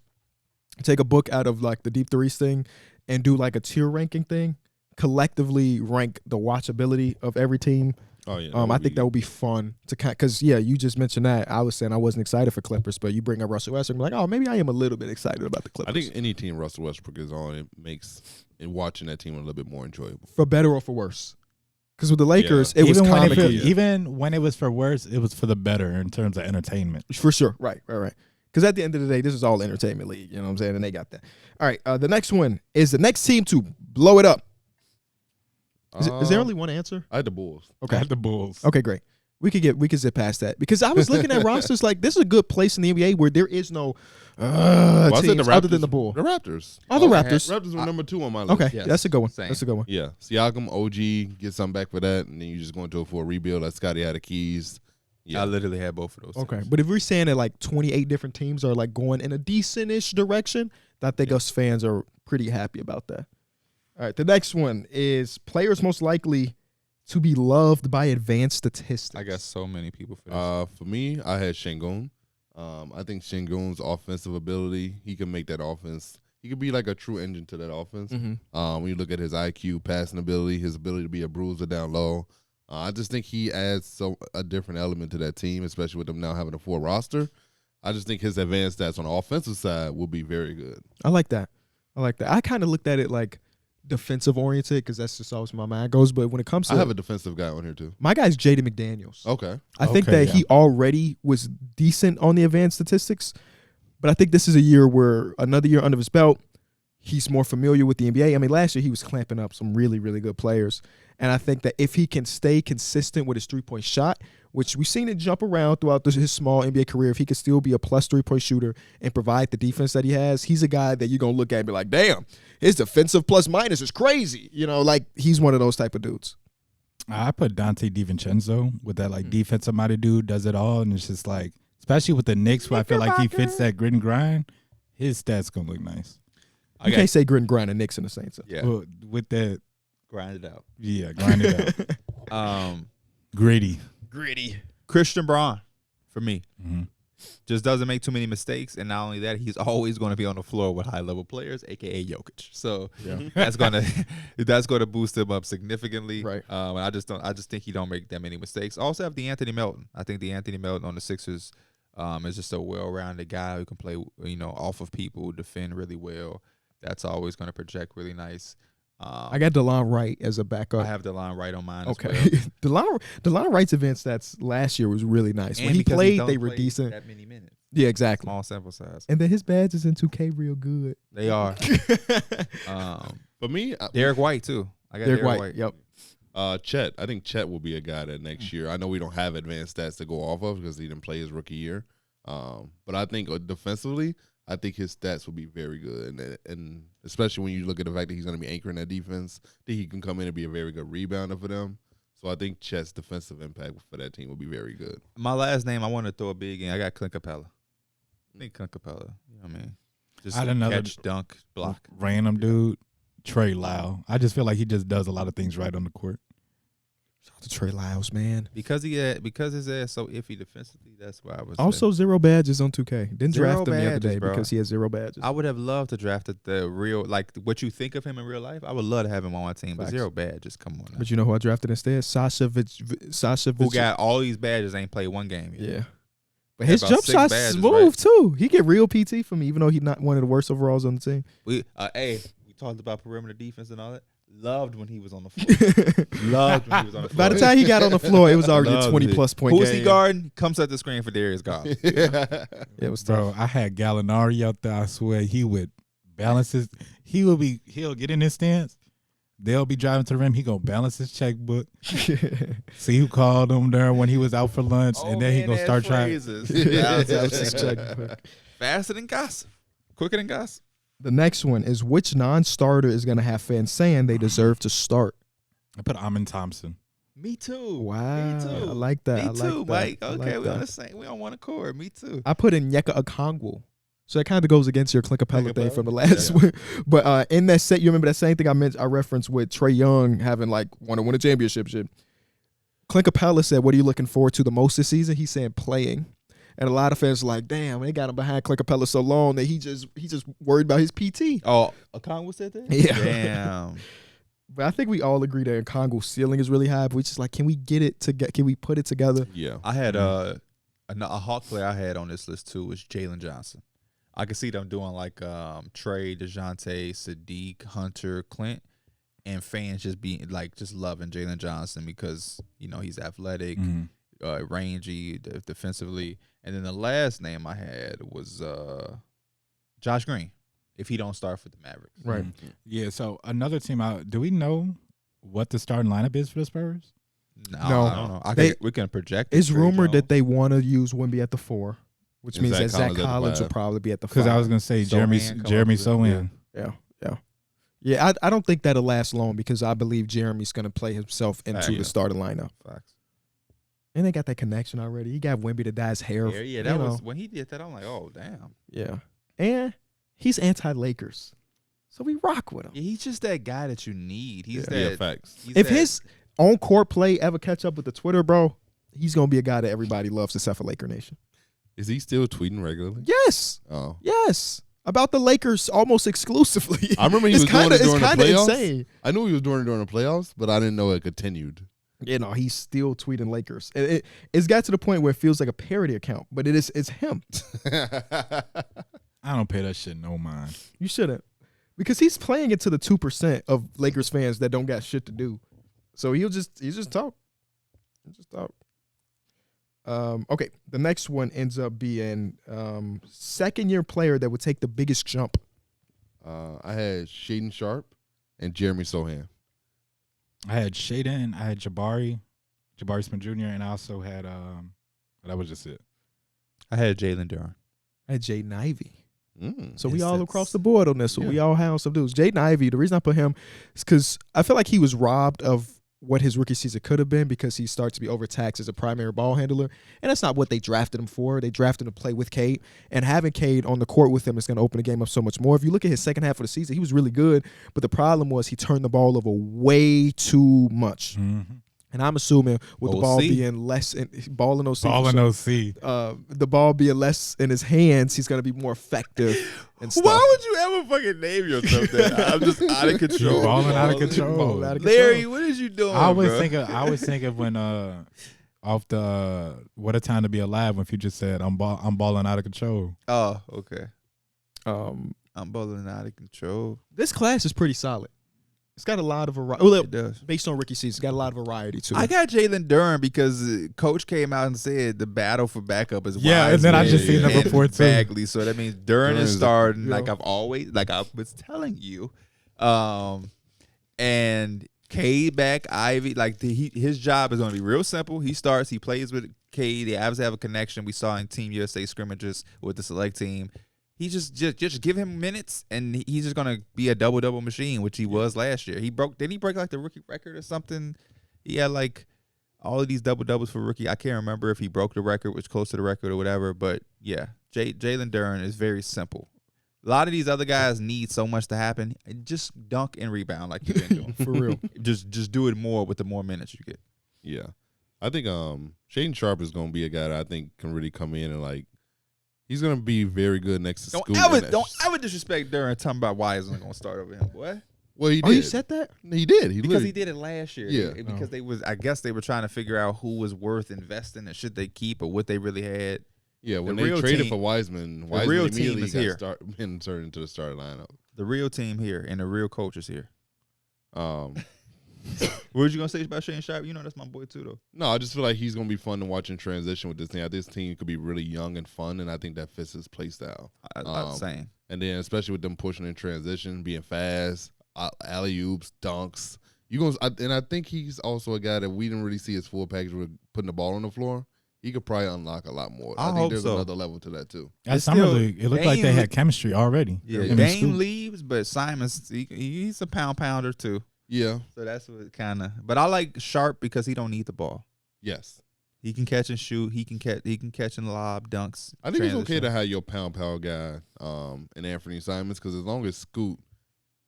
Speaker 1: take a book out of like the deep threes thing and do like a tier ranking thing, collectively rank the watchability of every team.
Speaker 4: Oh yeah.
Speaker 1: I think that would be fun to because you just mentioned that. I was saying I wasn't excited for Clippers, but you bring up Russell Westbrook, I'm like, oh, maybe I am a little bit excited about the Clippers.
Speaker 4: I think any team Russell Westbrook is on, it makes watching that team a little bit more enjoyable.
Speaker 1: for better or for worse. Because with the Lakers, it was
Speaker 3: even when
Speaker 1: comical.
Speaker 3: even when it was for worse, it was for the better in terms of entertainment.
Speaker 1: For sure. Right. Because at the end of the day, this is all entertainment league. You know what I'm saying? And they got that. All right. The next one is the next team to blow it up. Is there only one answer?
Speaker 4: I had the Bulls.
Speaker 1: Okay.
Speaker 3: The Bulls.
Speaker 1: Okay, great. We could zip past that because I was looking at rosters like this is a good place in the NBA where there is no
Speaker 4: I said
Speaker 1: teams
Speaker 4: the
Speaker 1: other
Speaker 4: Raptors-
Speaker 1: than the Bull.
Speaker 4: The Raptors.
Speaker 1: Oh, the
Speaker 2: Okay.
Speaker 1: Raptors.
Speaker 4: Raptors were number 2 on my list.
Speaker 1: Okay,
Speaker 2: Yes.
Speaker 1: that's a good one.
Speaker 2: Same.
Speaker 1: That's a good one.
Speaker 4: Yeah. Siakam, OG, get something back for that, and then you just go into a full rebuild. Like Scotty had the keys. Yeah.
Speaker 2: I literally had both of those.
Speaker 1: Okay,
Speaker 2: teams.
Speaker 1: but if we're saying that like 28 different teams are like going in a decent-ish direction, I think us fans are pretty happy about that. All right, the next one is players most likely to be loved by advanced statistics.
Speaker 2: I got so many people for this.
Speaker 4: For me, I had Şengün. I think Şengün's offensive ability, he can make that offense. He could be like a true engine to that offense.
Speaker 1: Mhm.
Speaker 4: When you look at his IQ, passing ability, his ability to be a bruiser down low, I just think he adds a different element to that team, especially with them now having a full roster. I just think his advanced stats on the offensive side will be very good.
Speaker 1: I like that. I kind of looked at it like defensive oriented because that's just always where my mind goes. But when it comes to
Speaker 4: I have a defensive guy on here too.
Speaker 1: my guy's Jaden McDaniels.
Speaker 4: Okay.
Speaker 1: I think
Speaker 3: Okay,
Speaker 1: that he already was decent on the advanced statistics, but I think this is a year where another year under his belt, he's more familiar with the NBA. I mean, last year he was clamping up some really, really good players. And I think that if he can stay consistent with his three-point shot, which we've seen it jump around throughout his small NBA career, if he could still be a plus three-point shooter and provide the defense that he has, he's a guy that you're going to look at and be like, damn, his defensive plus minus is crazy. You know, like he's one of those type of dudes.
Speaker 3: I put Dante DiVincenzo with that like defensive minded dude, does it all, and it's just like, especially with the Knicks, where I feel like he fits that grit and grind. His stats gonna look nice.
Speaker 1: You can't say grit and grind and Knicks in the same sense.
Speaker 2: Yeah,
Speaker 3: Well, with that,
Speaker 2: grind it out.
Speaker 3: yeah, grind it out, gritty.
Speaker 2: Christian Braun, for me,
Speaker 3: hmm
Speaker 2: just doesn't make too many mistakes, and not only that, he's always going to be on the floor with high level players, aka Jokic. So that's gonna boost him up significantly.
Speaker 1: Right.
Speaker 2: And I just think he don't make that many mistakes. Also have the Anthony Melton. I think the Anthony Melton on the Sixers is just a well-rounded guy who can play, off of people, defend really well. That's always going to project really nice.
Speaker 1: I got DeLon Wright as a backup.
Speaker 2: I have DeLon Wright on mine.
Speaker 1: Okay.
Speaker 2: As well.
Speaker 1: DeLon Wright's advanced stats last year was really nice. When
Speaker 2: And
Speaker 1: he
Speaker 2: because
Speaker 1: played,
Speaker 2: don't
Speaker 1: they were
Speaker 2: play
Speaker 1: decent.
Speaker 2: That many minutes,
Speaker 1: Yeah, exactly.
Speaker 2: small sample size.
Speaker 1: And then his badges in 2K real good.
Speaker 2: They are.
Speaker 4: For me,
Speaker 2: Darrick White too. I got
Speaker 1: Derek
Speaker 2: Darrick
Speaker 1: White. Yep.
Speaker 4: Chet. I think Chet will be a guy that next year. I know we don't have advanced stats to go off of because he didn't play his rookie year. But I think defensively, I think his stats will be very good, and especially when you look at the fact that he's going to be anchoring that defense, I think he can come in and be a very good rebounder for them. So I think Chet's defensive impact for that team will be very good.
Speaker 2: My last name, I want to throw a big in. I got Clint Capella. I think Clint Capella. You know what I mean? Just
Speaker 3: I don't know.
Speaker 2: catch, dunk, block.
Speaker 3: Random dude, Trey Lyle. I just feel like he just does a lot of things right on the court.
Speaker 1: Shout out to Trey Lyles, man.
Speaker 2: Because his ass so iffy defensively, that's why I was
Speaker 1: Also, 0 badges on 2K. Didn't
Speaker 2: Zero
Speaker 1: draft him the other
Speaker 2: badges,
Speaker 1: day
Speaker 2: bro.
Speaker 1: because he has 0 badges.
Speaker 2: I would have loved to draft the real, like what you think of him in real life. I would love to have him on my team, but
Speaker 1: Facts.
Speaker 2: 0 badges. Come on now.
Speaker 1: But you know who I drafted instead? Sasha
Speaker 2: Who got all these badges, ain't played one game yet.
Speaker 1: Yeah. But
Speaker 2: Had
Speaker 1: his
Speaker 2: about
Speaker 1: jump
Speaker 2: 6
Speaker 1: shot's
Speaker 2: badges,
Speaker 1: smooth,
Speaker 2: right?
Speaker 1: too. He get real PT from me, even though he's not one of the worst overalls on the team.
Speaker 2: We talked about perimeter defense and all that. Loved when he was on the floor. Loved when he was on the floor.
Speaker 1: By the time he got on the floor, it was already a
Speaker 2: Loved
Speaker 1: 20-plus point
Speaker 2: Who's
Speaker 1: game.
Speaker 2: he guarding? Comes at the screen for Darius Garland.
Speaker 1: Yeah, it was tough.
Speaker 3: Bro, I had Gallinari out there. I swear he would balance his. He'll get in his stance, They'll be driving to the rim. He gonna balance his checkbook, see who called him there when he was out for lunch, and then he gonna start trying.
Speaker 2: Faster than gossip, quicker than gossip.
Speaker 1: The next one is which non-starter is going to have fans saying they deserve to start?
Speaker 3: I put Amin Thompson.
Speaker 2: Me too.
Speaker 1: Wow.
Speaker 2: Me too.
Speaker 1: I like that.
Speaker 2: Me
Speaker 1: I like
Speaker 2: too,
Speaker 1: that.
Speaker 2: Mike.
Speaker 1: I
Speaker 2: Okay,
Speaker 1: like
Speaker 2: we on
Speaker 1: that.
Speaker 2: the same. We on one accord. Me too.
Speaker 1: I put in Nyeka Okongwu. So that kind of goes against your Clint Capella thing
Speaker 2: Capella?
Speaker 1: from the last one. But in that set, you remember that same thing I referenced with Trae Young having like want to win a championship shit. Clint Capella said, "What are you looking forward to the most this season?" He's saying playing. And a lot of fans are like, damn, they got him behind Clint Capella so long that he just worried about his PT.
Speaker 2: Oh, Okongwu said that?
Speaker 1: Yeah.
Speaker 2: Damn.
Speaker 1: But I think we all agree that Okongwu's ceiling is really high. But we just like, can we put it together?
Speaker 4: Yeah.
Speaker 2: I had a Hawk player I had on this list too was Jalen Johnson. I could see them doing like Trey, DeJounte, Sadiq, Hunter, Clint, and fans just being like just loving Jalen Johnson because he's athletic, rangy, defensively. And then the last name I had was Josh Green. If he don't start for the Mavericks,
Speaker 1: Right.
Speaker 3: Yeah. So another team out. Do we know what the starting lineup is for the Spurs?
Speaker 2: No,
Speaker 1: No.
Speaker 2: I don't know. We can project.
Speaker 1: It's
Speaker 2: Trey
Speaker 1: rumored that
Speaker 2: Jones.
Speaker 1: they want to use Wemby at the 4, which
Speaker 4: And
Speaker 1: means that
Speaker 4: Zach
Speaker 1: Zach
Speaker 4: Collins at the
Speaker 1: Collins will
Speaker 4: 5.
Speaker 1: probably be at the 5.
Speaker 3: Because I was gonna say Jeremy Sohan.
Speaker 1: Yeah, I don't think that'll last long because I believe Jeremy's going to play himself into
Speaker 2: Yeah.
Speaker 1: the starting lineup.
Speaker 2: Facts.
Speaker 1: And they got that connection already. He got Wemby to dye his hair.
Speaker 2: Yeah, that was when he did that. I'm like, oh damn.
Speaker 1: Yeah. And he's anti-Lakers. So we rock with him.
Speaker 2: Yeah, he's just that guy that you need. He's
Speaker 4: Yeah,
Speaker 2: that.
Speaker 4: facts.
Speaker 2: he's
Speaker 1: If
Speaker 2: that-
Speaker 1: his on-court play ever catch up with the Twitter, bro, he's going to be a guy that everybody loves except for Laker Nation.
Speaker 4: Is he still tweeting regularly?
Speaker 1: Yes.
Speaker 4: Oh.
Speaker 1: Yes. About the Lakers almost exclusively.
Speaker 4: I remember he was
Speaker 1: It's
Speaker 4: doing it during the
Speaker 1: kinda
Speaker 4: playoffs.
Speaker 1: insane.
Speaker 4: I knew he was doing it during the playoffs, but I didn't know it continued.
Speaker 1: He's still tweeting Lakers. It's got to the point where it feels like a parody account, but it's him.
Speaker 3: I don't pay that shit no mind.
Speaker 1: You shouldn't. Because he's playing it to the 2% of Lakers fans that don't got shit to do. So he'll just talk. He'll just talk. Okay, the next one ends up being second-year player that would take the biggest jump.
Speaker 4: I had Shaden Sharp and Jeremy Sohan.
Speaker 3: I had Shaden, I had Jabari Smith Jr., and I also had that was just it.
Speaker 2: I had Jalen Duran.
Speaker 1: I had Jaden Ivey. So we
Speaker 2: Yes,
Speaker 1: all
Speaker 2: that's-
Speaker 1: across the board on this one.
Speaker 4: yeah.
Speaker 1: We all have some dudes. Jaden Ivey, the reason I put him is because I feel like he was robbed of what his rookie season could have been because he starts to be overtaxed as a primary ball handler. And that's not what they drafted him for. They drafted him to play with Cade. And having Cade on the court with him is going to open the game up so much more. If you look at his second half of the season, he was really good. But the problem was he turned the ball over way too much.
Speaker 3: Mm-hmm.
Speaker 1: And I'm assuming with the ball
Speaker 2: OC.
Speaker 1: being less in ball in OC,
Speaker 3: Ball in OC.
Speaker 1: the ball being less in his hands, he's going to be more effective and stuff.
Speaker 2: Why would you ever fucking name yourself that? I'm just out of control.
Speaker 3: Balling out of control.
Speaker 1: Balling out of control.
Speaker 2: Larry, what is you doing?
Speaker 3: I always
Speaker 2: bro?
Speaker 3: think of when off the What a Time to Be Alive when Future said I'm balling out of control.
Speaker 2: Oh, okay.
Speaker 1: Um,
Speaker 2: I'm balling out of control.
Speaker 1: this class is pretty solid. It's got a lot of variety. Well,
Speaker 2: It does.
Speaker 1: based on rookie season, it's got a lot of variety to it.
Speaker 2: I got Jalen Duran because Coach came out and said the battle for backup is
Speaker 3: Yeah, and then I just
Speaker 4: seen the
Speaker 2: and
Speaker 3: report, too.
Speaker 2: Bagley. So that means Duran
Speaker 4: Duran
Speaker 2: is
Speaker 4: is-
Speaker 2: starting
Speaker 1: yeah.
Speaker 2: like I was telling you. And Cade back, Ivy, like his job is going to be real simple. He starts, he plays with Cade. They obviously have a connection. We saw in Team USA scrimmages with the select team. He just give him minutes, and he's just gonna be a double machine, which he was last year. Didn't he break like the rookie record or something? He had like all of these doubles for rookie. I can't remember if he broke the record, which close to the record or whatever. But yeah, Jalen Duran is very simple. A lot of these other guys need so much to happen. Just dunk and rebound like you've been doing.
Speaker 1: for real.
Speaker 2: just do it more with the more minutes you get.
Speaker 4: Yeah. I think Shaden Sharp is going to be a guy that I think can really come in and like he's going to be very good next to Scoot.
Speaker 2: Don't ever disrespect Duran talking about why isn't going to start over him, boy.
Speaker 4: Well, he did.
Speaker 1: Oh, you said that?
Speaker 4: He did. He
Speaker 2: Because
Speaker 4: literally
Speaker 2: he did it last year.
Speaker 4: Yeah.
Speaker 2: Because I guess they were trying to figure out who was worth investing and should they keep or what they really had.
Speaker 4: Yeah, when
Speaker 2: The
Speaker 4: they
Speaker 2: real
Speaker 4: traded
Speaker 2: team-
Speaker 4: for Wiseman
Speaker 2: the real team
Speaker 4: immediately
Speaker 2: is
Speaker 4: got
Speaker 2: here.
Speaker 4: inserted into the starting lineup.
Speaker 2: The real team here and the real coach is here.
Speaker 4: Um,
Speaker 2: What was you gonna say about Shane Sharp? You know that's my boy too, though.
Speaker 4: no, I just feel like he's going to be fun to watch in transition with this team. This team could be really young and fun, and I think that fits his play style.
Speaker 2: I'm saying.
Speaker 4: And then especially with them pushing in transition, being fast, alley oops, dunks. And I think he's also a guy that we didn't really see his full package with putting the ball on the floor. He could probably unlock a lot more. I think
Speaker 2: hope
Speaker 4: there's
Speaker 2: so.
Speaker 4: another level to that too.
Speaker 3: At
Speaker 2: It's
Speaker 3: Summer
Speaker 2: still-
Speaker 3: League, it looked like they had chemistry already.
Speaker 2: Yeah,
Speaker 3: Him and
Speaker 2: Dame
Speaker 3: Scoot.
Speaker 2: leaves, but Simon's he's a pounder too.
Speaker 4: Yeah.
Speaker 2: So that's what kind of. But I like Sharp because he don't need the ball.
Speaker 4: Yes.
Speaker 2: He can catch and shoot. He can catch and lob dunks.
Speaker 4: I think it's okay
Speaker 2: transition.
Speaker 4: to have your pound guy in Anthony Simons because as long as Scoot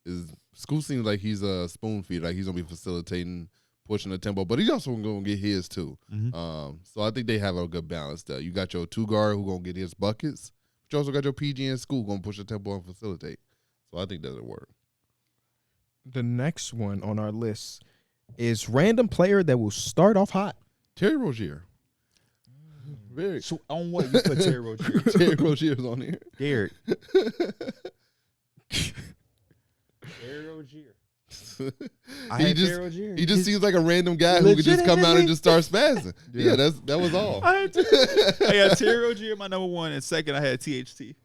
Speaker 4: seems like he's a spoon feeder, like he's gonna be facilitating, pushing the tempo, but he's also gonna get his too.
Speaker 2: Mhm.
Speaker 4: So I think they have a good balance there. You got your 2 guard who gonna get his buckets, but you also got your PG and Scoot gonna push the tempo and facilitate. So I think that'll work.
Speaker 1: The next one on our list is random player that will start off hot.
Speaker 4: Terry Rozier. Very.
Speaker 2: So on what you put Terry Rozier?
Speaker 4: Terry Rozier's on here.
Speaker 2: Darrick. Terry Rozier.
Speaker 4: He just seems like a random guy who could just come out and just start spazzing. Yeah, that was all.
Speaker 2: I had Terry Rozier my number 1, and second I had THT.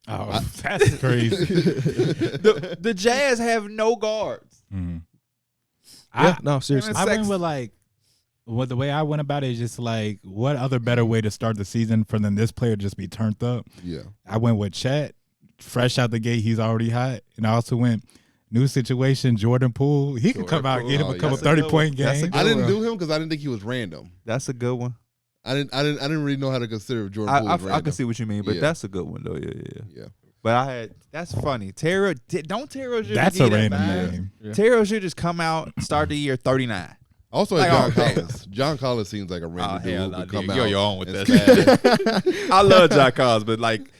Speaker 3: Oh, that's crazy.
Speaker 2: The Jazz have no guards.
Speaker 3: Mhm.
Speaker 1: Yeah, no, seriously.
Speaker 2: And
Speaker 3: I went
Speaker 2: Sex-
Speaker 3: with like, the way I went about it is just like, what other better way to start the season for than this player just be turned up?
Speaker 4: Yeah.
Speaker 3: I went with Chet, fresh out the gate, he's already hot, and I also went new situation, Jordan Poole. He could come out and get him a couple
Speaker 2: That's a good
Speaker 3: 30-point
Speaker 2: one. That's a
Speaker 3: games.
Speaker 2: good
Speaker 4: I didn't
Speaker 2: one.
Speaker 4: do him because I didn't think he was random.
Speaker 2: That's a good one.
Speaker 4: I didn't really know how to consider Jordan Poole
Speaker 2: I
Speaker 4: as random.
Speaker 2: can see what you mean, but
Speaker 4: Yeah.
Speaker 2: that's a good one though. Yeah.
Speaker 4: Yeah.
Speaker 2: But that's funny. Don't Terry Rozier.
Speaker 3: That's
Speaker 2: give
Speaker 3: a
Speaker 2: you that
Speaker 3: random
Speaker 2: vibe?
Speaker 3: name.
Speaker 1: Yeah.
Speaker 2: Terry Rozier just come out, start the year 39.
Speaker 4: Also,
Speaker 2: Like,
Speaker 4: John
Speaker 2: oh, man.
Speaker 4: Collins. John Collins seems like a random dude who could come out.
Speaker 2: You're on with
Speaker 4: and
Speaker 2: that.
Speaker 4: spaz.
Speaker 2: I love John Collins, but like,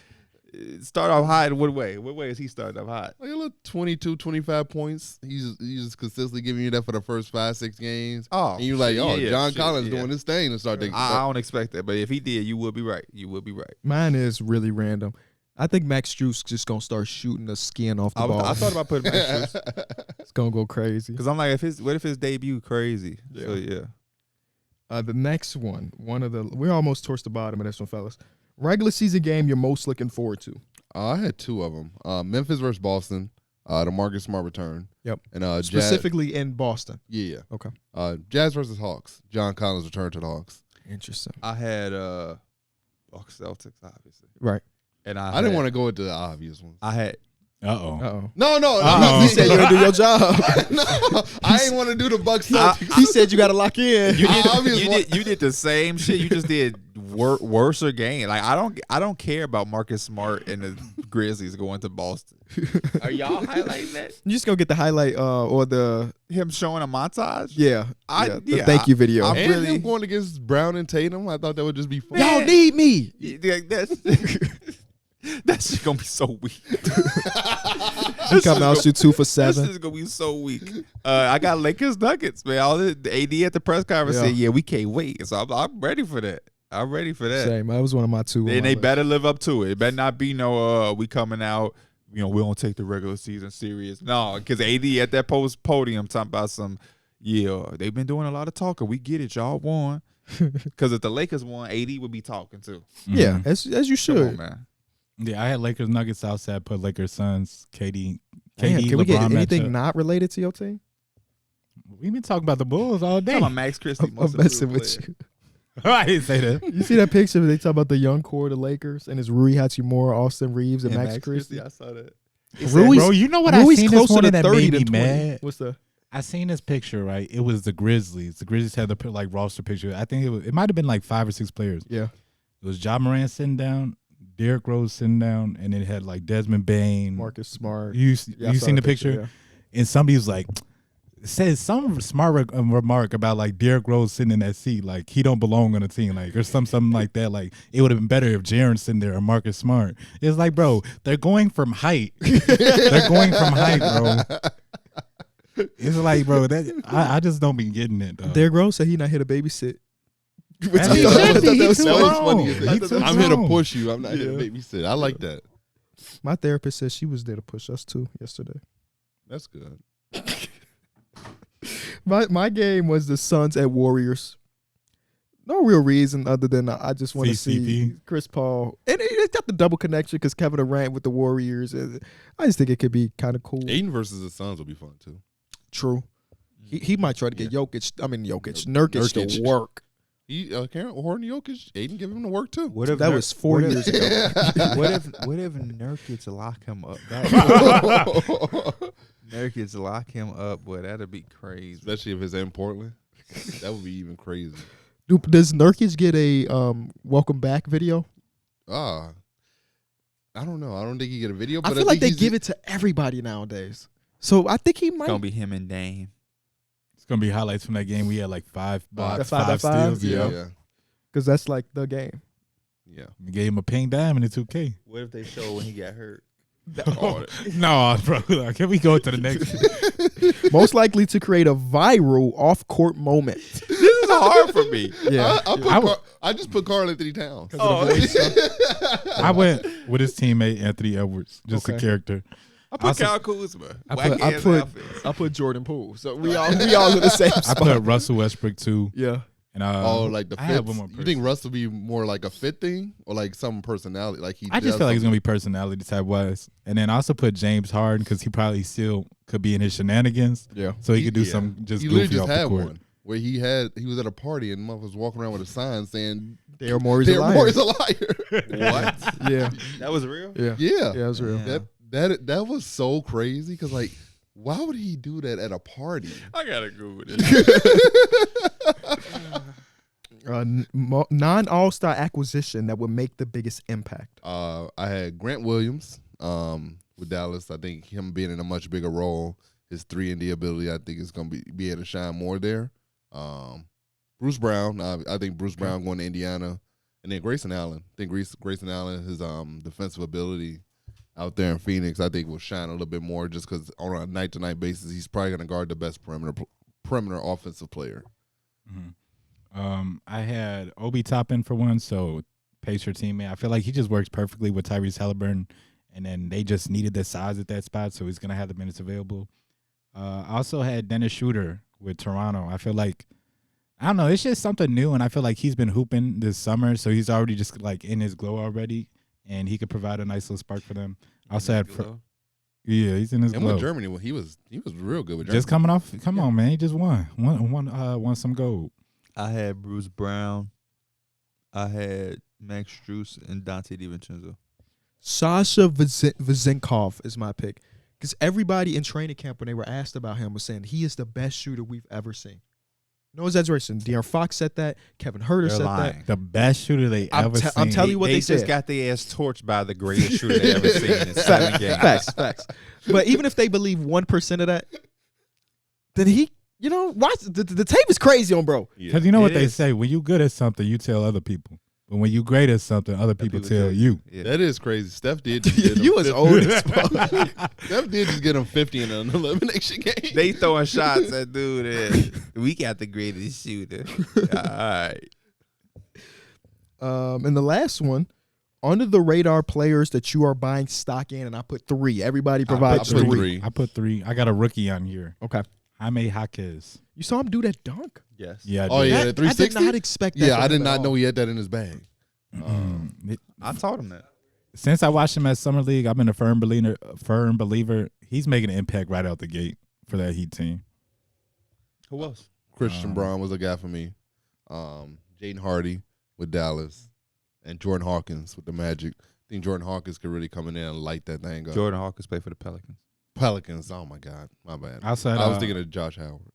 Speaker 2: start off hot in what way? What way is he starting off hot?
Speaker 4: Like a little 22, 25 points. He's just consistently giving you that for the first 5-6 games.
Speaker 2: Oh,
Speaker 4: And you're like,
Speaker 2: yeah,
Speaker 4: John
Speaker 2: shit,
Speaker 4: Collins
Speaker 2: yeah.
Speaker 4: doing this thing to start the
Speaker 2: I don't expect that, but if he did, you would be right. You would be right.
Speaker 1: Mine is really random. I think Max Strus just gonna start shooting the skin off the ball.
Speaker 2: I thought about putting Max Strus
Speaker 1: It's gonna go crazy.
Speaker 2: because I'm like, what if his debut crazy?
Speaker 1: Yeah.
Speaker 2: So yeah.
Speaker 1: The next one, we're almost towards the bottom of this one, fellas. Regular season game you're most looking forward to.
Speaker 4: I had 2 of them. Memphis versus Boston. The Marcus Smart return.
Speaker 1: Yep.
Speaker 4: And Jazz.
Speaker 1: Specifically in Boston.
Speaker 4: Yeah.
Speaker 1: Okay.
Speaker 4: Jazz versus Hawks. John Collins return to the Hawks.
Speaker 1: Interesting.
Speaker 2: I had Bucks Celtics, obviously.
Speaker 1: Right.
Speaker 2: And
Speaker 4: I didn't want to go into the obvious ones.
Speaker 2: I had
Speaker 3: Uh-oh.
Speaker 1: Uh-oh.
Speaker 4: No.
Speaker 1: He said you're gonna do your job.
Speaker 4: No, I ain't want to do the Bucks Celtics.
Speaker 1: He said you gotta lock in.
Speaker 2: you did the same shit. You just did worser game. Like I don't care about Marcus Smart and the Grizzlies going to Boston. Are y'all highlighting that?
Speaker 1: You just gonna get the highlight or the
Speaker 2: Him showing a montage?
Speaker 1: the thank you video.
Speaker 2: I'm
Speaker 4: And
Speaker 2: really-
Speaker 4: him going against Brown and Tatum. I thought that would just be fun.
Speaker 1: Y'all need me.
Speaker 2: Yeah, that's just gonna be so weak.
Speaker 1: He come out shoot 2 for
Speaker 2: This
Speaker 1: 7.
Speaker 2: is gonna be so weak. I got Lakers Nuggets, man. All the AD at the press conference said, "Yeah, we can't wait." So I'm ready for that. I'm ready for that.
Speaker 1: Same. That was one of my 2. on
Speaker 2: And
Speaker 1: my
Speaker 2: they
Speaker 1: list.
Speaker 2: better live up to it. It better not be no we coming out, we don't take the regular season serious. No, because AD at that podium talking about some, they've been doing a lot of talking. We get it, y'all won. Because if the Lakers won, AD would be talking too.
Speaker 1: Yeah, as you should.
Speaker 2: Come on, man.
Speaker 3: Yeah, I had Lakers Nuggets outside, put Lakers Suns, KD,
Speaker 1: Damn,
Speaker 3: KD,
Speaker 1: can we get
Speaker 3: LeBron
Speaker 1: anything
Speaker 3: matchup.
Speaker 1: not related to your team?
Speaker 3: We've been talking about the Bulls all day.
Speaker 2: Come on, Max Christie.
Speaker 1: I'm messing with you.
Speaker 3: I didn't say that.
Speaker 1: You see that picture where they talk about the young core of the Lakers and it's Rui Hachimura, Austin Reeves, and Max Christie?
Speaker 2: I saw that.
Speaker 1: Rui's,
Speaker 3: Bro, you know what
Speaker 1: Rui's
Speaker 3: I seen this
Speaker 1: closer
Speaker 3: morning
Speaker 1: to
Speaker 3: that
Speaker 1: 30
Speaker 3: made
Speaker 1: than
Speaker 3: me
Speaker 1: 20.
Speaker 3: mad?
Speaker 1: What's the?
Speaker 3: I seen this picture, right? It was the Grizzlies. The Grizzlies had the like roster picture. I think it might have been like 5 or 6 players.
Speaker 1: Yeah.
Speaker 3: It was Ja Morant sitting down, Derrick Rose sitting down, and it had like Desmond Bain.
Speaker 1: Marcus Smart.
Speaker 3: You
Speaker 1: Yeah, I saw
Speaker 3: seen the
Speaker 1: that
Speaker 3: picture?
Speaker 1: yeah.
Speaker 3: And somebody was like, said some smart remark about like Derrick Rose sitting in that seat, like he don't belong on the team, like or something like that. Like it would have been better if Jaron sitting there or Marcus Smart. It's like, bro, they're going from height. They're going from height, bro. It's like, bro, that I just don't be getting it. Though.
Speaker 1: Derrick Rose said he not here to babysit. Which
Speaker 3: And
Speaker 1: I
Speaker 3: he
Speaker 1: thought- I
Speaker 3: should
Speaker 1: thought
Speaker 3: be.
Speaker 1: that
Speaker 3: He
Speaker 1: was
Speaker 3: too
Speaker 1: funny.
Speaker 3: grown.
Speaker 4: Funny as
Speaker 3: He
Speaker 4: hell.
Speaker 3: too
Speaker 4: I'm here to
Speaker 3: grown.
Speaker 4: push you. I'm not here
Speaker 1: Yeah.
Speaker 4: to babysit. I like that.
Speaker 1: My therapist said she was there to push us too yesterday.
Speaker 4: That's good.
Speaker 1: My game was the Suns at Warriors. No real reason other than I just want to see
Speaker 3: CCP.
Speaker 1: Chris Paul. And it's got the double connection because Kevin Durant with the Warriors. I just think it could be kind of cool.
Speaker 4: Aiden versus the Suns will be fun too.
Speaker 1: True. He might try to get Nurkic to work.
Speaker 4: Karen Horton Jokic, Aiden give him the work too.
Speaker 2: What if
Speaker 1: That was 4 years ago.
Speaker 2: what if Nurkic lock him up? Nurkic lock him up, boy, that'd be crazy.
Speaker 4: Especially if it's in Portland. That would be even crazy.
Speaker 1: Does Nurkic get a welcome back video?
Speaker 4: I don't know. I don't think he get a video. But
Speaker 1: I feel like they give it to everybody nowadays. So I think he might.
Speaker 2: It's gonna be him and Dame.
Speaker 3: It's gonna be highlights from that game. We had like 5 blocks,
Speaker 1: The 5
Speaker 3: 5 steals.
Speaker 4: Yeah.
Speaker 1: Because that's like the game.
Speaker 4: Yeah.
Speaker 3: We gave him a pink dime and a 2K.
Speaker 2: What if they show when he got hurt?
Speaker 3: No, bro. Can we go to the next?
Speaker 1: Most likely to create a viral off-court moment.
Speaker 2: This is hard for me.
Speaker 1: Yeah.
Speaker 4: I just put Karl Anthony Towns.
Speaker 3: I went with his teammate Anthony Edwards, just a
Speaker 1: Okay.
Speaker 3: character.
Speaker 2: I put Kyle Kuzma.
Speaker 1: I put Jordan Poole. So we all in the same
Speaker 3: I
Speaker 1: spot.
Speaker 3: put Russell Westbrook too.
Speaker 1: Yeah.
Speaker 3: And
Speaker 4: Like the
Speaker 3: I have
Speaker 4: fit.
Speaker 3: one more
Speaker 4: You
Speaker 3: person.
Speaker 4: think Russ will be more like a fit thing or like some personality? Like he.
Speaker 3: I just feel like he's gonna be personality type wise. And then I also put James Harden because he probably still could be in his shenanigans.
Speaker 1: Yeah.
Speaker 3: So he could do some just
Speaker 4: He literally
Speaker 3: goofy
Speaker 4: just
Speaker 3: off the
Speaker 4: had
Speaker 3: court.
Speaker 4: one where he was at a party and motherfucker was walking around with a sign saying
Speaker 1: Daryl Morey's a
Speaker 4: Darren
Speaker 1: liar.
Speaker 4: Moore's a liar.
Speaker 2: What?
Speaker 1: Yeah.
Speaker 2: That was real?
Speaker 1: Yeah.
Speaker 4: Yeah.
Speaker 1: Yeah, it was real.
Speaker 2: Yeah.
Speaker 4: That was so crazy because like why would he do that at a party?
Speaker 2: I gotta go with it.
Speaker 1: Non-All-Star acquisition that would make the biggest impact.
Speaker 4: I had Grant Williams with Dallas. I think him being in a much bigger role, his 3-and-D ability, I think is going to be able to shine more there. Bruce Brown, I think Bruce Brown going to Indiana. And then Grayson Allen. I think Grayson Allen, his defensive ability out there in Phoenix, I think will shine a little bit more just because on a night-to-night basis, he's probably going to guard the best perimeter offensive player.
Speaker 3: Mm-hmm. I had Obi Toppin for one, so Pacer teammate. I feel like he just works perfectly with Tyrese Halliburton, and then they just needed the size at that spot, so he's gonna have the minutes available. I also had Dennis Schroeder with Toronto. I feel like I don't know, it's just something new, and I feel like he's been hooping this summer, so he's already just like in his glow already, and he could provide a nice little spark for them. I also had he's in his
Speaker 4: And
Speaker 3: glow.
Speaker 4: with Germany, he was real good with Germany.
Speaker 3: Just coming off. Come on, man, he just won some gold.
Speaker 2: I had Bruce Brown. I had Max Strus and Dante DiVincenzo.
Speaker 1: Sasha Vezenkov is my pick. Because everybody in training camp, when they were asked about him, was saying he is the best shooter we've ever seen. No exaggeration. De'Aaron Fox said that. Kevin Herter
Speaker 2: They're
Speaker 1: said
Speaker 2: lying.
Speaker 3: The best shooter they ever seen.
Speaker 1: I'm telling you what they
Speaker 2: just
Speaker 1: said.
Speaker 2: got their ass torched by the greatest shooter they ever seen in 7 games.
Speaker 1: Facts. But even if they believe 1% of that, then he, watch the tape is crazy on bro.
Speaker 3: Because you know what
Speaker 2: It
Speaker 3: they
Speaker 2: is.
Speaker 3: say, when you good at something, you tell other people. But when you great at something, other people tell you.
Speaker 2: Yeah.
Speaker 4: That is crazy. Steph did just get him
Speaker 1: You was
Speaker 4: 50.
Speaker 1: old as fuck.
Speaker 4: Steph did just get him 50 in an elimination game.
Speaker 2: They throwing shots at dude. And we got the greatest shooter. All right.
Speaker 1: And the last one, under the radar players that you are buying stock in, and I put 3. Everybody provides
Speaker 4: I put
Speaker 1: 3.
Speaker 4: 3.
Speaker 3: I put 3. I got a rookie on here.
Speaker 1: Okay.
Speaker 3: Jaime Jaquez.
Speaker 1: You saw him do that dunk?
Speaker 2: Yes.
Speaker 3: Yeah.
Speaker 4: Oh, yeah,
Speaker 1: I
Speaker 4: the
Speaker 1: did
Speaker 4: 360?
Speaker 1: not expect that.
Speaker 4: Yeah,
Speaker 1: from
Speaker 4: I
Speaker 1: him
Speaker 4: did
Speaker 1: at
Speaker 4: not
Speaker 1: all.
Speaker 4: know he had that in his bag.
Speaker 2: I taught him that.
Speaker 3: Since I watched him at Summer League, I've been a firm believer. He's making an impact right out the gate for that Heat team.
Speaker 2: Who else?
Speaker 4: Christian Braun was a guy for me. Jaden Hardy with Dallas. And Jordan Hawkins with the Magic. I think Jordan Hawkins could really come in there and light that thing up.
Speaker 2: Jordan Hawkins played for the Pelicans.
Speaker 4: Pelicans, oh my God. My bad.
Speaker 3: I said,
Speaker 4: I was thinking of Josh Howard.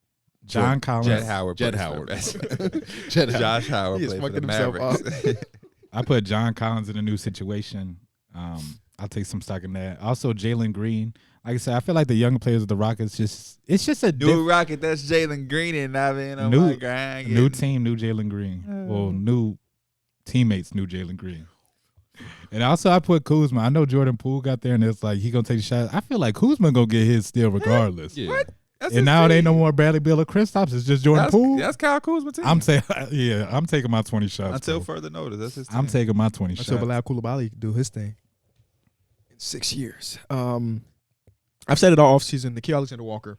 Speaker 3: John Collins.
Speaker 2: Jet Howard.
Speaker 4: Jet
Speaker 2: plays for
Speaker 4: Howard.
Speaker 2: the Best.
Speaker 4: Jet Howard.
Speaker 2: Josh Howard
Speaker 1: He is
Speaker 2: played for the
Speaker 1: fucking himself
Speaker 2: Mavericks.
Speaker 3: I put John Collins in a new situation. I'll take some stock in that. Also, Jalen Green. Like I said, I feel like the young players of the Rockets it's just a
Speaker 2: New Rocket, that's Jalen Green and not being on
Speaker 3: New-
Speaker 2: my grind.
Speaker 3: new team, new Jalen Green. Well, new teammates, new Jalen Green. And also, I put Kuzma. I know Jordan Poole got there, and it's like he gonna take the shot. I feel like Kuzma gonna get his still regardless.
Speaker 4: Yeah.
Speaker 2: What? That's
Speaker 3: And now it ain't no more Bradley Beal or Kristaps. It's just Jordan Poole.
Speaker 2: That's Kyle Kuzma too.
Speaker 3: I'm saying, yeah, I'm taking my 20 shots.
Speaker 2: Until
Speaker 3: bro.
Speaker 2: further notice, that's his.
Speaker 3: I'm
Speaker 2: team.
Speaker 3: taking my 20
Speaker 1: Until
Speaker 3: shots.
Speaker 1: Bilal Coulibaly can do his thing in 6 years. I've said it all offseason. Nikhil Alexander-Walker,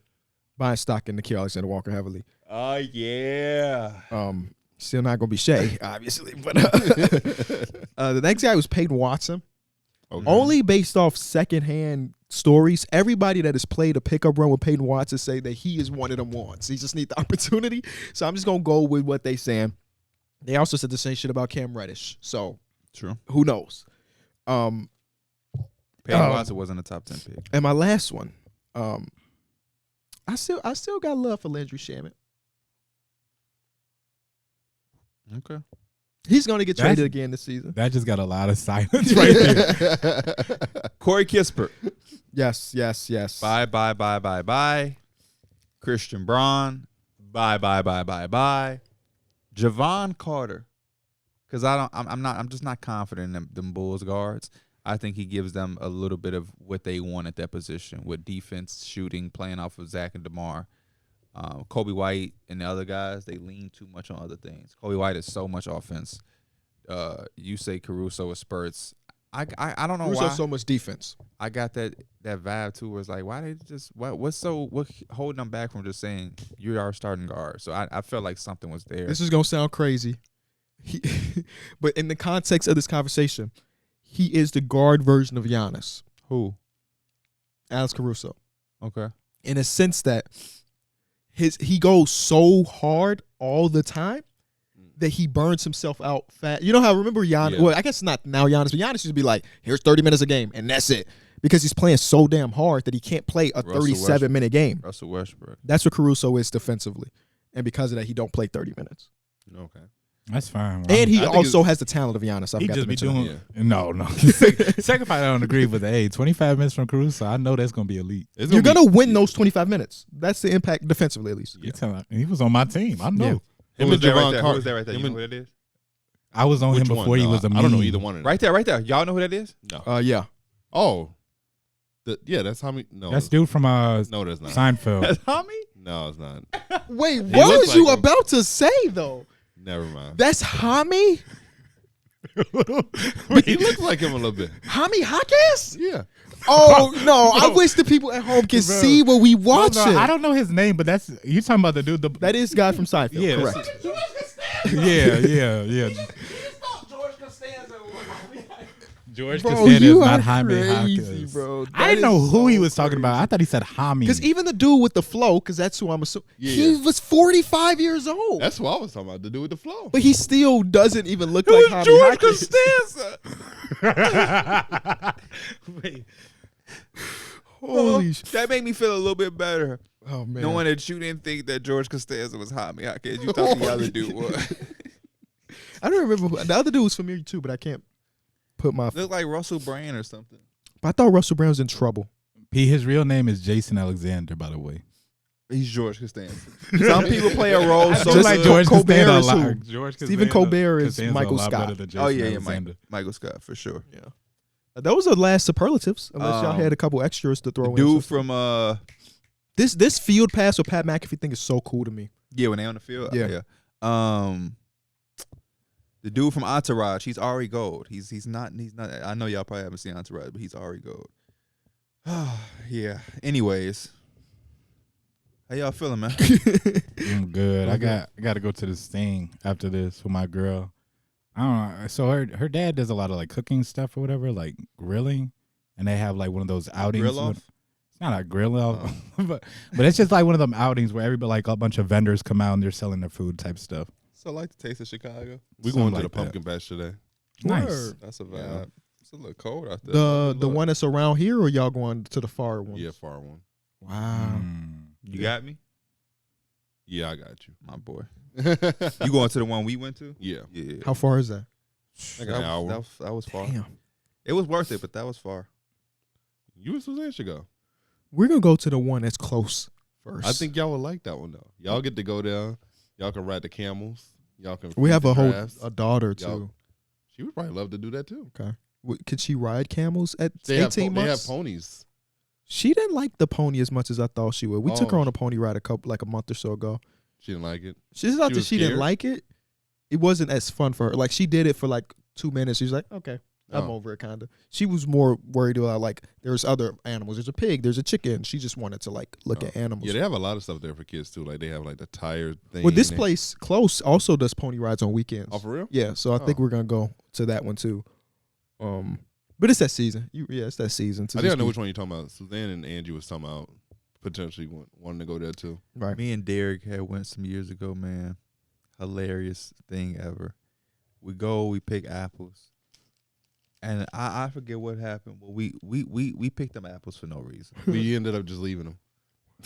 Speaker 1: buying stock in Nikhil Alexander-Walker heavily.
Speaker 2: Oh yeah.
Speaker 1: Still not gonna be Shea, obviously. But the next guy was Peyton Watson.
Speaker 4: Okay.
Speaker 1: Only based off secondhand stories, everybody that has played a pickup run with Peyton Watson say that he is one of them ones. He just needs the opportunity. So I'm just gonna go with what they saying. They also said the same shit about Cam Reddish. So
Speaker 2: True.
Speaker 1: who knows?
Speaker 2: Peyton Watson wasn't a top 10 pick.
Speaker 1: And my last one, I still got love for Landry Shamet.
Speaker 2: Okay.
Speaker 1: He's gonna get
Speaker 3: That's-
Speaker 1: traded again this season.
Speaker 3: That just got a lot of silence right there.
Speaker 2: Corey Kispert.
Speaker 1: Yes.
Speaker 2: Bye. Christian Braun. Bye. Javon Carter. Because I'm just not confident in them Bulls guards. I think he gives them a little bit of what they want at that position with defense, shooting, playing off of Zach and DeMar. Kobe White and the other guys, they lean too much on other things. Kobe White is so much offense. You say Caruso with spurts. I don't know why.
Speaker 1: So much defense.
Speaker 2: I got that vibe too, where it's like, why they just what's holding them back from just saying you're our starting guard? So I felt like something was there.
Speaker 1: This is gonna sound crazy, but in the context of this conversation, he is the guard version of Giannis.
Speaker 2: Who?
Speaker 1: Alex Caruso.
Speaker 2: Okay.
Speaker 1: In a sense that he goes so hard all the time that he burns himself out fast. You know how, remember Giannis?
Speaker 4: Yeah.
Speaker 1: Well, I guess not now Giannis, but Giannis used to be like, here's 30 minutes a game, and that's it. Because he's playing so damn hard that he can't play a
Speaker 2: Russell
Speaker 1: 37-minute game.
Speaker 2: Russell Westbrook.
Speaker 1: That's what Caruso is defensively. And because of that, he don't play 30 minutes.
Speaker 4: Okay.
Speaker 3: That's fine.
Speaker 1: And he
Speaker 4: I think
Speaker 1: also has the talent of Giannis. I
Speaker 3: he
Speaker 1: forgot
Speaker 3: just
Speaker 1: to
Speaker 3: be
Speaker 1: mention
Speaker 3: doing
Speaker 1: that.
Speaker 3: no. Second fight, I don't agree with the 25 minutes from Caruso. I know that's gonna be elite.
Speaker 4: It's
Speaker 1: You're
Speaker 4: be-
Speaker 1: going to win those 25 minutes. That's the impact defensively, at least.
Speaker 3: You telling- he was on my team. I know.
Speaker 1: Yeah.
Speaker 4: Him
Speaker 2: Who
Speaker 4: and
Speaker 2: was that right
Speaker 4: Javon
Speaker 2: there?
Speaker 4: Carter.
Speaker 2: Who was that right there? You
Speaker 4: Him
Speaker 2: know
Speaker 4: and-
Speaker 2: who that is?
Speaker 3: I was on
Speaker 4: Which
Speaker 3: him
Speaker 4: one?
Speaker 3: before he
Speaker 4: No,
Speaker 3: was a meme.
Speaker 4: I don't know either one of them.
Speaker 2: Right there. Y'all know who that is?
Speaker 4: No.
Speaker 1: Yeah.
Speaker 4: Oh. That's how many. No.
Speaker 3: That's dude from
Speaker 4: No, that's not.
Speaker 3: Seinfeld.
Speaker 2: That's Tommy?
Speaker 4: No, it's not.
Speaker 1: Wait,
Speaker 4: He
Speaker 1: what
Speaker 4: looks
Speaker 1: was you
Speaker 4: like him.
Speaker 1: about to say, though?
Speaker 4: Never mind.
Speaker 1: That's Hami?
Speaker 4: But he looks like him a little bit.
Speaker 1: Hami Hackes?
Speaker 4: Yeah.
Speaker 1: Oh, no. I wish the people at home can
Speaker 3: Bro.
Speaker 1: see what we
Speaker 3: No,
Speaker 1: watching.
Speaker 3: I don't know his name, but that's you talking about the dude.
Speaker 1: That is guy from Seinfeld,
Speaker 3: Yeah,
Speaker 1: correct.
Speaker 3: yeah. George
Speaker 1: Bro,
Speaker 3: Costanza
Speaker 1: you
Speaker 3: is
Speaker 1: are
Speaker 3: not Jaime
Speaker 1: crazy,
Speaker 3: Jaquez.
Speaker 1: bro.
Speaker 3: I didn't know who he was talking about. I thought he said Hami.
Speaker 1: Because even the dude with the flow, because that's who I'm assuming,
Speaker 4: Yeah.
Speaker 1: he was 45 years old.
Speaker 4: That's what I was talking about. To do with the flow.
Speaker 1: But he still doesn't even look
Speaker 2: It
Speaker 1: like
Speaker 2: was
Speaker 1: Hami
Speaker 2: George
Speaker 1: Hackes.
Speaker 2: Costanza.
Speaker 3: Wait.
Speaker 1: Holy
Speaker 2: That made me feel a little bit better.
Speaker 1: Oh, man.
Speaker 2: Knowing that you didn't think that George Costanza was Jaime Jaquez. You thought the other dude was.
Speaker 1: I don't remember. The other dude was familiar, too, but I can't put my...
Speaker 2: Looked like Russell Brand or something.
Speaker 1: But I thought Russell Brown was in trouble.
Speaker 3: His real name is Jason Alexander, by the way.
Speaker 2: He's George Costanza. Some people play a role so
Speaker 3: Just like
Speaker 2: good.
Speaker 3: George
Speaker 1: Colbert
Speaker 3: Costanza.
Speaker 1: is
Speaker 3: a lot-
Speaker 1: who?
Speaker 3: George
Speaker 1: Stephen
Speaker 3: Costanza-
Speaker 1: Colbert is
Speaker 3: Costanza
Speaker 1: Michael
Speaker 3: a lot
Speaker 1: Scott.
Speaker 3: better than Jason
Speaker 2: Oh, yeah,
Speaker 3: Alexander.
Speaker 2: Michael Scott, for sure.
Speaker 1: Yeah. Those are the last superlatives, unless y'all had a couple extras to throw in.
Speaker 2: Dude from,
Speaker 1: This field pass with Pat McAfee thing is so cool to me.
Speaker 2: yeah, when they on the field.
Speaker 1: Yeah.
Speaker 2: The dude from Entourage, he's Ari Gold. He's not. I know y'all probably haven't seen Entourage, but he's Ari Gold. Yeah. Anyways, how y'all feeling, man?
Speaker 3: I'm good. I got to go to this thing after this with my girl. I don't know. So her dad does a lot of like cooking stuff or whatever, like grilling, and they have like one of those outings.
Speaker 2: Grill off?
Speaker 3: It's not a grill off, but it's just like one of them outings where everybody, like a bunch of vendors come out and they're selling their food type stuff.
Speaker 2: So I like the taste of Chicago.
Speaker 4: We're
Speaker 3: Something
Speaker 4: going to
Speaker 3: like
Speaker 4: the
Speaker 3: that.
Speaker 4: pumpkin patch today.
Speaker 3: Nice.
Speaker 1: Word.
Speaker 2: That's a vibe.
Speaker 4: Yeah.
Speaker 2: It's a little cold out there.
Speaker 1: The one that's around here, or y'all going to the far one?
Speaker 4: Yeah, far one.
Speaker 1: Wow.
Speaker 2: You got me,
Speaker 4: Yeah, I got you.
Speaker 2: my boy. You going to the one we went to?
Speaker 4: Yeah.
Speaker 2: Yeah.
Speaker 1: How far is that?
Speaker 4: Like an hour.
Speaker 2: That was far.
Speaker 1: Damn.
Speaker 2: It was worth it, but that was far.
Speaker 4: You and Suzanne should go.
Speaker 1: We're gonna go to the one that's close first.
Speaker 4: I think y'all would like that one though. Y'all get to go there. Y'all can ride the camels. Y'all can.
Speaker 1: we
Speaker 4: feed
Speaker 1: have
Speaker 4: the
Speaker 1: a whole
Speaker 4: giraffes.
Speaker 1: daughter
Speaker 4: Y'all-
Speaker 1: too.
Speaker 4: She would probably love to do that too.
Speaker 1: Could she ride camels at
Speaker 4: They have
Speaker 1: 18
Speaker 4: They have
Speaker 1: months?
Speaker 4: ponies.
Speaker 1: She didn't like the pony as much as I thought she would. We took her
Speaker 4: Oh.
Speaker 1: on a pony ride a month or so ago.
Speaker 4: She didn't like it.
Speaker 1: She's not
Speaker 4: She
Speaker 1: that
Speaker 4: was
Speaker 1: she didn't
Speaker 4: scared?
Speaker 1: like it. It wasn't as fun for her. Like she did it for like 2 minutes. She's like, okay. I'm
Speaker 4: Oh.
Speaker 1: over it, kinda. She was more worried about like there's other animals. There's a pig. There's a chicken. She just wanted to like look at animals.
Speaker 4: Yeah, they have a lot of stuff there for kids too. Like they have like the tire thing.
Speaker 1: Well, this
Speaker 4: and-
Speaker 1: place close also does pony rides on weekends.
Speaker 4: Oh, for real?
Speaker 1: Yeah, so I think
Speaker 4: Oh.
Speaker 1: we're gonna go to that one too. But it's that season. It's that season. To
Speaker 4: I think I
Speaker 1: just
Speaker 4: know
Speaker 1: be-
Speaker 4: which one you're talking about. Suzanne and Angie was talking about potentially wanting to go there too.
Speaker 1: Right.
Speaker 2: Me and Darrick had went some years ago, man. Hilarious thing ever. We go, we pick apples. And I forget what happened. Well, we picked them apples for no reason.
Speaker 4: We ended up just leaving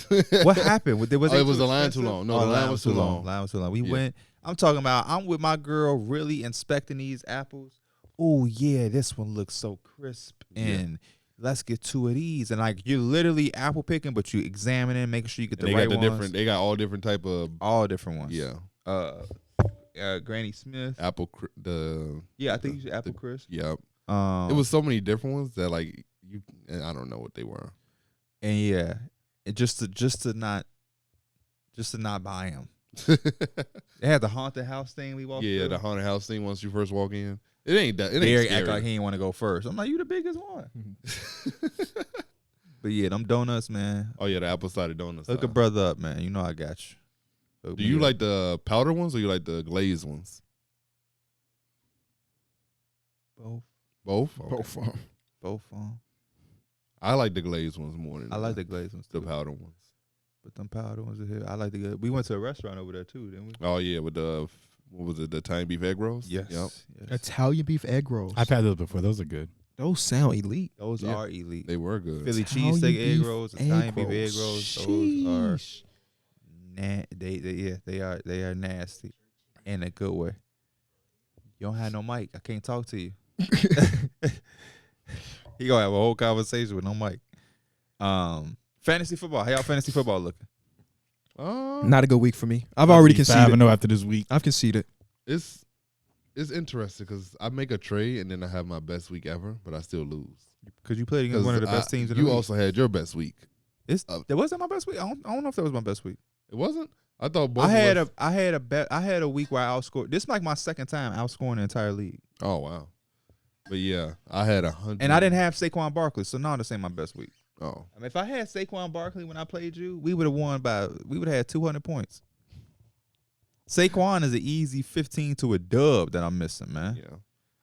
Speaker 4: them.
Speaker 2: What happened? Was
Speaker 4: Oh,
Speaker 2: it
Speaker 4: it was
Speaker 2: too
Speaker 4: the line too
Speaker 2: expensive?
Speaker 4: long. No, the line was too long.
Speaker 2: Line was too long. We
Speaker 4: Yeah.
Speaker 2: went. I'm talking about. I'm with my girl, really inspecting these apples. Oh yeah, this one looks so crisp, and let's get two of these. And like you're literally apple picking, but you examining, making sure you get
Speaker 4: And
Speaker 2: the
Speaker 4: they
Speaker 2: right
Speaker 4: got the
Speaker 2: ones.
Speaker 4: different. They got all different type of
Speaker 2: All different ones.
Speaker 4: yeah
Speaker 2: Granny Smith.
Speaker 4: apple. The
Speaker 2: Yeah, I think you said apple crisp.
Speaker 4: yeah.
Speaker 2: It
Speaker 4: It was so many different ones that like you. And I don't know what they were.
Speaker 2: and yeah, it just to not buy them. They had the haunted house thing we walked
Speaker 4: Yeah,
Speaker 2: through.
Speaker 4: the haunted house thing once you first walk in. It ain't that. It ain't
Speaker 2: Derek
Speaker 4: scary.
Speaker 2: act like he ain't want to go first. I'm like, you the biggest one. But yeah, them donuts, man.
Speaker 4: Oh yeah, the apple cider donuts.
Speaker 2: Hook a brother up, man. You know I got you. Hook
Speaker 4: Do
Speaker 2: me
Speaker 4: you
Speaker 2: up.
Speaker 4: like the powder ones or you like the glazed ones?
Speaker 2: both?
Speaker 4: Both.
Speaker 1: Both.
Speaker 2: Both.
Speaker 4: I like the glazed ones more than
Speaker 2: I like the glazed ones
Speaker 4: the
Speaker 2: too.
Speaker 4: powder ones.
Speaker 2: But them powder ones are here. I like the good. We went to a restaurant over there too, didn't we?
Speaker 4: Oh yeah, with the what was it? The Italian beef egg rolls.
Speaker 2: Yes.
Speaker 4: Yep.
Speaker 2: Yes.
Speaker 1: Italian beef egg rolls.
Speaker 3: I've had those before. Those are good.
Speaker 1: Those sound elite.
Speaker 2: Those
Speaker 4: Yeah.
Speaker 2: are elite.
Speaker 4: They were good.
Speaker 2: Philly
Speaker 1: Italian
Speaker 2: cheesesteak egg
Speaker 1: beef
Speaker 2: rolls,
Speaker 1: egg
Speaker 2: Italian beef egg
Speaker 1: rolls.
Speaker 2: rolls. Those are
Speaker 1: Sheesh.
Speaker 2: they are nasty in a good way. You don't have no mic. I can't talk to you. He gonna have a whole conversation with no mic. Fantasy football. How y'all fantasy football looking?
Speaker 1: Not a good week for me. I've already conceded.
Speaker 3: 5-0 after this week.
Speaker 1: I've conceded.
Speaker 4: It's interesting because I make a trade and then I have my best week ever, but I still lose.
Speaker 2: Because you played against one of the best teams in the
Speaker 4: You
Speaker 2: league.
Speaker 4: also had your best week.
Speaker 2: That wasn't my best week. I don't know if that was my best week.
Speaker 4: It wasn't. I thought both.
Speaker 2: I had
Speaker 4: of us,
Speaker 2: I had a week where I outscored. This is like my second time outscoring the entire league,
Speaker 4: Oh wow. But yeah, I had 100.
Speaker 2: and I didn't have Saquon Barkley, so no, this ain't my best week.
Speaker 4: Oh,
Speaker 2: I mean, if I had Saquon Barkley when I played you, we would have won we would have had 200 points. Saquon is an easy 15 to a dub that I'm missing, man.
Speaker 4: yeah.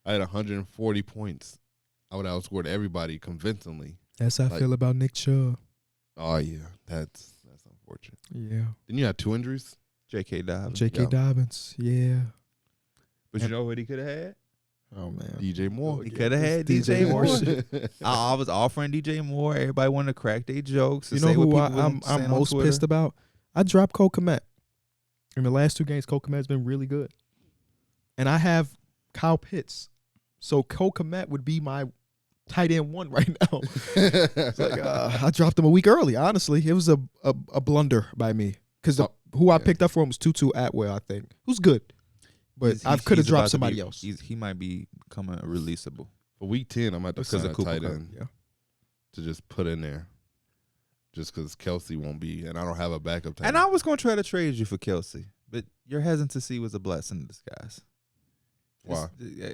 Speaker 4: I had 140 points. I would have outscored everybody convincingly.
Speaker 1: That's how I
Speaker 4: Like-
Speaker 1: feel about Nick Chubb.
Speaker 4: Oh yeah, that's unfortunate.
Speaker 1: Yeah.
Speaker 4: Then you had 2 injuries.
Speaker 2: J.K. Dobbins.
Speaker 1: J.K.
Speaker 4: Yeah.
Speaker 1: Dobbins. Yeah.
Speaker 2: But you know what he could have had?
Speaker 1: Oh man.
Speaker 4: DJ Moore.
Speaker 2: He could have had
Speaker 1: This
Speaker 2: DJ Moore.
Speaker 1: shit.
Speaker 2: I was offering DJ Moore. Everybody wanted to crack their jokes.
Speaker 1: You
Speaker 2: and
Speaker 1: know
Speaker 2: say what
Speaker 1: who
Speaker 2: people
Speaker 1: I'm
Speaker 2: wasn't saying on
Speaker 1: most
Speaker 2: Twitter.
Speaker 1: pissed about? I dropped Cole Kmet. In the last 2 games, Cole Kmet's been really good. And I have Kyle Pitts. So Cole Kmet would be my tight end 1 right now. It's like, I dropped him a week early, honestly. It was a blunder by me. Because who I picked up for him was Tutu Atwell, I think. Who's good. But I could have
Speaker 2: he's about
Speaker 1: dropped
Speaker 2: to
Speaker 1: somebody
Speaker 2: be-
Speaker 1: else.
Speaker 2: He might be becoming releasable.
Speaker 4: For week 10, I'm at the
Speaker 2: Because of
Speaker 4: sign a
Speaker 2: Cooper
Speaker 4: tight
Speaker 2: Kupp.
Speaker 4: end
Speaker 1: Yeah.
Speaker 4: to just put in there. Just because Kelsey won't be, and I don't have a backup tight
Speaker 2: And
Speaker 4: end.
Speaker 2: I was going to try to trade you for Kelsey, but your hesitancy was a blessing in disguise.
Speaker 4: Why?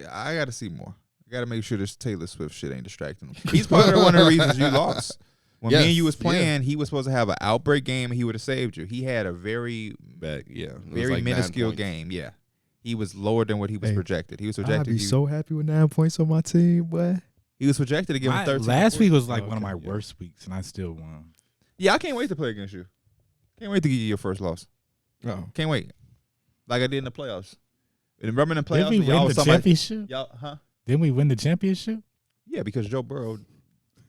Speaker 2: I got to see more. I got to make sure this Taylor Swift shit ain't distracting him. He's part of one of the reasons you lost. When me and you was playing, he was supposed to have an outbreak game, and he would have saved you. He had a very,
Speaker 4: Back, yeah. It was
Speaker 2: very
Speaker 4: like 9
Speaker 2: minuscule
Speaker 4: points.
Speaker 2: game. Yeah, he was lower than what he was
Speaker 1: Hey,
Speaker 2: projected. He was
Speaker 1: I'd
Speaker 2: projected.
Speaker 1: be so happy with 9 points on my team, boy.
Speaker 2: He was projected to give him 13.
Speaker 3: Last week was like
Speaker 1: Oh,
Speaker 3: one of
Speaker 1: okay,
Speaker 3: my
Speaker 1: yeah.
Speaker 3: worst weeks, and I still won.
Speaker 2: Yeah, I can't wait to play against you. Can't wait to get you your first loss.
Speaker 1: Oh.
Speaker 2: Can't wait. Like I did in the playoffs. And remember in the
Speaker 3: Didn't
Speaker 2: playoffs,
Speaker 3: we
Speaker 2: y'all
Speaker 3: win
Speaker 2: was
Speaker 3: the
Speaker 2: talking about-
Speaker 3: championship?
Speaker 2: y'all, huh?
Speaker 3: Didn't we win the championship?
Speaker 2: Yeah, because Joe Burrow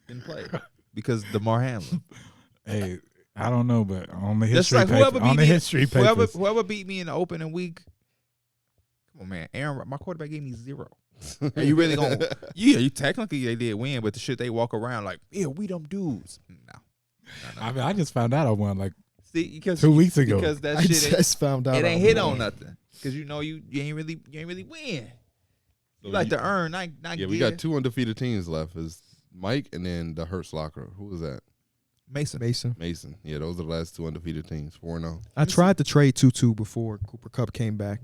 Speaker 2: didn't play. Because DeMar Hamlin.
Speaker 3: Hey, I don't know, but on the
Speaker 2: Just
Speaker 3: history
Speaker 2: like whoever
Speaker 3: paper, on
Speaker 2: beat
Speaker 3: the
Speaker 2: me,
Speaker 3: history papers,
Speaker 2: whoever beat me in the opening week. Come on, man. My quarterback gave me 0. Are you really going to? Yeah, you technically they did win, but the shit they walk around like, yeah, we them dudes. No.
Speaker 3: I mean, I just found out I won like
Speaker 2: See, because
Speaker 3: 2 weeks ago.
Speaker 2: Because that
Speaker 1: I
Speaker 2: shit ain't,
Speaker 1: just found out.
Speaker 2: it ain't
Speaker 1: I
Speaker 2: hit
Speaker 1: won.
Speaker 2: on nothing. Because you know you ain't really win.
Speaker 4: So
Speaker 2: You like to earn, not
Speaker 4: Yeah, we got 2 undefeated teams left. Is Mike and then the Hurts Locker. Who was that?
Speaker 2: Mason.
Speaker 4: Mason. Yeah, those are the last 2 undefeated teams. 4-0.
Speaker 1: I tried to trade Tutu before Cooper Kupp came back,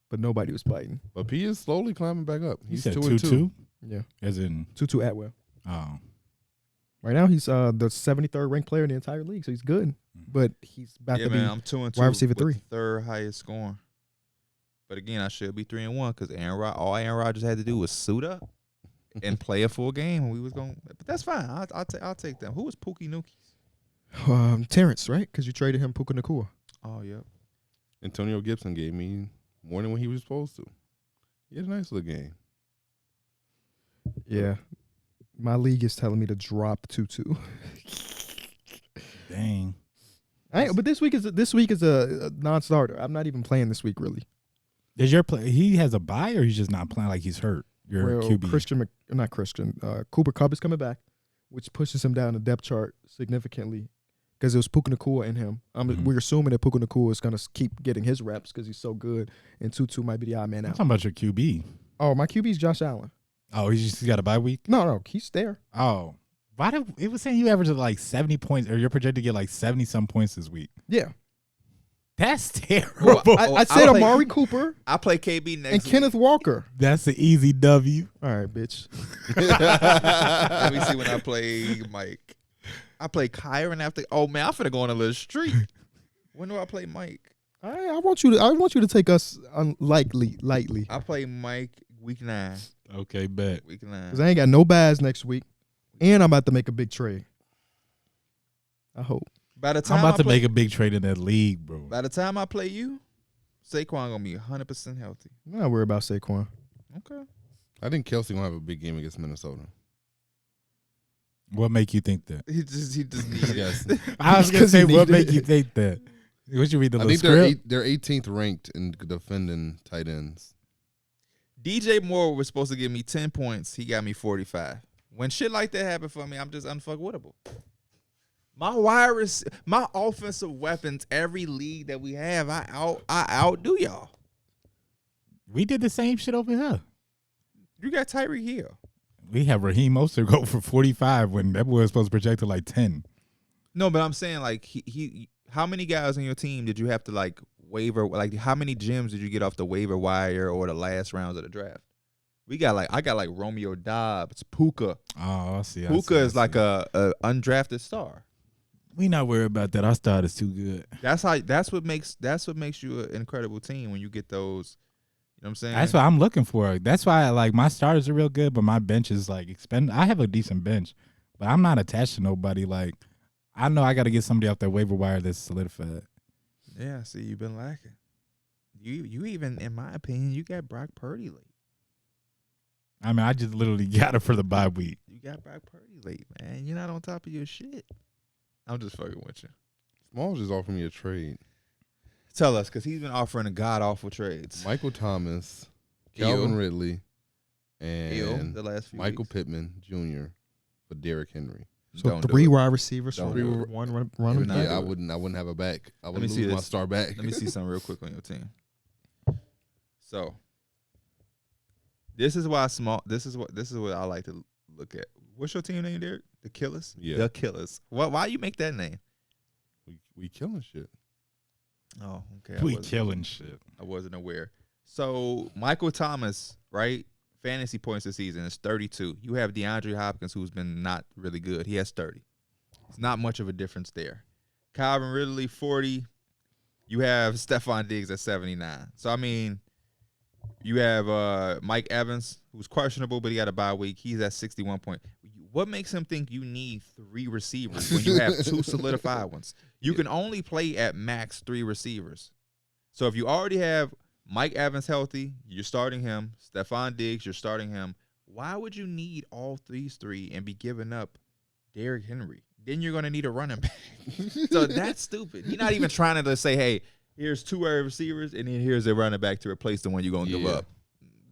Speaker 1: but nobody was biting.
Speaker 4: But P is slowly climbing back up.
Speaker 3: You
Speaker 4: He's
Speaker 3: said
Speaker 4: 2-2.
Speaker 3: 2-2?
Speaker 1: Yeah.
Speaker 3: As in,
Speaker 1: Tutu Atwell.
Speaker 3: oh,
Speaker 1: Right now, he's the 73rd ranked player in the entire league, so he's good. But he's about to
Speaker 2: man,
Speaker 1: be
Speaker 2: I'm 2-2
Speaker 1: wide receiver
Speaker 2: with
Speaker 1: 3.
Speaker 2: the third highest scoring. But again, I should be 3-1 because all Aaron Rodgers had to do was suit up and play a full game, and we was going. But that's fine. I'll take them. Who was Pookie Nookie?
Speaker 1: Terrence, right? Because you traded him Puka Nacua.
Speaker 2: Oh, yep.
Speaker 4: Antonio Gibson gave me more than what he was supposed to. He had a nice little game.
Speaker 1: Yeah. My league is telling me to drop Tutu.
Speaker 3: dang.
Speaker 1: But this week is a non-starter. I'm not even playing this week, really.
Speaker 3: Does your play? He has a bye, or he's just not playing? Like he's hurt. Your
Speaker 1: Well,
Speaker 3: QB.
Speaker 1: Cooper Kupp is coming back, which pushes him down the depth chart significantly because it was Puka Nacua and him. We're assuming that Puka Nacua is going to keep getting his reps because he's so good, and Tutu might be the odd man
Speaker 3: I'm
Speaker 1: out.
Speaker 3: talking about your QB.
Speaker 1: Oh, my QB is Josh Allen.
Speaker 3: Oh, he's got a bye week.
Speaker 1: No, he's there.
Speaker 3: Oh, why did it was saying you averaged like 70 points, or you're projected to get like 70-some points this week?
Speaker 1: Yeah.
Speaker 3: That's terrible.
Speaker 1: I said Amari Cooper
Speaker 2: I play KB next
Speaker 1: and
Speaker 2: week.
Speaker 1: Kenneth Walker.
Speaker 3: That's an easy W.
Speaker 1: All right, bitch.
Speaker 2: Let me see when I play Mike. I play Kyron after. Oh man, I'm finna go on a little streak. When do I play Mike?
Speaker 1: I want you to take us lightly.
Speaker 2: I play Mike week 9.
Speaker 3: Okay, bet.
Speaker 2: Week 9.
Speaker 1: Because I ain't got no buys next week. And I'm about to make a big trade. I hope.
Speaker 2: By the time
Speaker 3: I'm about to
Speaker 2: play,
Speaker 3: make a big trade in that league, bro.
Speaker 2: By the time I play you, Saquon gonna be 100% healthy.
Speaker 1: I'm not worried about Saquon.
Speaker 2: Okay.
Speaker 4: I think Kelsey gonna have a big game against Minnesota.
Speaker 3: What make you think that?
Speaker 2: He just needs
Speaker 4: Yes.
Speaker 3: I was gonna
Speaker 1: 'Cause he
Speaker 3: say, what
Speaker 1: needed
Speaker 3: make you think that? What you read the
Speaker 4: I
Speaker 3: little
Speaker 4: think
Speaker 3: script?
Speaker 4: they're 18th ranked in defending tight ends.
Speaker 2: DJ Moore was supposed to give me 10 points. He got me 45. When shit like that happen for me, I'm just unfuckwittable. My offensive weapons, every league that we have, I outdo y'all.
Speaker 3: We did the same shit over here.
Speaker 2: You got Tyreek Hill.
Speaker 3: We have Raheem Mostert go for 45 when that boy was supposed to project to like 10.
Speaker 2: No, but I'm saying like he how many guys on your team did you have to like waiver? Like how many gems did you get off the waiver wire or the last rounds of the draft? I got like Romeo Dobbs, Puka.
Speaker 3: Oh, I see.
Speaker 2: Puka is like a undrafted star.
Speaker 3: We not worried about that. Our start is too good.
Speaker 2: That's what makes you an incredible team when you get those. You know what I'm saying?
Speaker 3: That's what I'm looking for. That's why like my starters are real good, but my bench is like expended. I have a decent bench, but I'm not attached to nobody. Like I know I got to get somebody off that waiver wire that's solidified.
Speaker 2: Yeah, see, you've been lacking. You even, in my opinion, you got Brock Purdy late.
Speaker 3: I mean, I just literally got it for the bye week.
Speaker 2: You got Brock Purdy late, man. You're not on top of your shit. I'm just fucking with you.
Speaker 4: Smalls just offered me a trade.
Speaker 2: Tell us, because he's been offering a god-awful trades.
Speaker 4: Michael Thomas,
Speaker 2: Hill.
Speaker 4: Calvin Ridley,
Speaker 2: Hill,
Speaker 4: and
Speaker 2: the last few
Speaker 4: Michael
Speaker 2: weeks.
Speaker 4: Pittman Jr. for Derrick Henry.
Speaker 1: So
Speaker 2: Don't do
Speaker 1: 3
Speaker 2: it.
Speaker 1: wide receivers,
Speaker 2: Don't
Speaker 1: for
Speaker 2: do it.
Speaker 1: one
Speaker 2: You're
Speaker 1: running
Speaker 2: not
Speaker 1: back.
Speaker 4: Yeah, I
Speaker 2: do it.
Speaker 4: wouldn't have a back. I would
Speaker 2: me
Speaker 4: lose
Speaker 2: see
Speaker 4: my
Speaker 2: this.
Speaker 4: star back.
Speaker 2: Let me see something real quick on your team. So, this is what I like to look at. What's your team name, Darrick? The Killers?
Speaker 4: Yeah.
Speaker 2: The Killers. Why you make that name?
Speaker 4: We killing shit.
Speaker 2: Oh, okay.
Speaker 3: We killing shit.
Speaker 2: I wasn't aware. So Michael Thomas, right? Fantasy points this season is 32. You have DeAndre Hopkins, who's been not really good. He has 30. It's not much of a difference there. Calvin Ridley, 40. You have Stephon Diggs at 79. So, I mean, you have Mike Evans, who's questionable, but he got a bye week. He's at 61 points. What makes him think you need 3 receivers when you have 2 solidified ones? You can only play at max 3 receivers. So if you already have Mike Evans healthy, you're starting him. Stephon Diggs, you're starting him. Why would you need all these 3 and be giving up Derrick Henry? Then you're going to need a running back. So that's stupid. You're not even trying to say, hey, here's 2 wide receivers, and then here's a running back to replace the one you're going to give up.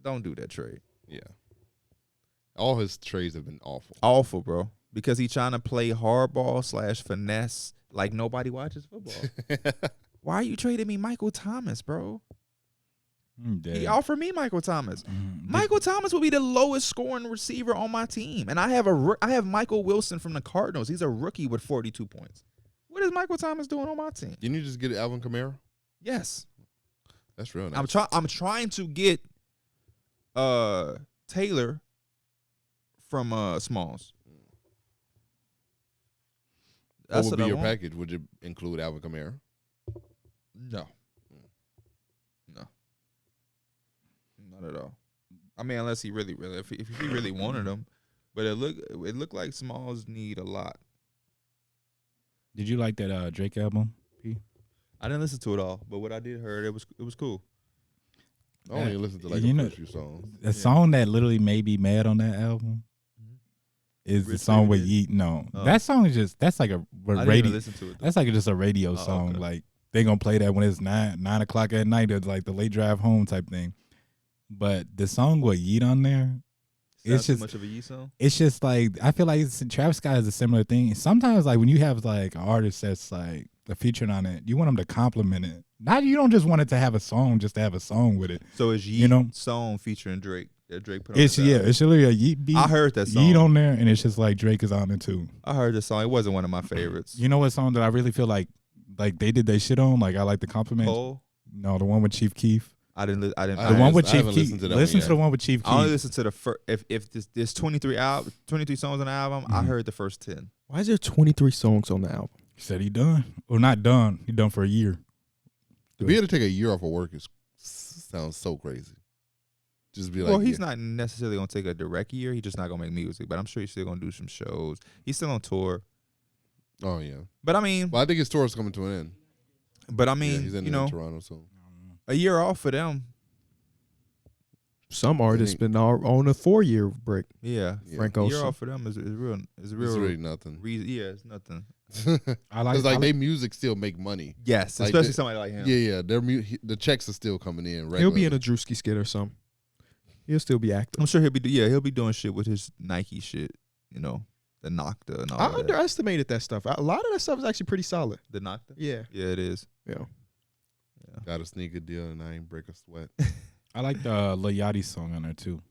Speaker 2: Don't do that trade.
Speaker 4: Yeah. All his trades have been awful.
Speaker 2: Awful, bro. Because he's trying to play hardball / finesse like nobody watches football. Why are you trading me Michael Thomas, bro? He offered me Michael Thomas. Michael Thomas will be the lowest scoring receiver on my team. And I have Michael Wilson from the Cardinals. He's a rookie with 42 points. What is Michael Thomas doing on my team?
Speaker 4: Didn't you just get Alvin Kamara?
Speaker 2: Yes.
Speaker 4: That's real nice.
Speaker 2: I'm trying to get Taylor from Smalls.
Speaker 4: What
Speaker 2: That's
Speaker 4: would
Speaker 2: what
Speaker 4: be
Speaker 2: I
Speaker 4: your
Speaker 2: want.
Speaker 4: package? Would you include Alvin Kamara?
Speaker 2: No. No. Not at all. I mean, unless he really, if he really wanted him, but it looked like Smalls need a lot.
Speaker 3: Did you like that Drake album? P?
Speaker 2: I didn't listen to it all, but what I did heard, it was cool.
Speaker 4: I only listened to like
Speaker 3: you
Speaker 4: the
Speaker 3: know,
Speaker 4: first few songs.
Speaker 3: The song that literally made me mad on that album is the
Speaker 2: Rich
Speaker 3: song with
Speaker 2: Baby
Speaker 3: Yeet. No,
Speaker 2: Oh.
Speaker 3: that song is just that's like a
Speaker 2: I didn't
Speaker 3: radio.
Speaker 2: even listen to it. Though.
Speaker 3: That's like just a radio song.
Speaker 2: okay.
Speaker 3: Like they gonna play that when it's 9 o'clock at night. It's like the late drive home type thing. But the song with Yeet on there, it's
Speaker 2: Sounds too
Speaker 3: just
Speaker 2: much of a Yee song.
Speaker 3: it's just like I feel like Travis Scott is a similar thing. Sometimes like when you have like an artist that's like a featuring on it, you want them to compliment it. Not you don't just want it to have a song just to have a song with it.
Speaker 2: So it's Yeet
Speaker 3: You know?
Speaker 2: song featuring Drake that Drake put on.
Speaker 3: It's
Speaker 2: his album.
Speaker 3: it's literally a Yeet beat.
Speaker 2: I heard that song.
Speaker 3: Yeet on there, and it's just like Drake is on it too.
Speaker 2: I heard the song. It wasn't one of my favorites.
Speaker 3: You know what song that I really feel like they did their shit on? Like I like the compliment.
Speaker 2: Cole?
Speaker 3: No, the one with Chief Keef.
Speaker 2: I didn't. I didn't.
Speaker 4: I
Speaker 3: The one with
Speaker 4: I
Speaker 3: Chief
Speaker 4: haven't
Speaker 3: Keef.
Speaker 4: listened to that
Speaker 3: Listen
Speaker 4: one
Speaker 3: to the
Speaker 4: yet.
Speaker 3: one with Chief
Speaker 2: I only
Speaker 3: Keef.
Speaker 2: listened to the first. If there's 23 songs on the album, I
Speaker 3: Mhm.
Speaker 2: heard the first 10.
Speaker 1: Why is there 23 songs on the album?
Speaker 3: He said he done. Or not done. He done for a year.
Speaker 4: To be able to take a year off of work sounds so crazy. Just be like,
Speaker 2: Well, he's
Speaker 4: yeah.
Speaker 2: not necessarily gonna take a direct year. He's just not gonna make music. But I'm sure he's still gonna do some shows. He's still on tour.
Speaker 4: Oh yeah.
Speaker 2: But I mean,
Speaker 4: Well, I think his tour is coming to an end. Yeah,
Speaker 2: you
Speaker 4: he's ending
Speaker 2: know,
Speaker 4: in Toronto soon.
Speaker 2: a year off for them.
Speaker 1: Some artists
Speaker 4: think-
Speaker 1: been on a 4-year break.
Speaker 2: Yeah,
Speaker 4: Yeah.
Speaker 1: Frank
Speaker 2: a year
Speaker 1: Ocean.
Speaker 2: off for them is real. Is real.
Speaker 4: It's really nothing.
Speaker 2: reason. Yeah, it's nothing.
Speaker 3: I like
Speaker 4: Because like they music still make money.
Speaker 2: Yes,
Speaker 4: Like
Speaker 2: especially
Speaker 4: the-
Speaker 2: somebody like him.
Speaker 4: Yeah, yeah. The checks are still coming in. Regularly.
Speaker 1: He'll be in a Drewski skit or something. He'll still be active.
Speaker 2: I'm sure he'll be doing shit with his Nike shit. You know, the Nocta and all
Speaker 1: I
Speaker 2: that.
Speaker 1: underestimated that stuff. A lot of that stuff is actually pretty solid.
Speaker 2: The Nocta.
Speaker 1: Yeah.
Speaker 2: Yeah, it is.
Speaker 1: Yeah.
Speaker 2: Yeah.
Speaker 4: Got a sneaker deal and I ain't break a sweat.
Speaker 3: I like the Lil Yachty song on there too.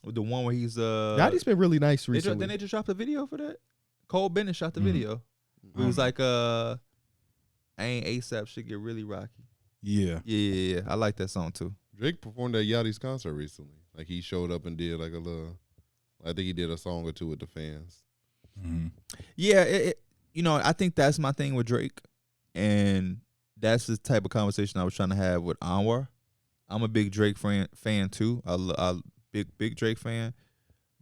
Speaker 2: The one where he's
Speaker 1: Yachty's been really nice recently.
Speaker 2: Then they just dropped a video for that. Cole Bennett shot the
Speaker 3: Mhm.
Speaker 2: video. It was like ain't ASAP should get really rocky.
Speaker 3: Yeah.
Speaker 2: Yeah. I like that song too.
Speaker 4: Drake performed at Yachty's concert recently. Like he showed up and did like a little. I think he did a song or two with the fans.
Speaker 3: Mm-hmm.
Speaker 2: Yeah, you know, I think that's my thing with Drake, and that's the type of conversation I was trying to have with Anwar. I'm a big Drake fan too. A big Drake fan,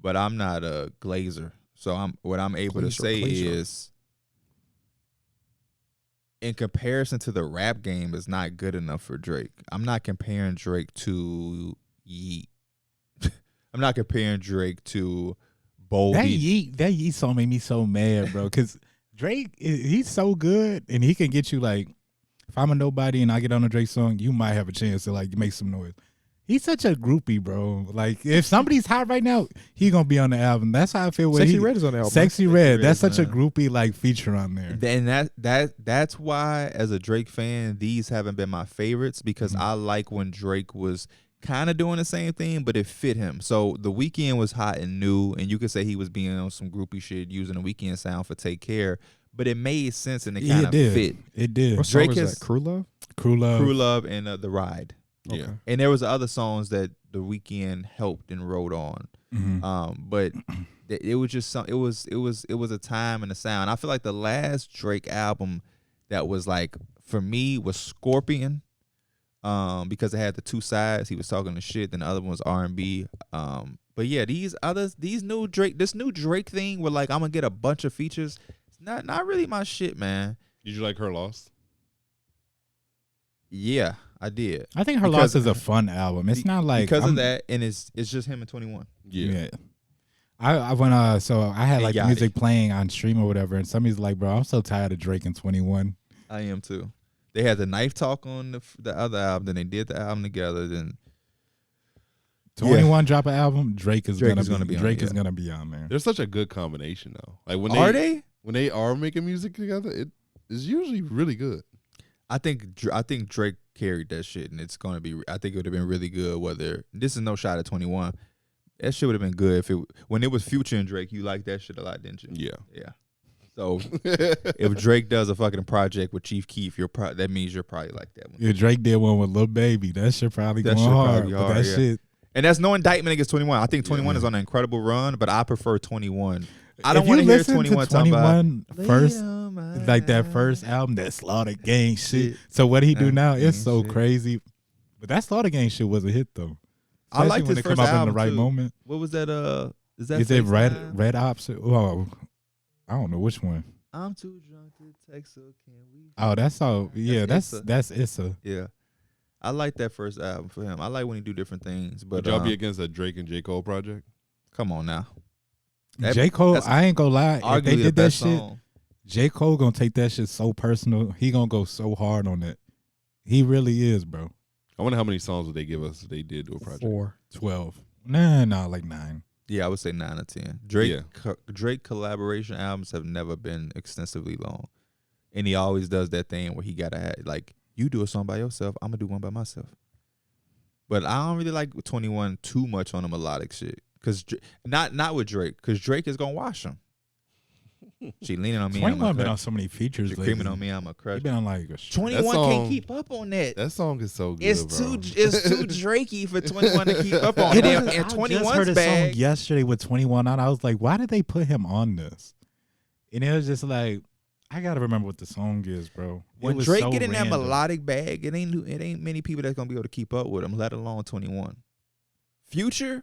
Speaker 2: but I'm not a glazer. So what I'm able to say is, in comparison to the rap game, is not good enough for Drake. I'm not comparing Drake to Yeet. I'm not comparing Drake to Boldy.
Speaker 3: That Yeet song made me so mad, bro. Because Drake, he's so good, and he can get you like, if I'm a nobody and I get on a Drake song, you might have a chance to like make some noise. He's such a groupie, bro. Like if somebody's hot right now, he gonna be on the album. That's how I feel. With
Speaker 1: Sexy Red is on the album.
Speaker 3: Sexy Red. That's
Speaker 2: Red,
Speaker 3: such a
Speaker 2: man.
Speaker 3: groupie like feature on there.
Speaker 2: And that's why, as a Drake fan, these haven't been my favorites because I like when Drake was kind of doing the same thing, but it fit him. So The Weeknd was hot and new, and you could say he was being on some groupie shit using the Weeknd sound for Take Care, but it made sense and it kind of fit.
Speaker 3: It did.
Speaker 1: What song
Speaker 2: Drake
Speaker 1: is
Speaker 2: has-
Speaker 1: that? Crew Love?
Speaker 3: Crew Love.
Speaker 2: Crew Love and The Ride.
Speaker 1: Okay.
Speaker 4: Yeah.
Speaker 2: And there was other songs that The Weeknd helped and wrote on.
Speaker 3: Mhm.
Speaker 2: But it was just it was a time and a sound. I feel like the last Drake album that was like for me was Scorpion, because it had the two sides. He was talking the shit, then the other one was R&B. But yeah, this new Drake thing where like I'm gonna get a bunch of features. It's not really my shit, man.
Speaker 4: Did you like Her Lost?
Speaker 2: Yeah, I did.
Speaker 3: I think Her
Speaker 2: Because-
Speaker 3: Loss is a fun album. It's not like
Speaker 2: because
Speaker 3: I'm-
Speaker 2: of that, and it's just him and 21.
Speaker 3: Yeah. I went so I had
Speaker 2: And
Speaker 3: like
Speaker 2: Yachty.
Speaker 3: music playing on stream or whatever, and somebody's like, "Bro, I'm so tired of Drake and 21."
Speaker 2: I am too. They had the Knife Talk on the other album. Then they did the album together. Then
Speaker 3: 21 drop an album, Drake is
Speaker 2: Drake
Speaker 3: gonna
Speaker 2: is gonna be on
Speaker 3: Drake
Speaker 2: it,
Speaker 3: is
Speaker 2: yeah.
Speaker 3: gonna be on there.
Speaker 4: They're such a good combination though. Like when
Speaker 2: they?
Speaker 4: they are making music together, it is usually really good.
Speaker 2: I think Drake carried that shit, and it's gonna be. I think it would have been really good. Whether this is no shot at 21, that shit would have been good if when it was Future and Drake. You liked that shit a lot, didn't you?
Speaker 4: Yeah.
Speaker 2: Yeah. So if Drake does a fucking project with Chief Keef, that means you're probably like that one.
Speaker 3: Yeah, Drake did one with Lil Baby. That shit probably
Speaker 2: That
Speaker 3: going
Speaker 2: shit
Speaker 3: hard.
Speaker 2: probably
Speaker 3: But
Speaker 2: hard,
Speaker 3: that
Speaker 2: yeah.
Speaker 3: shit,
Speaker 2: And that's no indictment against 21. I think 21 is on an incredible run, but I prefer 21. I don't want to hear 21 talking about
Speaker 3: first, like that first album, that Slaughter Gang shit. So what he do now is so crazy. But that Slaughter Gang shit was a hit though.
Speaker 2: I like
Speaker 3: when
Speaker 2: his
Speaker 3: it
Speaker 2: first
Speaker 3: come out
Speaker 2: album
Speaker 3: in the right
Speaker 2: too.
Speaker 3: moment.
Speaker 2: What was that? Is it
Speaker 3: Red Ops? Oh, I don't know which one.
Speaker 2: I'm too drunk to text, so can we?
Speaker 3: Oh, that's all. Yeah, that's Issa.
Speaker 2: Yeah, I like that first album for him. I like when he do different things. But
Speaker 4: Would y'all be against a Drake and J. Cole project?
Speaker 2: Come on now,
Speaker 3: J. Cole. I ain't gonna lie. If they did that shit,
Speaker 2: song.
Speaker 3: J. Cole gonna take that shit so personal. He gonna go so hard on it. He really is, bro.
Speaker 4: I wonder how many songs would they give us if they did do a project.
Speaker 1: 4.
Speaker 3: 12. Nah, like 9.
Speaker 2: Yeah, I would say 9 or 10. Drake collaboration albums have never been extensively long, and he always does that thing where he gotta have like you do a song by yourself, I'm gonna do one by myself. But I don't really like 21 too much on the melodic shit, cause not with Drake, cause Drake is gonna wash him. She leaning on me.
Speaker 3: 21 been on so many features.
Speaker 2: She creaming on me. I'm a crush.
Speaker 3: He been on like
Speaker 2: 21 can't keep up on that.
Speaker 4: That song is so good.
Speaker 2: It's
Speaker 4: bro.
Speaker 2: too Drakey for 21 to keep up on. And
Speaker 3: I just
Speaker 2: 21's
Speaker 3: heard a
Speaker 2: bag.
Speaker 3: song yesterday with 21 on. I was like, why did they put him on this? And it was just like, I gotta remember what the song is, bro.
Speaker 2: When Drake get in that melodic bag, it ain't many people that's gonna be able to keep up with him, let alone 21. Future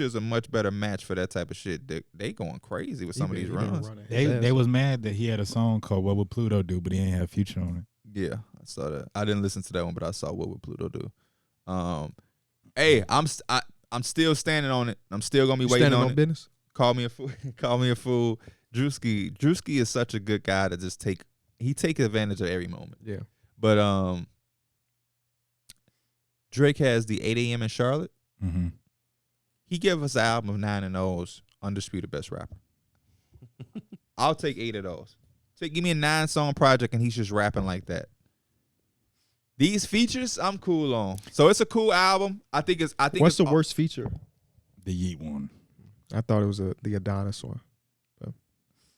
Speaker 2: is a much better match for that type of shit. They going crazy with some of these runs.
Speaker 3: They was mad that he had a song called "What Would Pluto Do," but he ain't have Future on it.
Speaker 2: Yeah, I saw that. I didn't listen to that one, but I saw "What Would Pluto Do." Hey, I'm still standing on it. I'm still gonna be waiting on it.
Speaker 1: Business.
Speaker 2: Call me a fool. Call me a fool. Drewski is such a good guy to just take advantage of every moment.
Speaker 1: Yeah.
Speaker 2: But Drake has the 8 a.m. in Charlotte.
Speaker 3: Mm-hmm.
Speaker 2: He gave us an album of 9 of those, undisputed best rapper. I'll take 8 of those. Give me a 9-song project and he's just rapping like that. These features, I'm cool on. So it's a cool album.
Speaker 1: What's the worst feature?
Speaker 3: The Yeet one.
Speaker 1: I thought it was the Adonis one.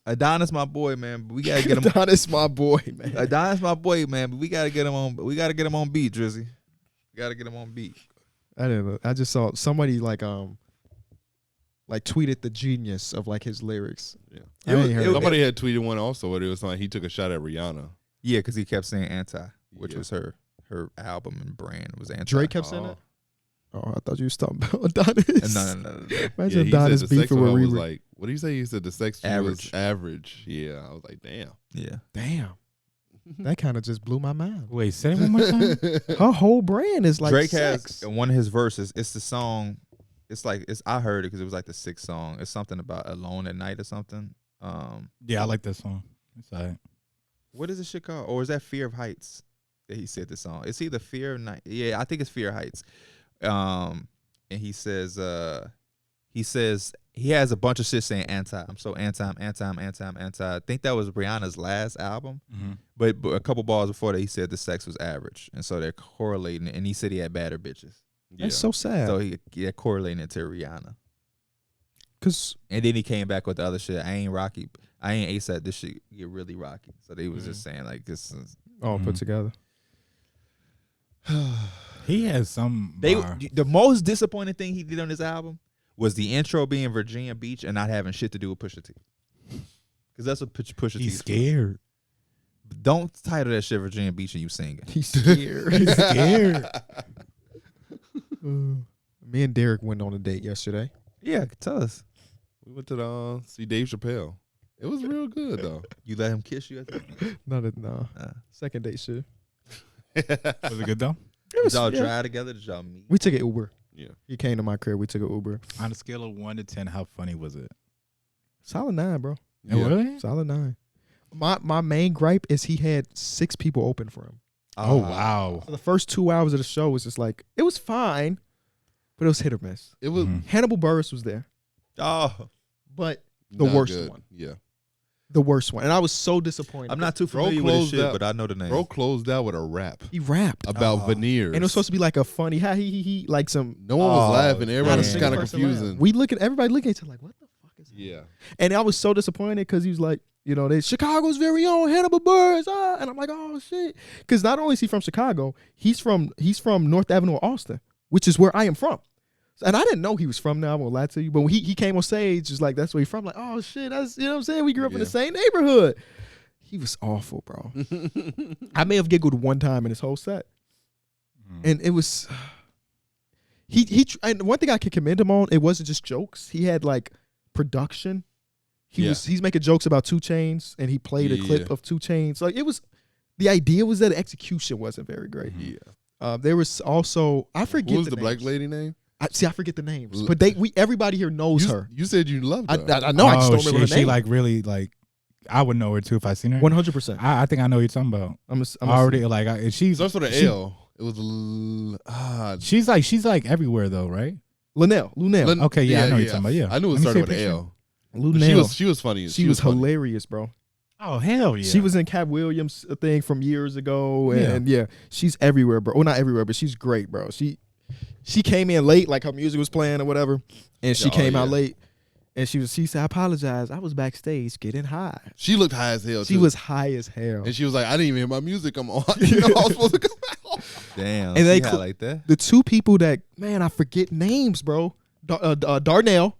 Speaker 2: Adonis, my boy, man. But we gotta get him.
Speaker 1: Adonis, my boy, man.
Speaker 2: Adonis, my boy, man. But we gotta get him on. We gotta get him on beat, Drizzy. Gotta get him on beat.
Speaker 1: I didn't know. I just saw somebody like tweeted the genius of like his lyrics.
Speaker 4: Yeah, somebody had tweeted one also where it was like he took a shot at Rihanna.
Speaker 2: Yeah, because he kept saying anti, which was her album and brand was anti.
Speaker 1: Drake kept saying that. Oh, I thought you was talking about Adonis.
Speaker 2: No.
Speaker 1: Imagine Adonis beefing with Riri.
Speaker 4: Like, what did he say? He said the sex was average. Yeah, I was like, damn.
Speaker 2: Yeah,
Speaker 1: damn. That kind of just blew my mind.
Speaker 3: Wait, say it one more time.
Speaker 1: Her whole brand is like
Speaker 2: Drake
Speaker 1: sex.
Speaker 2: has one of his verses. It's the song. It's like I heard it because it was like the 6th song. It's something about alone at night or something.
Speaker 3: Yeah, I like that song. It's all right.
Speaker 2: What is this shit called? Or is that Fear of Heights that he said the song? It's either Fear of Night. Yeah, I think it's Fear of Heights. And he says he has a bunch of shit saying anti. I'm so anti. I think that was Rihanna's last album.
Speaker 3: Mm-hmm.
Speaker 2: But a couple bars before that, he said the sex was average, and so they're correlating it. And he said he had badder bitches.
Speaker 1: That's so sad.
Speaker 2: So they're correlating it to Rihanna. And then he came back with the other shit. I ain't Rocky. I ain't ASAP. This shit get really rocky. So they was just saying like this is
Speaker 1: all put together.
Speaker 3: He has some.
Speaker 2: The most disappointing thing he did on this album was the intro being Virginia Beach and not having shit to do with Pusha T. Because that's what Pusha T.
Speaker 3: He's scared.
Speaker 2: Don't title that shit Virginia Beach and you singing.
Speaker 1: He's scared.
Speaker 3: He's scared.
Speaker 1: Me and Darrick went on a date yesterday.
Speaker 2: Yeah, tell us.
Speaker 4: We went to see Dave Chappelle. It was real good though.
Speaker 2: You let him kiss you?
Speaker 1: No. Second date shit.
Speaker 3: Was it good though?
Speaker 2: Did y'all drive together? Did y'all meet?
Speaker 1: We took an Uber.
Speaker 4: Yeah.
Speaker 1: He came to my crib. We took an Uber.
Speaker 3: On a scale of 1 to 10, how funny was it?
Speaker 1: Solid 9, bro.
Speaker 3: Yeah. Really?
Speaker 1: Solid 9. My main gripe is he had 6 people open for him.
Speaker 3: Oh, wow.
Speaker 1: So the first 2 hours of the show was just like, it was fine, but it was hit or miss.
Speaker 4: It was
Speaker 1: Hannibal Buress was there.
Speaker 2: Oh.
Speaker 1: But the worst
Speaker 4: good.
Speaker 1: one.
Speaker 4: Yeah.
Speaker 1: The worst one. And I was so disappointed.
Speaker 2: I'm not too familiar with his shit, but I know the name.
Speaker 4: Bro closed out with a rap.
Speaker 1: He rapped.
Speaker 4: About veneers.
Speaker 1: And it was supposed to be like a funny, he like some.
Speaker 4: No one was laughing. Everybody was
Speaker 1: damn.
Speaker 4: kind of confusing.
Speaker 1: Everybody looking at each other like, what the fuck is that?
Speaker 4: Yeah.
Speaker 1: And I was so disappointed because he was like, Chicago's very own Hannibal Buress. And I'm like, oh shit. Because not only is he from Chicago, he's from North Avenue, Austin, which is where I am from. And I didn't know he was from there. I won't lie to you. But when he came on stage, it's like, that's where he's from. Like, oh, shit, that's, you know what I'm saying? We grew up in the same neighborhood. He was awful, bro. I may have giggled one time in his whole set. And it was, and one thing I can commend him on, it wasn't just jokes. He had, like, production. He's making jokes about 2 Chainz, and he played a clip of 2 Chainz. Like, it was, the idea was that the execution wasn't very great. There was also, I forget
Speaker 4: what was
Speaker 1: the
Speaker 4: the
Speaker 1: names.
Speaker 4: black lady name?
Speaker 1: I forget the names, but everybody here knows her.
Speaker 4: You said you loved her.
Speaker 1: I know. I just don't remember her name.
Speaker 3: She like really like. I would know her too if I seen her.
Speaker 1: 100%.
Speaker 3: I think I know what you're talking about.
Speaker 1: I'm
Speaker 3: already like she's
Speaker 4: some sort of L. It was
Speaker 3: she's like everywhere though, right?
Speaker 1: Lunel.
Speaker 3: Okay, yeah, I know what you're talking about. Yeah,
Speaker 4: I knew it started with an L.
Speaker 1: Lunel.
Speaker 4: She was funny.
Speaker 1: She was hilarious, bro.
Speaker 3: Oh hell yeah!
Speaker 1: She was in Cat Williams' thing from years ago, and she's everywhere, bro. Well, not everywhere, but she's great, bro. She came in late, like her music was playing or whatever, and she came out late, and she said, "I apologize. I was backstage getting high."
Speaker 4: She looked high as hell.
Speaker 1: She was high as hell,
Speaker 4: and she was like, "I didn't even hear my music come on. You know, I was supposed to come out."
Speaker 2: Damn,
Speaker 1: and they
Speaker 2: like that.
Speaker 1: The 2 people that, man, I forget names, bro. Darnell,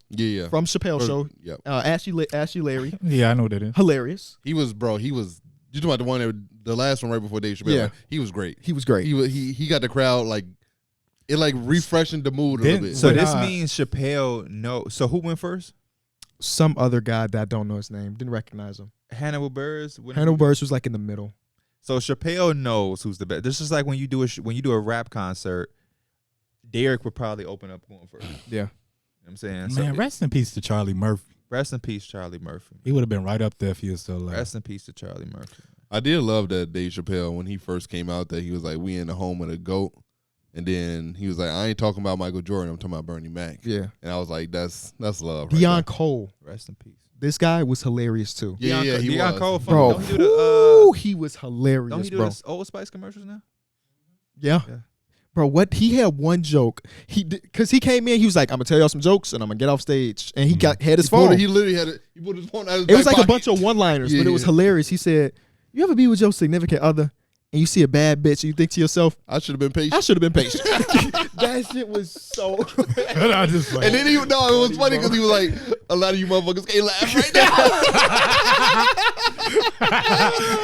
Speaker 1: from Chappelle Show.
Speaker 4: Yep.
Speaker 1: Ashley Larry.
Speaker 3: Yeah, I know what that is.
Speaker 1: Hilarious.
Speaker 4: He was. You talking about the one the last one right before Dave Chappelle?
Speaker 1: Yeah,
Speaker 4: he was great.
Speaker 1: He was great.
Speaker 4: He got the crowd like. It like refreshing the mood a little bit.
Speaker 2: So this means Chappelle. No. So who went first?
Speaker 1: Some other guy that I don't know his name. Didn't recognize him.
Speaker 2: Hannibal Buress.
Speaker 1: Hannibal Buress was like in the middle.
Speaker 2: So Chappelle knows who's the best. This is like when you do a rap concert. Darrick would probably open up going first.
Speaker 1: Yeah.
Speaker 2: You know what I'm saying?
Speaker 3: Man, rest in peace to Charlie Murphy.
Speaker 2: Rest in peace, Charlie Murphy.
Speaker 3: He would have been right up there if he was still alive.
Speaker 2: Rest in peace to Charlie Murphy.
Speaker 4: I did love that Dave Chappelle when he first came out that he was like, "We in the home of the GOAT." And then he was like, "I ain't talking about Michael Jordan. I'm talking about Bernie Mac."
Speaker 1: Yeah.
Speaker 4: And I was like, "That's love."
Speaker 1: Deion Cole.
Speaker 2: Rest in peace.
Speaker 1: This guy was hilarious too.
Speaker 4: Yeah, he
Speaker 2: Deion
Speaker 4: was.
Speaker 2: Cole,
Speaker 1: bro.
Speaker 2: Don't he do
Speaker 1: he was hilarious,
Speaker 2: don't he do
Speaker 1: bro.
Speaker 2: the Old Spice commercials now?
Speaker 1: Yeah. Bro, he had one joke. Because he came in, he was like, "I'm gonna tell y'all some jokes and I'm gonna get off stage." And he had his phone.
Speaker 4: He literally had it. He put his phone out his
Speaker 1: It was
Speaker 4: back
Speaker 1: like a
Speaker 4: pocket.
Speaker 1: bunch of one-liners, but it was hilarious. He said, "You ever be with your significant other and you see a bad bitch and you think to yourself,
Speaker 4: I should have been patient."
Speaker 1: I should have been patient." That shit was so.
Speaker 3: I just like,
Speaker 4: And then it was funny because he was like, "A lot of you motherfuckers can't laugh right now."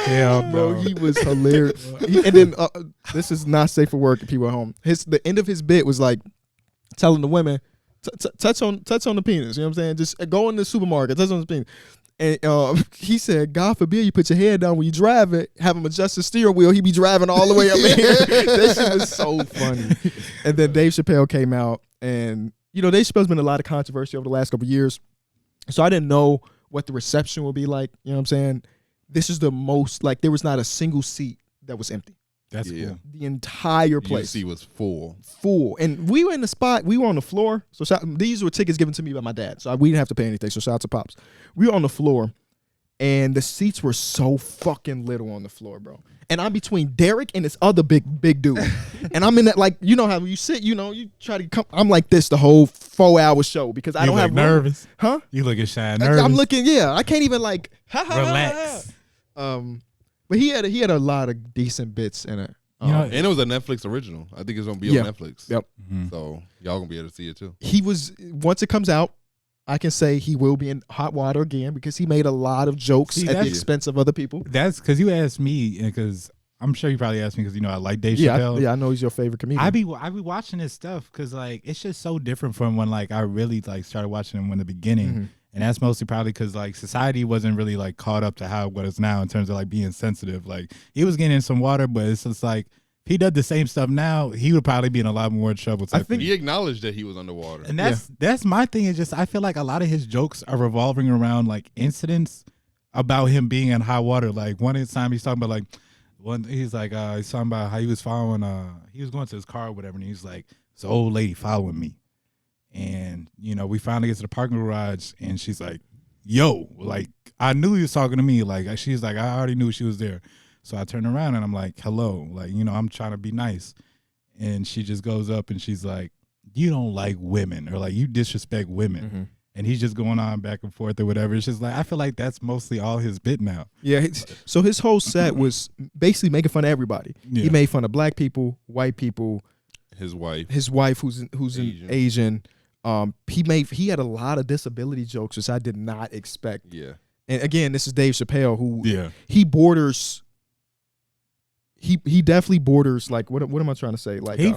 Speaker 3: hell
Speaker 1: Bro,
Speaker 3: no.
Speaker 1: he was hilarious. And then this is not safe for work. People at home. The end of his bit was like telling the women, touch on the penis. You know what I'm saying? Just go in the supermarket, touch on the penis. And he said, "God forbid you put your head down when you drive it. Have him adjust the steering wheel. He be driving all the way up here." That shit was so funny. And then Dave Chappelle came out, and Dave Chappelle's been a lot of controversy over the last couple of years. So I didn't know what the reception would be like. You know what I'm saying? This is the most, like, there was not a single seat that was empty.
Speaker 3: That's cool.
Speaker 1: The entire place.
Speaker 4: UC was full.
Speaker 1: And we were in the spot. We were on the floor. So these were tickets given to me by my dad. So we didn't have to pay anything. So shout out to Pops. We were on the floor, and the seats were so fucking little on the floor, bro. And I'm between Darrick and this other big dude. And I'm in that, like, you know how you sit, you try to come. I'm like this the whole 4-hour show because I don't have
Speaker 3: nervous.
Speaker 1: Huh?
Speaker 3: You looking shy nervous.
Speaker 1: I'm looking, I can't even like
Speaker 3: relax.
Speaker 1: But he had a lot of decent bits in it.
Speaker 4: And it was a Netflix original. I think it's gonna be on Netflix.
Speaker 1: Yep.
Speaker 3: Mm-hmm.
Speaker 4: So y'all gonna be able to see it too.
Speaker 1: He was, once it comes out, I can say he will be in hot water again because he made a lot of jokes at the expense of other people.
Speaker 3: That's because you asked me, because I'm sure you probably asked me because I like Dave Chappelle.
Speaker 1: I know he's your favorite comedian.
Speaker 3: I be watching his stuff because like it's just so different from when like I really like started watching him in the beginning.
Speaker 1: Mm-hmm.
Speaker 3: And that's mostly probably because like society wasn't really like caught up to what it's now in terms of like being sensitive. Like he was getting in some water, but it's just like if he did the same stuff now, he would probably be in a lot more trouble.
Speaker 4: I think he acknowledged that he was underwater.
Speaker 3: And that's my thing is just I feel like a lot of his jokes are revolving around like incidents about him being in high water. Like one time he's talking about like he's talking about how he was following he was going to his car or whatever, and he's like, "It's an old lady following me." And, we finally get to the parking garage, and she's like, "Yo," like, I knew he was talking to me. Like, she's like, I already knew she was there. So I turn around, and I'm like, "Hello." Like, I'm trying to be nice. And she just goes up, and she's like, "You don't like women," or like, "You disrespect women." Mm-hmm. And he's just going on back and forth or whatever. It's just like, I feel like that's mostly all his bit now.
Speaker 1: Yeah. So his whole set was basically making fun of everybody. Yeah. He made fun of black people, white people,
Speaker 4: his wife,
Speaker 1: who's
Speaker 4: Asian.
Speaker 1: an Asian. He had a lot of disability jokes, which I did not expect.
Speaker 4: Yeah.
Speaker 1: And again, this is Dave Chappelle, who
Speaker 3: Yeah.
Speaker 1: he borders. He definitely borders, like, what am I trying to say? Like, he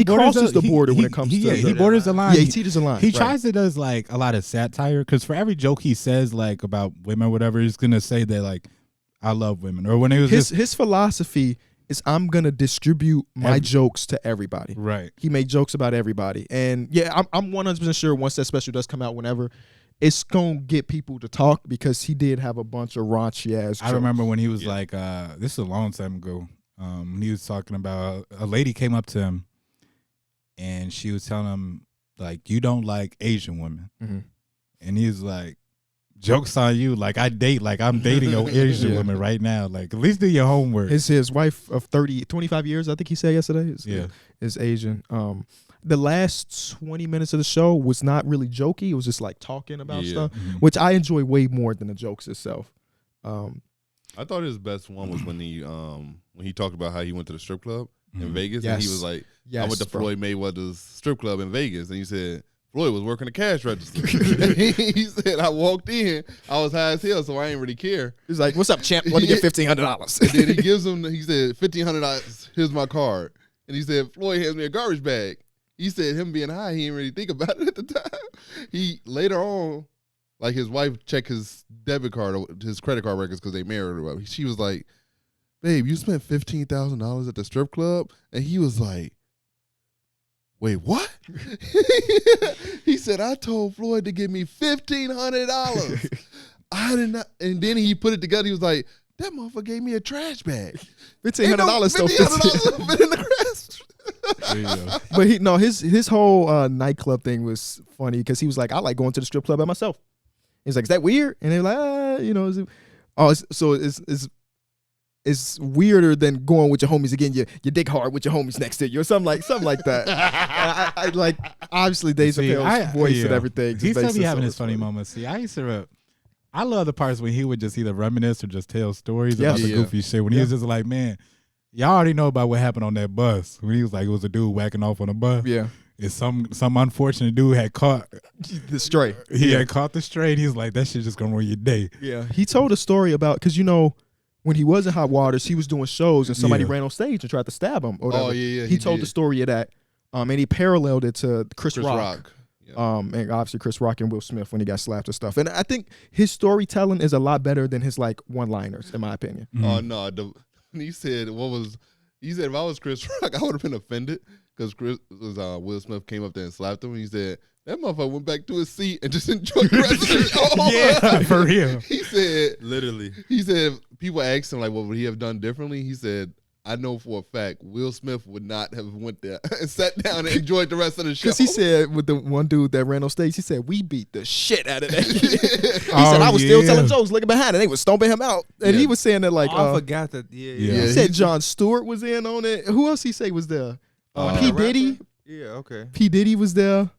Speaker 1: crosses the border when it comes to
Speaker 3: he borders the line.
Speaker 1: Yeah, he teeters the line.
Speaker 3: He
Speaker 1: right.
Speaker 3: tries to does like a lot of satire, because for every joke he says like about women or whatever, he's gonna say that like I love women, or when it was
Speaker 1: his philosophy is I'm gonna distribute my jokes to everybody.
Speaker 3: right.
Speaker 1: He made jokes about everybody, and yeah, I'm 100% sure once that special does come out, whenever, it's gonna get people to talk, because he did have a bunch of raunchy ass jokes.
Speaker 3: I remember when he was like, this is a long time ago. He was talking about a lady came up to him, and she was telling him like, you don't like Asian women, and he was like, joke's on you. Like I'm dating an Asian woman right now. Like at least do your homework.
Speaker 1: His wife of 25 years, I think he said yesterday, is Asian. The last 20 minutes of the show was not really jokey. It was just like talking about stuff, which I enjoy way more than the jokes itself.
Speaker 4: I thought his best one was when he talked about how he went to the strip club in Vegas, and he was like, I went to Floyd Mayweather's strip club in Vegas, and he said Floyd was working the cash register. He said, I walked in, I was high as hell, so I ain't really care.
Speaker 1: He's like, what's up, champ? Let me get $1,500.
Speaker 4: And then he gives him, he said, $1,500, here's my card. And he said, Floyd hands me a garbage bag. He said him being high, he didn't really think about it at the time. He, later on, like his wife checked his debit card, his credit card records, because they married or whatever. She was like, babe, you spent $15,000 at the strip club? And he was like, wait, what? He said, I told Floyd to give me $1,500. I did not. And then he put it together. He was like, that motherfucker gave me a trash bag.
Speaker 1: $1,500 still
Speaker 4: fit in the grass.
Speaker 1: But his whole nightclub thing was funny, because he was like, I like going to the strip club by myself. He's like, is that weird? And they're like, it's weirder than going with your homies again. You dig hard with your homies next to you, or something like that. I like, obviously Dave Chappelle's voice and everything.
Speaker 3: He still be having his funny moments. See, I love the parts when he would just either reminisce or just tell stories about the goofy shit. When he was just like, man, y'all already know about what happened on that bus. When he was like, it was a dude whacking off on a bus.
Speaker 1: Yeah.
Speaker 3: It's some unfortunate dude had caught
Speaker 1: the stray.
Speaker 3: He had caught the stray, and he's like, that shit just gonna ruin your day.
Speaker 1: Yeah. He told a story about, because when he was in Hot Waters, he was doing shows, and somebody ran on stage and tried to stab him. Or he told the story of that, and he paralleled it to Chris Rock. Yeah. And obviously Chris Rock and Will Smith when he got slapped and stuff. And I think his storytelling is a lot better than his like one-liners, in my opinion.
Speaker 4: Oh no! He said if I was Chris Rock, I would have been offended, because Will Smith came up there and slapped him, and he said, that motherfucker went back to his seat and just enjoyed the rest of the show.
Speaker 3: Yeah, for real.
Speaker 4: He said,
Speaker 2: literally.
Speaker 4: He said, people asked him, like, what would he have done differently? He said, I know for a fact Will Smith would not have went there and sat down and enjoyed the rest of the show.
Speaker 1: Because he said, with the one dude that ran on stage, he said, we beat the shit out of that. He said, I was still telling jokes, looking behind it. They was stomping him out. And he was saying that, like,
Speaker 2: I forgot that. Yeah.
Speaker 1: He said Jon Stewart was in on it. Who else he say was there? P. Diddy.
Speaker 2: Yeah, okay.
Speaker 1: P. Diddy was there.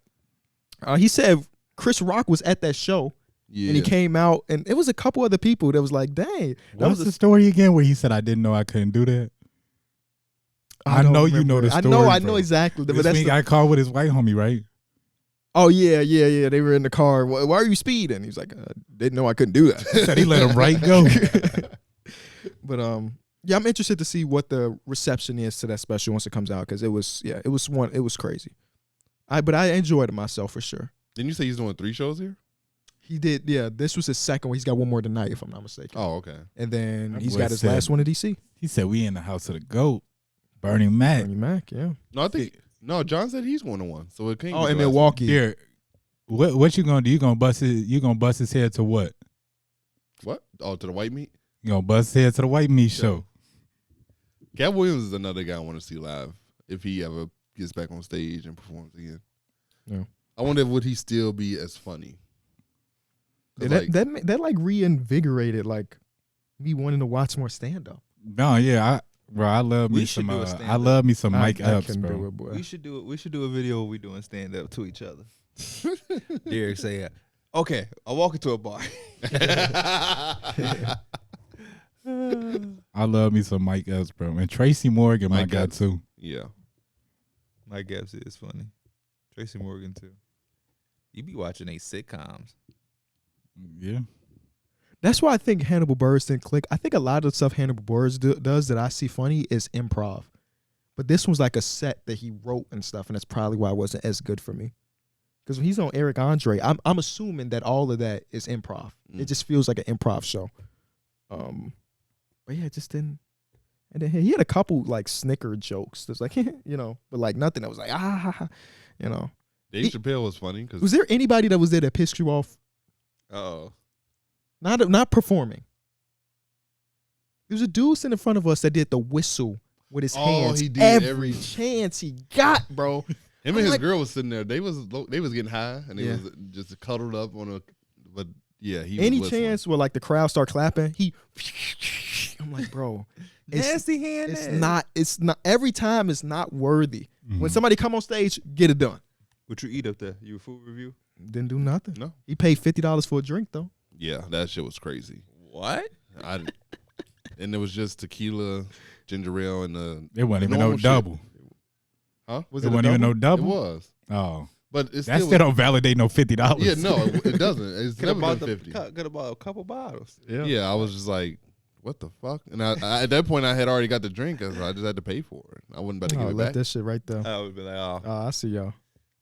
Speaker 1: He said Chris Rock was at that show. Yeah. And he came out, and it was a couple other people that was like, dang.
Speaker 3: What was the story again where he said, I didn't know I couldn't do that? I know you know the story.
Speaker 1: I know exactly.
Speaker 3: This week I called with his white homie, right?
Speaker 1: Oh, yeah. They were in the car. Why are you speeding? He was like, didn't know I couldn't do that.
Speaker 3: He said he let him right go.
Speaker 1: But, yeah, I'm interested to see what the reception is to that special once it comes out, because it was crazy. But I enjoyed it myself for sure.
Speaker 4: Didn't you say he's doing 3 shows here?
Speaker 1: He did, yeah. This was his second one. He's got one more tonight, if I'm not mistaken.
Speaker 4: Oh, okay.
Speaker 1: And then he's got his last one in DC.
Speaker 3: He said, we in the house of the GOAT. Bernie Mac,
Speaker 1: yeah.
Speaker 4: No, John said he's going to one. So it can't.
Speaker 1: Oh, in Milwaukee.
Speaker 3: Here, what you gonna do? You gonna bust his head to what?
Speaker 4: What? Oh, to the white meat?
Speaker 3: You gonna bust his head to the white meat show.
Speaker 4: Cat Williams is another guy I want to see live if he ever gets back on stage and performs again.
Speaker 1: Yeah.
Speaker 4: I wonder would he still be as funny?
Speaker 1: Yeah, that like reinvigorated like me wanting to watch more stand up.
Speaker 3: No, yeah, I love me some Mike Epps, bro.
Speaker 2: We should do a video where we doing stand up to each other. Darrick say, okay, I walk into a bar.
Speaker 3: I love me some Mike Epps, bro. And Tracy Morgan, my guy too.
Speaker 4: Yeah.
Speaker 2: Mike Epps is funny. Tracy Morgan too. You be watching these sitcoms.
Speaker 3: Yeah.
Speaker 1: That's why I think Hannibal Buress didn't click. I think a lot of the stuff Hannibal Buress does that I see funny is improv. But this was like a set that he wrote and stuff, and that's probably why it wasn't as good for me. Because when he's on Eric Andre, I'm assuming that all of that is improv. It just feels like an improv show. But yeah, it just didn't. And then he had a couple like snicker jokes. That's like, but like nothing that was like,
Speaker 4: Dave Chappelle was funny.
Speaker 1: Was there anybody that was there that pissed you off?
Speaker 2: Oh.
Speaker 1: Not performing. There was a dude sitting in front of us that did the whistle with his hands.
Speaker 4: He did
Speaker 1: every chance he got, bro.
Speaker 4: Him and his girl was sitting there. They was getting high and they was just cuddled up on a. But yeah, he.
Speaker 1: Any
Speaker 4: was
Speaker 1: chance where like the crowd start clapping, I'm like, bro,
Speaker 2: Nasty hand.
Speaker 1: It's not. Every time it's not worthy.
Speaker 3: Mm-hmm.
Speaker 1: When somebody come on stage, get it done.
Speaker 2: What you eat up there? You a food review?
Speaker 1: Didn't do nothing.
Speaker 4: No.
Speaker 1: He paid $50 for a drink though.
Speaker 4: Yeah, that shit was crazy.
Speaker 2: What?
Speaker 4: And it was just tequila, ginger ale, and the.
Speaker 3: It wasn't even no
Speaker 4: shit.
Speaker 3: double.
Speaker 4: Huh?
Speaker 1: Was
Speaker 3: It
Speaker 1: it
Speaker 3: wasn't even no double.
Speaker 4: It was.
Speaker 3: Oh,
Speaker 4: But it's
Speaker 3: that still don't validate no $50.
Speaker 4: Yeah, no, it doesn't. It's never been 50.
Speaker 2: Could have bought a couple bottles.
Speaker 4: Yeah, I was just like, what the fuck? And I at that point, I had already got the drink, so I just had to pay for it. I wasn't about to give it
Speaker 1: left
Speaker 4: back.
Speaker 1: that shit right there.
Speaker 2: I would be like, oh,
Speaker 1: I see y'all.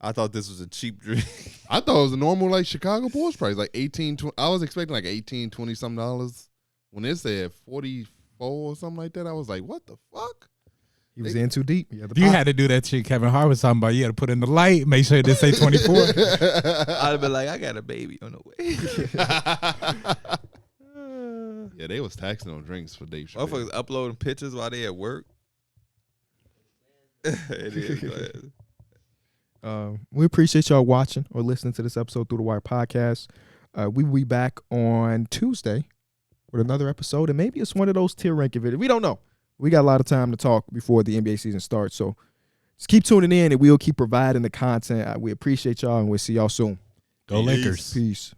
Speaker 2: I thought this was a cheap drink.
Speaker 4: I thought it was a normal like Chicago Bulls price, like 18, 20. I was expecting like 18, 20 some dollars. When it said 44 or something like that, I was like, what the fuck?
Speaker 1: He was in too deep.
Speaker 3: You had to do that shit Kevin Hart was talking about. You had to put in the light, make sure it didn't say 24.
Speaker 2: I'd have been like, I got a baby on the way.
Speaker 4: Yeah, they was taxing on drinks for Dave Chappelle.
Speaker 2: Motherfuckers uploading pictures while they at work. It is. Go ahead.
Speaker 1: We appreciate y'all watching or listening to this episode Through the Wire podcast. We will be back on Tuesday with another episode, and maybe it's one of those tier ranking videos. We don't know. We got a lot of time to talk before the NBA season starts, so just keep tuning in, and we'll keep providing the content. We appreciate y'all, and we'll see y'all soon.
Speaker 3: Go Lakers.
Speaker 1: Peace.